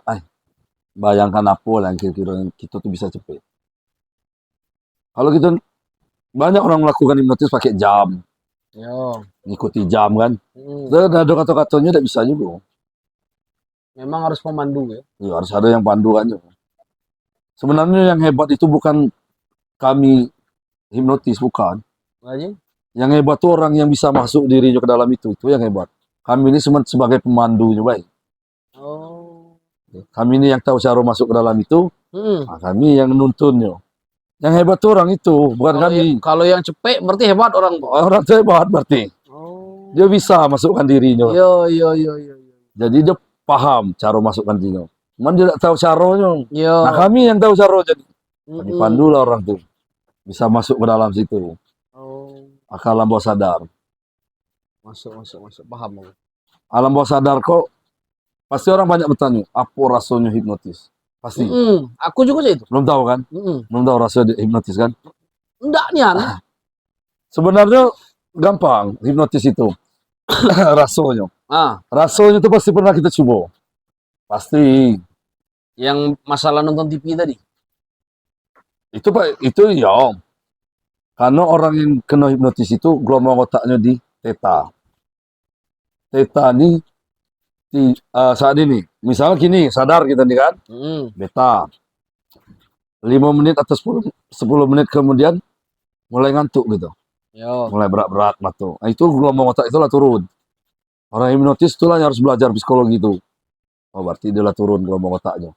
Speaker 2: bayangkan apa lah yang kira-kira kita tuh bisa cepet. Kalau kita, banyak orang melakukan hipnotis pakai jam. Ngikuti jam kan. Dan ada kata-katanya tidak bisa juga.
Speaker 1: Memang harus pemandu ya?
Speaker 2: Ya, harus ada yang panduannya. Sebenarnya yang hebat itu bukan kami hipnotis, bukan. Yang hebat itu orang yang bisa masuk dirinya ke dalam itu yang hebat. Kami ini cuma sebagai pemandunya, baik. Kami ini yang tahu cara masuk ke dalam itu, nah, kami yang nuntunnya. Yang hebat tuh orang itu, bukan kami.
Speaker 1: Kalau yang cepet berarti hebat orang tuh.
Speaker 2: Orang itu hebat berarti. Dia bisa masukkan dirinya.
Speaker 1: Iya.
Speaker 2: Jadi dia paham cara masukkan dirinya. Cuman dia tidak tahu caranya. Nah,
Speaker 1: Iya.
Speaker 2: kami yang tahu caranya. Jadi kami pandu lah orang tuh. Bisa masuk ke dalam situ. Akal alam bawah sadar.
Speaker 1: Masuk. Paham aku.
Speaker 2: Alam bawah sadar kok, pasti orang banyak bertanya, apa rasanya hipnotis? Pasti.
Speaker 1: Aku juga sih itu.
Speaker 2: Belum tahu kan? Belum tahu rasanya hipnotis kan?
Speaker 1: Enggak nih
Speaker 2: Sebenarnya gampang hipnotis itu. Rasanya. Rasanya itu pasti pernah kita coba. Pasti.
Speaker 1: Yang masalah nonton TV tadi.
Speaker 2: Itu ya. Karena orang yang kena hipnotis itu gelombang otaknya di theta. Theta ini saat ini, misalnya gini, sadar kita nih kan, beta. 5 menit atau 10 menit kemudian mulai ngantuk gitu. Mulai berat-berat mata. Nah, itu gelombang otak itulah turun. Orang hipnotis itulah yang harus belajar psikologi itu. Oh, berarti dia lah turun gelombang otaknya.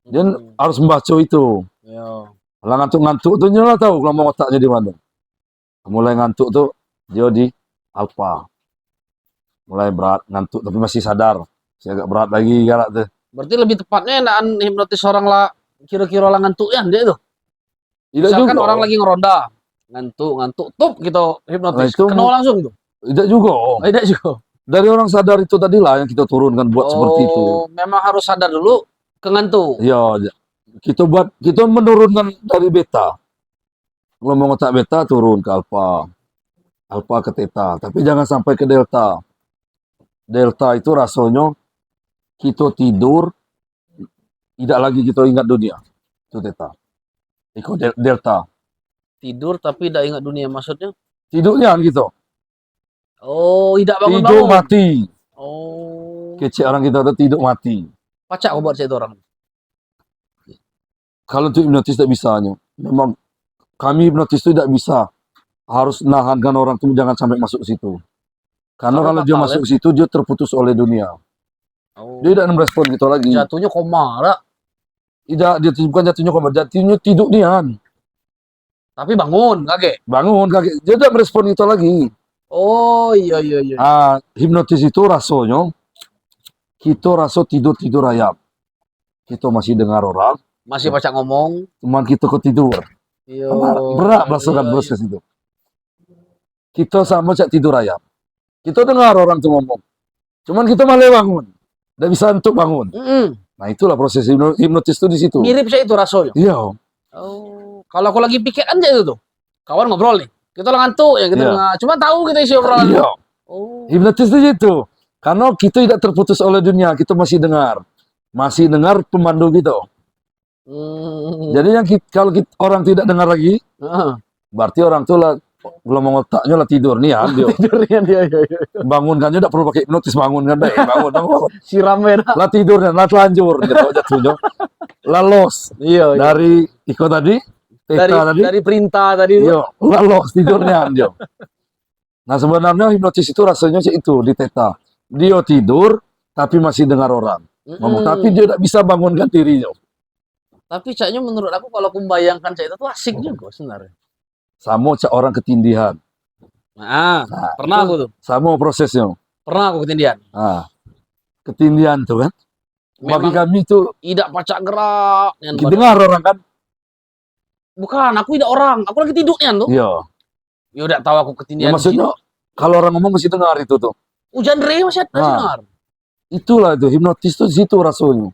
Speaker 2: Dia harus membaca itu.
Speaker 1: Ya.
Speaker 2: Kalau ngantuk-ngantuk tuh nyolah tahu kalau otaknya di mana. Mulai ngantuk tuh dia di alfa. Mulai berat, ngantuk tapi masih sadar. Masih agak berat lagi galak tuh.
Speaker 1: Berarti lebih tepatnya enakan hipnotis orang lah kira-kira lah ngantuk ya dia itu.
Speaker 2: Tidak
Speaker 1: Misalkan
Speaker 2: juga.
Speaker 1: orang lagi ngeronda, ngantuk, tup gitu hipnotis,
Speaker 2: Nah, itu
Speaker 1: kena langsung tuh.
Speaker 2: tidak juga.
Speaker 1: Tidak juga.
Speaker 2: Dari orang sadar itu tadi lah yang kita turunkan buat seperti itu.
Speaker 1: Memang harus sadar dulu ke ngantuk.
Speaker 2: Ya, kita menurunkan dari beta. Kalau mau ngotak beta turun ke alfa. Alfa ke theta, tapi jangan sampai ke delta. Delta itu rasanya kita tidur tidak lagi kita ingat dunia. Itu theta. Itu delta.
Speaker 1: Tidur tapi tidak ingat dunia maksudnya?
Speaker 2: Tidurnya gitu.
Speaker 1: Oh, tidak bangun-bangun.
Speaker 2: Tidur mati.
Speaker 1: Oh.
Speaker 2: Kecil orang kita ada tidur mati.
Speaker 1: Pacak kau buat saya itu orang.
Speaker 2: Kalau untuk hipnotis tidak bisa. Memang kami hipnotis itu tidak bisa. Harus nahankan orang itu jangan sampai masuk ke situ. Karena kalau dia masuk ke situ, dia terputus oleh dunia.
Speaker 1: Oh.
Speaker 2: Dia tidak merespon kita lagi.
Speaker 1: Jatuhnya koma lah.
Speaker 2: Tidak, dia bukan jatuhnya koma, jatuhnya tidur nian.
Speaker 1: Tapi bangun, kaget.
Speaker 2: Bangun, kaget. Dia tidak merespon kita lagi.
Speaker 1: Oh, iya.
Speaker 2: Hipnotis itu rasanya, kita rasa tidur ayam. Kita masih dengar orang.
Speaker 1: Masih pacak ngomong.
Speaker 2: Cuman kita ketidur.
Speaker 1: Iya.
Speaker 2: Berat melaksanakan proses itu. Kita sama cak tidur ayam. Kita dengar orang tuh ngomong. Cuman kita malah bangun. Tidak bisa untuk bangun. Nah itulah proses hipnotis itu di situ.
Speaker 1: Mirip saya itu rasanya.
Speaker 2: Iya.
Speaker 1: Oh, kalau aku lagi pikir aja itu tuh. Kawan ngobrol nih. Kita lah ngantuk ya gitu.
Speaker 2: Iya.
Speaker 1: Cuma tahu kita isi obrolan.
Speaker 2: Iya.
Speaker 1: Oh.
Speaker 2: Hipnotis itu gitu. Karena kita tidak terputus oleh dunia. Kita masih dengar. Masih dengar pemandu gitu. Jadi yang kalau orang tidak dengar lagi, berarti orang itu lah belum mengotaknya lah tidur nih ya.
Speaker 1: Tidurnya dia.
Speaker 2: Bangunkannya tidak perlu pakai hipnotis, bangunkan deh. Bangun.
Speaker 1: Siramnya dah.
Speaker 2: Lah tidurnya, lah telanjur gitu jatuhnya. Lah los.
Speaker 1: Iya.
Speaker 2: Dari Iko tadi,
Speaker 1: dari perintah tadi.
Speaker 2: Iya, lah los tidurnya dia. Nah sebenarnya hipnotis itu rasanya sih itu di theta. Dia tidur tapi masih dengar orang ngomong, tapi dia tidak bisa bangunkan dirinya.
Speaker 1: Tapi caknya menurut aku kalau aku membayangkan cak itu tuh asik juga sebenarnya.
Speaker 2: Sama cak orang ketindihan.
Speaker 1: Nah, pernah aku tuh.
Speaker 2: Sama prosesnya.
Speaker 1: Pernah aku ketindihan.
Speaker 2: Nah, ketindihan tuh kan. Bagi kami itu
Speaker 1: tidak pacak gerak.
Speaker 2: Dengar orang kan.
Speaker 1: Bukan, aku tidak orang. Aku lagi tidurnya tuh.
Speaker 2: Iya.
Speaker 1: Ya udah tahu aku ketindihan.
Speaker 2: Ya, maksudnya kalau orang ngomong mesti dengar itu tuh.
Speaker 1: Hujan re masih dengar.
Speaker 2: Itulah itu hipnotis tuh situ rasanya.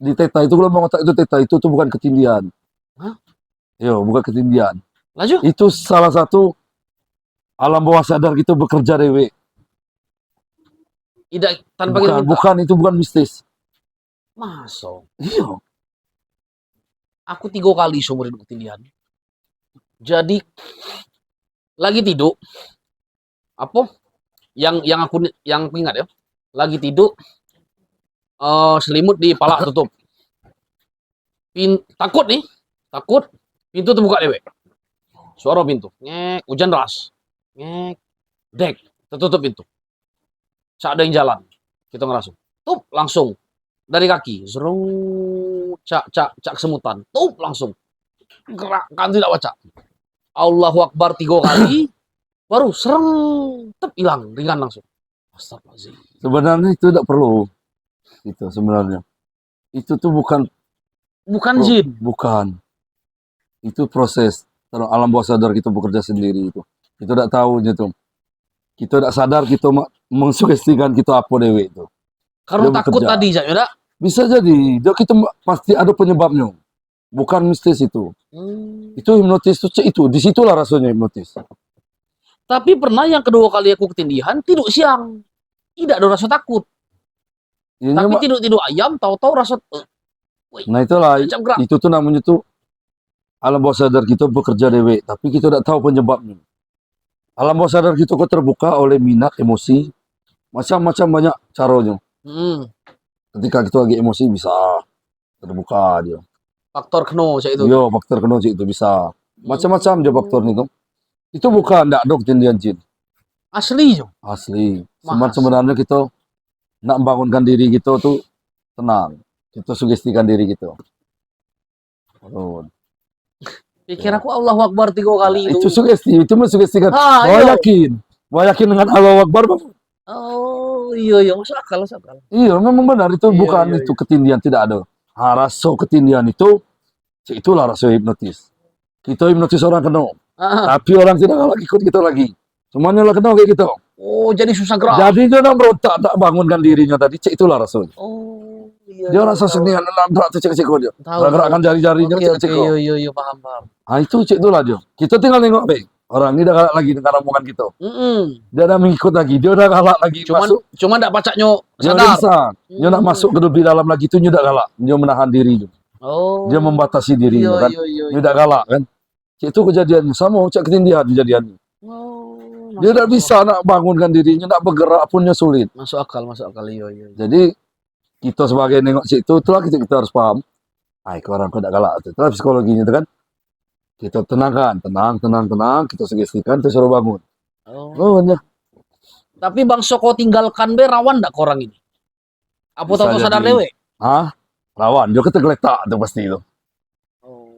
Speaker 2: Di theta itu kalau mau ngotak itu theta itu tuh bukan ketindihan.
Speaker 1: Hah?
Speaker 2: Yo, bukan ketindihan.
Speaker 1: Lanjut.
Speaker 2: Itu salah satu alam bawah sadar kita bekerja dewe.
Speaker 1: Tidak tanpa kita minta.
Speaker 2: Bukan itu bukan mistis.
Speaker 1: Masuk.
Speaker 2: Iya.
Speaker 1: Aku 3 kali seumur hidup ketindihan. Jadi lagi tidur. Apa? Yang aku ingat ya. Lagi tidur. Selimut di pala tutup. Takut nih. Takut. Pintu terbuka dewe. Suara pintu. Ngek. Hujan deras. Ngek. Dek. Tertutup pintu. Cak ada yang jalan. Kita ngerasa. Tup. Langsung. Dari kaki. Zerung. Cak kesemutan. Tup. Langsung. Gerak. Kan tidak baca. Allahu Akbar 3 kali. Baru sereng. Tup. Hilang. Ringan langsung. Astagfirullahaladzim.
Speaker 2: Sebenarnya itu tidak perlu. Itu sebenarnya. Itu tuh bukan
Speaker 1: jin.
Speaker 2: Bukan. Itu proses. Kalau alam bawah sadar kita bekerja sendiri itu. Kita tidak tahu gitu. Kita tidak sadar kita mengsugestikan kita apa dewe itu.
Speaker 1: Karena takut tadi ya.
Speaker 2: Bisa jadi. Dia kita pasti ada penyebabnya. Bukan mistis itu. Itu hipnotis itu. Disitulah rasanya hipnotis.
Speaker 1: Tapi pernah yang kedua kali aku ketindihan tidur siang. Tidak ada rasa takut. Ya, tapi tidur ayam, tahu-tahu rasa.
Speaker 2: Nah itulah, itu tuh namanya tuh alam bawah sadar kita bekerja dewe, tapi kita tidak tahu penyebabnya. Alam bawah sadar kita kok terbuka oleh minat, emosi, macam-macam banyak caranya. Ketika kita lagi emosi bisa terbuka dia.
Speaker 1: Faktor keno itu.
Speaker 2: Yo, faktor keno itu bisa. Macam-macam dia faktor itu. Itu bukan tidak ada ketindihan jin.
Speaker 1: Asli jo.
Speaker 2: Asli. Sebenarnya kita nak membangunkan diri kita tuh tenang. Kita sugestikan diri kita. Oh,
Speaker 1: Pikir aku Allahu Akbar 3 kali
Speaker 2: itu
Speaker 1: itu.
Speaker 2: sugesti, itu mensugestikan.
Speaker 1: Ah,
Speaker 2: Bahwa
Speaker 1: iya.
Speaker 2: yakin dengan Allahu Akbar.
Speaker 1: Oh, iya, masuk akal, masuk akal.
Speaker 2: Iya, memang benar itu
Speaker 1: Iya,
Speaker 2: bukan
Speaker 1: iya,
Speaker 2: itu
Speaker 1: iya.
Speaker 2: ketindihan, tidak ada. Rasa ketindihan itu, itulah rasa hipnotis. Kita hipnotis orang kena,
Speaker 1: Ah.
Speaker 2: tapi orang tidak galak ikut kita lagi. Semuanya lah kena kayak gitu.
Speaker 1: Oh, jadi susah gerak.
Speaker 2: Jadi dia nak berontak, tak bangunkan dirinya tadi, itulah rasanya.
Speaker 1: Oh, iya,
Speaker 2: Dia
Speaker 1: iya,
Speaker 2: rasa
Speaker 1: tahu.
Speaker 2: sendirian, nak gerak tu cek dia.
Speaker 1: Tahu,
Speaker 2: Gerakkan
Speaker 1: tahu.
Speaker 2: jari-jarinya,
Speaker 1: Oke,
Speaker 2: cek
Speaker 1: oke, iya, iya, paham, paham.
Speaker 2: itu cek itulah dia. Kita tinggal tengok, orang ini dah galak lagi dengan omongan kita. Dia dah mengikut lagi, dia dah galak lagi masuk.
Speaker 1: Cuman tak pacaknya
Speaker 2: Dia
Speaker 1: sadar.
Speaker 2: bisa, dia nak masuk ke lebih dalam lagi tu, dia dah galak, dia menahan diri.
Speaker 1: Oh.
Speaker 2: Dia membatasi dirinya
Speaker 1: Iya,
Speaker 2: kan.
Speaker 1: iya, iya.
Speaker 2: Dia tak galak kan. Cik itu kejadiannya sama cak ketindihan kejadiannya.
Speaker 1: Oh,
Speaker 2: Dia tak bisa nak bangunkan dirinya, nak bergerak punnya sulit.
Speaker 1: Masuk akal, iya, iya.
Speaker 2: Jadi kita sebagai nengok cik itu, itulah kita harus paham. Orang kau tak galak. Itulah psikologinya itu kan. Kita tenangkan, tenang, kita sugestikan, kita suruh bangun.
Speaker 1: Oh.
Speaker 2: Banyak.
Speaker 1: Tapi Bang Soko tinggalkan be rawan ndak korang ini? Apa
Speaker 2: Bisa
Speaker 1: tahu sadar
Speaker 2: jadi.
Speaker 1: dewe?
Speaker 2: Rawan, dia kata geletak itu pasti itu.
Speaker 1: Oh.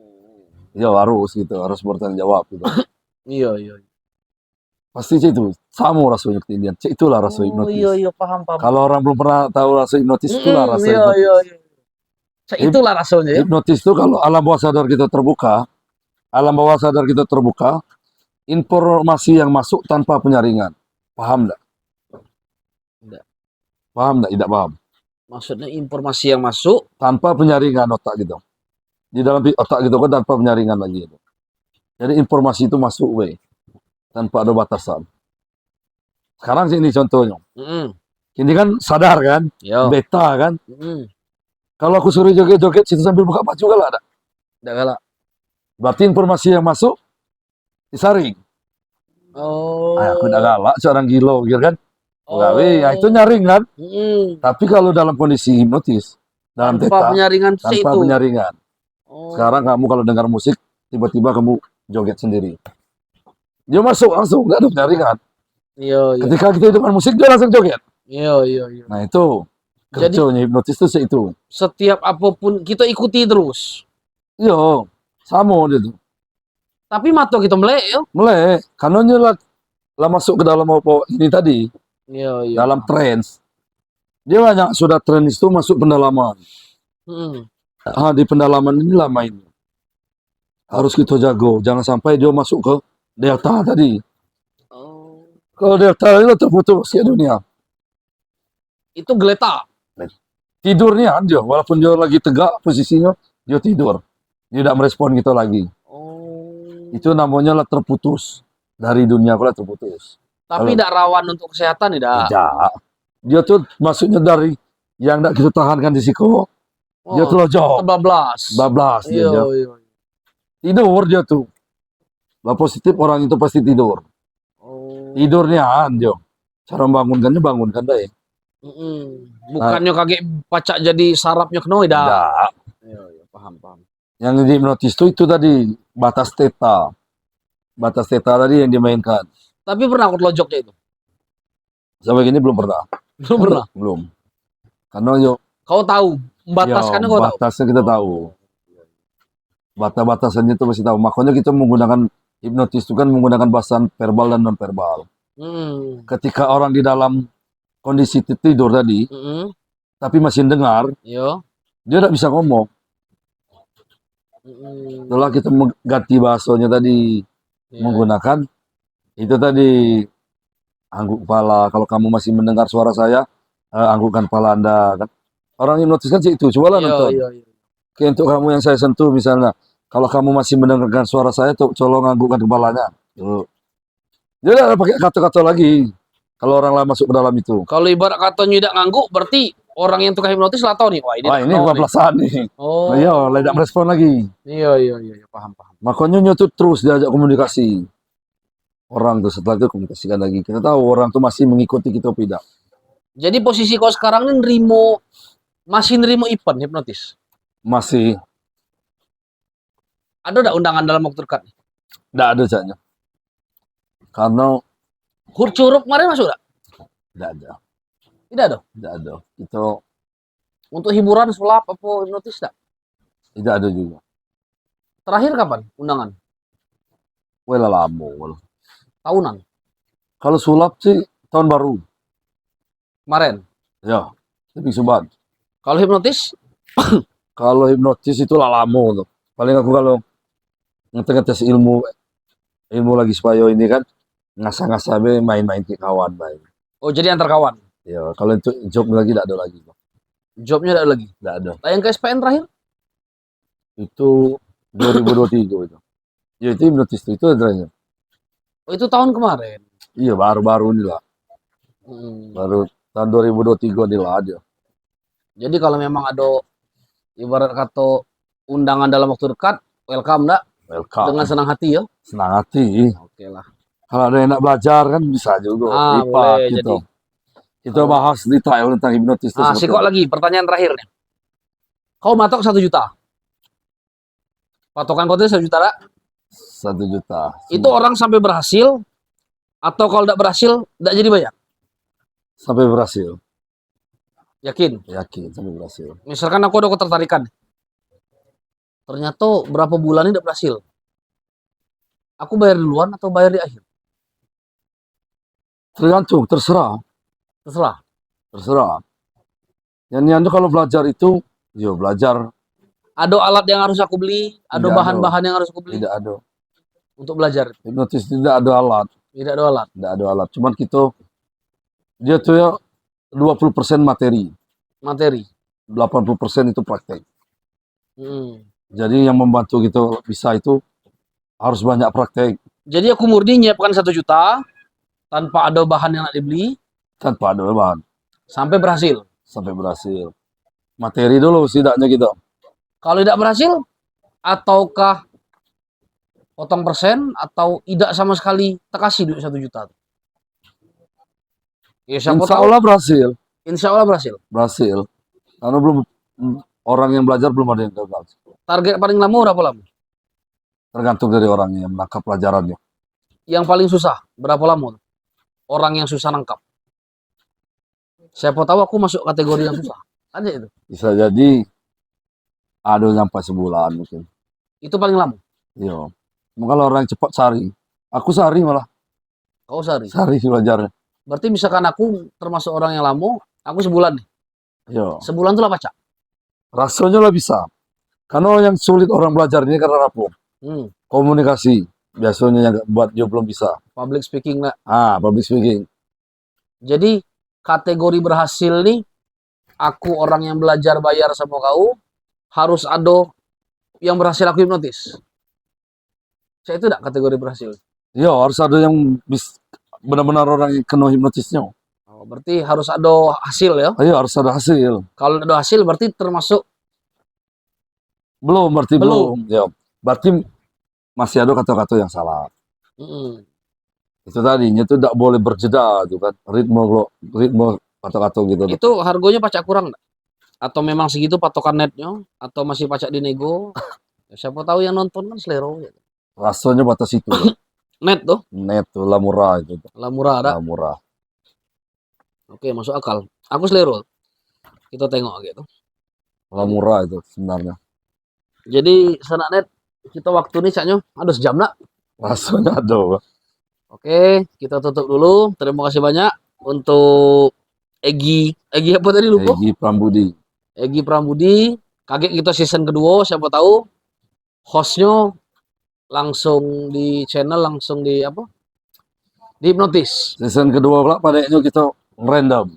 Speaker 2: Ya harus gitu, harus bertanggung jawab gitu.
Speaker 1: Iya, iya.
Speaker 2: Pasti cik itu sama rasa ketindihan. Cik itulah rasa hipnotis.
Speaker 1: Iya, paham.
Speaker 2: Kalau orang belum pernah tahu rasa hipnotis, itulah rasa hipnotis.
Speaker 1: Iya. Itulah rasanya ya.
Speaker 2: Hipnotis itu kalau alam bawah sadar kita terbuka, informasi yang masuk tanpa penyaringan. Paham enggak?
Speaker 1: Enggak.
Speaker 2: Paham enggak? Tidak paham.
Speaker 1: Maksudnya informasi yang masuk
Speaker 2: tanpa penyaringan otak gitu. Di dalam otak gitu kan tanpa penyaringan lagi gitu. Jadi informasi itu masuk tanpa ada batasan. Sekarang sini contohnya. Ini kan sadar kan?
Speaker 1: Yo.
Speaker 2: Beta kan? Kalau aku suruh joget-joget situ sambil buka baju galak ada?
Speaker 1: Tidak galak.
Speaker 2: Berarti informasi yang masuk disaring.
Speaker 1: Oh.
Speaker 2: Aku udah galak seorang gila gitu kan?
Speaker 1: Ya
Speaker 2: itu nyaring kan? Tapi kalau dalam kondisi hipnotis, dalam
Speaker 1: tanpa penyaringan
Speaker 2: tanpa
Speaker 1: itu.
Speaker 2: penyaringan. Sekarang kamu kalau dengar musik, tiba-tiba kamu joget sendiri. Dia masuk langsung, nggak ada penyaringan.
Speaker 1: Iya.
Speaker 2: Ketika kita dengar musik, dia langsung joget.
Speaker 1: Iya.
Speaker 2: Nah itu, kerjanya hipnotis itu.
Speaker 1: Setiap apapun kita ikuti terus.
Speaker 2: Iya, sama dia tuh.
Speaker 1: Tapi mata kita melek yo.
Speaker 2: Melek, karena lah masuk ke dalam apa ini tadi.
Speaker 1: Iya.
Speaker 2: Dalam trance. Dia banyak sudah trance itu masuk pendalaman. Di pendalaman ini lah main. Harus kita jago, jangan sampai dia masuk ke delta tadi. Kalau delta itu terputus ya dunia.
Speaker 1: Itu geletak.
Speaker 2: Tidurnya dia, walaupun dia lagi tegak posisinya, dia tidur. Dia tidak merespon kita lagi. Itu namanya lah terputus dari dunia, kalau terputus.
Speaker 1: Tapi tidak rawan untuk kesehatan tidak.
Speaker 2: Tidak. Dia tuh maksudnya dari yang tidak kita tahankan di psiko, dia tuh lojok. Bablas dia.
Speaker 1: Iya.
Speaker 2: Tidur dia tuh. Lah positif orang itu pasti tidur. Tidurnya dia. Cara bangunkan deh.
Speaker 1: Bukannya kaget pacak jadi sarapnya kena tidak. Iya, paham.
Speaker 2: Yang di hipnotis itu tadi batas theta. Batas theta tadi yang dimainkan.
Speaker 1: Tapi pernah aku lojoknya itu?
Speaker 2: Sampai gini belum pernah.
Speaker 1: Belum pernah?
Speaker 2: Belum. Karena
Speaker 1: kau tahu membataskannya, kau tahu?
Speaker 2: Batasnya kita tahu. Batas-batasannya itu masih tahu. Makanya kita menggunakan hipnotis itu kan menggunakan bahasa verbal dan non verbal. Ketika orang di dalam kondisi tidur tadi, tapi masih dengar, dia tidak bisa ngomong. Setelah kita mengganti bahasanya tadi, menggunakan itu tadi angguk kepala. Kalau kamu masih mendengar suara saya, anggukkan kepala Anda. Kan? Orang hipnotis kan itu. Cobalah nonton. Oke, untuk kamu yang saya sentuh misalnya, kalau kamu masih mendengarkan suara saya, tolong anggukkan kepalanya. Dia tidak pakai kata-kata lagi. Kalau orang lain masuk ke dalam itu.
Speaker 1: Kalau ibarat katanya tidak ngangguk, berarti orang yang tukang hipnotis lah tahu nih.
Speaker 2: Ini kebablasan nih. Iya, tidak merespon lagi.
Speaker 1: Iya, paham.
Speaker 2: Makanya itu terus diajak komunikasi. Orang tuh setelah itu komunikasikan lagi. Kita tahu orang tuh masih mengikuti kita atau tidak.
Speaker 1: Jadi posisi kau sekarang ini masih nerimo event hipnotis?
Speaker 2: Masih.
Speaker 1: Ada tidak undangan dalam waktu dekat?
Speaker 2: Tidak ada saja. Karena
Speaker 1: Curug kemarin masuk tidak?
Speaker 2: Tidak ada.
Speaker 1: Tidak ada?
Speaker 2: Tidak ada. Itu
Speaker 1: Untuk hiburan sulap apa hipnotis enggak?
Speaker 2: Tidak ada juga.
Speaker 1: Terakhir kapan undangan?
Speaker 2: Wah lama. Wala.
Speaker 1: Tahunan.
Speaker 2: Kalau sulap sih tahun baru.
Speaker 1: Kemarin.
Speaker 2: Ya, tapi sobat.
Speaker 1: Kalau hipnotis?
Speaker 2: Kalau hipnotis itu lama tuh. Paling aku kalau ngetes ilmu lagi supaya ini kan ngasah-ngasah main-main ke kawan main.
Speaker 1: Oh, jadi antar kawan.
Speaker 2: Ya, kalau itu job lagi tidak ada lagi.
Speaker 1: Jobnya ada lagi.
Speaker 2: Tidak ada.
Speaker 1: Yang ke SPN terakhir?
Speaker 2: Itu 2023 itu. Ya itu hipnotis itu adanya.
Speaker 1: Oh, itu tahun kemarin.
Speaker 2: Iya, baru-baru ini lah. Baru tahun 2023 ini lah aja.
Speaker 1: Jadi kalau memang ada ibarat kata undangan dalam waktu dekat, welcome enggak?
Speaker 2: Welcome.
Speaker 1: Dengan senang hati ya.
Speaker 2: Senang hati.
Speaker 1: Oke lah.
Speaker 2: Kalau ada yang nak belajar kan bisa juga.
Speaker 1: Boleh
Speaker 2: gitu.
Speaker 1: jadi.
Speaker 2: Kita bahas detail tentang hipnotis.
Speaker 1: Si kok lagi pertanyaan terakhir nih. Kau matok 1 juta. Patokan kau itu 1 juta enggak?
Speaker 2: 1 juta.
Speaker 1: Itu orang sampai berhasil atau kalau tidak berhasil tidak jadi bayar?
Speaker 2: Sampai berhasil.
Speaker 1: Yakin?
Speaker 2: Yakin sampai berhasil.
Speaker 1: Misalkan aku ada ketertarikan. Ternyata berapa bulan ini tidak berhasil. Aku bayar duluan atau bayar di akhir?
Speaker 2: Tergantung, terserah. Terserah. Yang kalau belajar itu, ya belajar.
Speaker 1: Ada alat yang harus aku beli, ada bahan-bahan yang harus aku beli.
Speaker 2: Tidak ada.
Speaker 1: Untuk belajar.
Speaker 2: Hipnotis tidak ada alat.
Speaker 1: Tidak ada alat.
Speaker 2: Tidak ada alat. Cuman dia tuh ya 20% materi. 80% itu praktek. Jadi yang membantu gitu bisa itu harus banyak praktek.
Speaker 1: Jadi aku murni nyiapkan 1 juta tanpa ada bahan yang nak dibeli.
Speaker 2: Tanpa ada bahan.
Speaker 1: Sampai berhasil.
Speaker 2: Materi dulu setidaknya gitu.
Speaker 1: Kalau tidak berhasil, ataukah potong persen atau tidak sama sekali terkasih duit 1 juta? Ya,
Speaker 2: Insya Allah berhasil.
Speaker 1: Insya Allah berhasil.
Speaker 2: Karena orang yang belajar belum ada yang gagal.
Speaker 1: Target paling lama berapa lama?
Speaker 2: Tergantung dari orang yang menangkap pelajarannya.
Speaker 1: Yang paling susah berapa lama? Orang yang susah nangkap. Siapa tahu aku masuk kategori yang susah. Ada itu.
Speaker 2: Bisa jadi ada sampai sebulan mungkin.
Speaker 1: Itu paling lama.
Speaker 2: Iya. Kalau orang cepat sehari. Aku sehari malah.
Speaker 1: Kau sehari?
Speaker 2: Sehari belajar.
Speaker 1: Berarti misalkan aku termasuk orang yang lama, aku sebulan nih.
Speaker 2: Iya.
Speaker 1: Sebulan tuh lah baca.
Speaker 2: Rasanya lah bisa. Karena yang sulit orang belajar ini karena apa? Komunikasi. Biasanya yang buat dia belum bisa.
Speaker 1: Public speaking lah.
Speaker 2: Public speaking.
Speaker 1: Jadi kategori berhasil nih, aku orang yang belajar bayar sama kau, harus ada yang berhasil aku hipnotis. Saya itu enggak kategori berhasil.
Speaker 2: Iya, harus ada yang benar-benar orang yang kena hipnotisnya.
Speaker 1: Oh, berarti harus ada hasil ya?
Speaker 2: Iya, harus ada hasil.
Speaker 1: Kalau ada hasil berarti termasuk
Speaker 2: belum. Ya, berarti masih ada kata-kata yang salah. Itu tadinya tuh tidak boleh berjeda tuh kan, ritme kata-kata gitu.
Speaker 1: Itu harganya pacak kurang enggak? Atau memang segitu patokan netnya? Atau masih pacak dinego? Siapa tahu yang nonton kan selera gitu.
Speaker 2: Rasanya batas itu.
Speaker 1: Net tuh
Speaker 2: lah murah itu.
Speaker 1: Lah murah ada.
Speaker 2: Lah murah.
Speaker 1: Oke, masuk akal. Aku selera. Kita tengok gitu.
Speaker 2: Lah murah itu sebenarnya.
Speaker 1: Jadi sana net kita waktu ini caknya ada sejam nak.
Speaker 2: Rasanya ada.
Speaker 1: Oke, kita tutup dulu. Terima kasih banyak untuk Egi apa tadi lupa? Egi Prambudi. Kaget kita season kedua, siapa tahu hostnya langsung di channel, langsung di apa? Di hipnotis.
Speaker 2: Season kedua pula padanya kita random.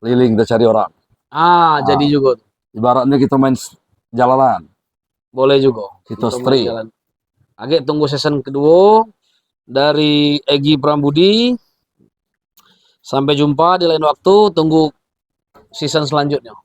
Speaker 2: Keliling kita cari orang.
Speaker 1: Jadi juga.
Speaker 2: Ibaratnya kita main jalanan.
Speaker 1: Boleh juga.
Speaker 2: Kita street.
Speaker 1: Kaget tunggu season kedua dari Egi Prambudi. Sampai jumpa di lain waktu. Tunggu season selanjutnya.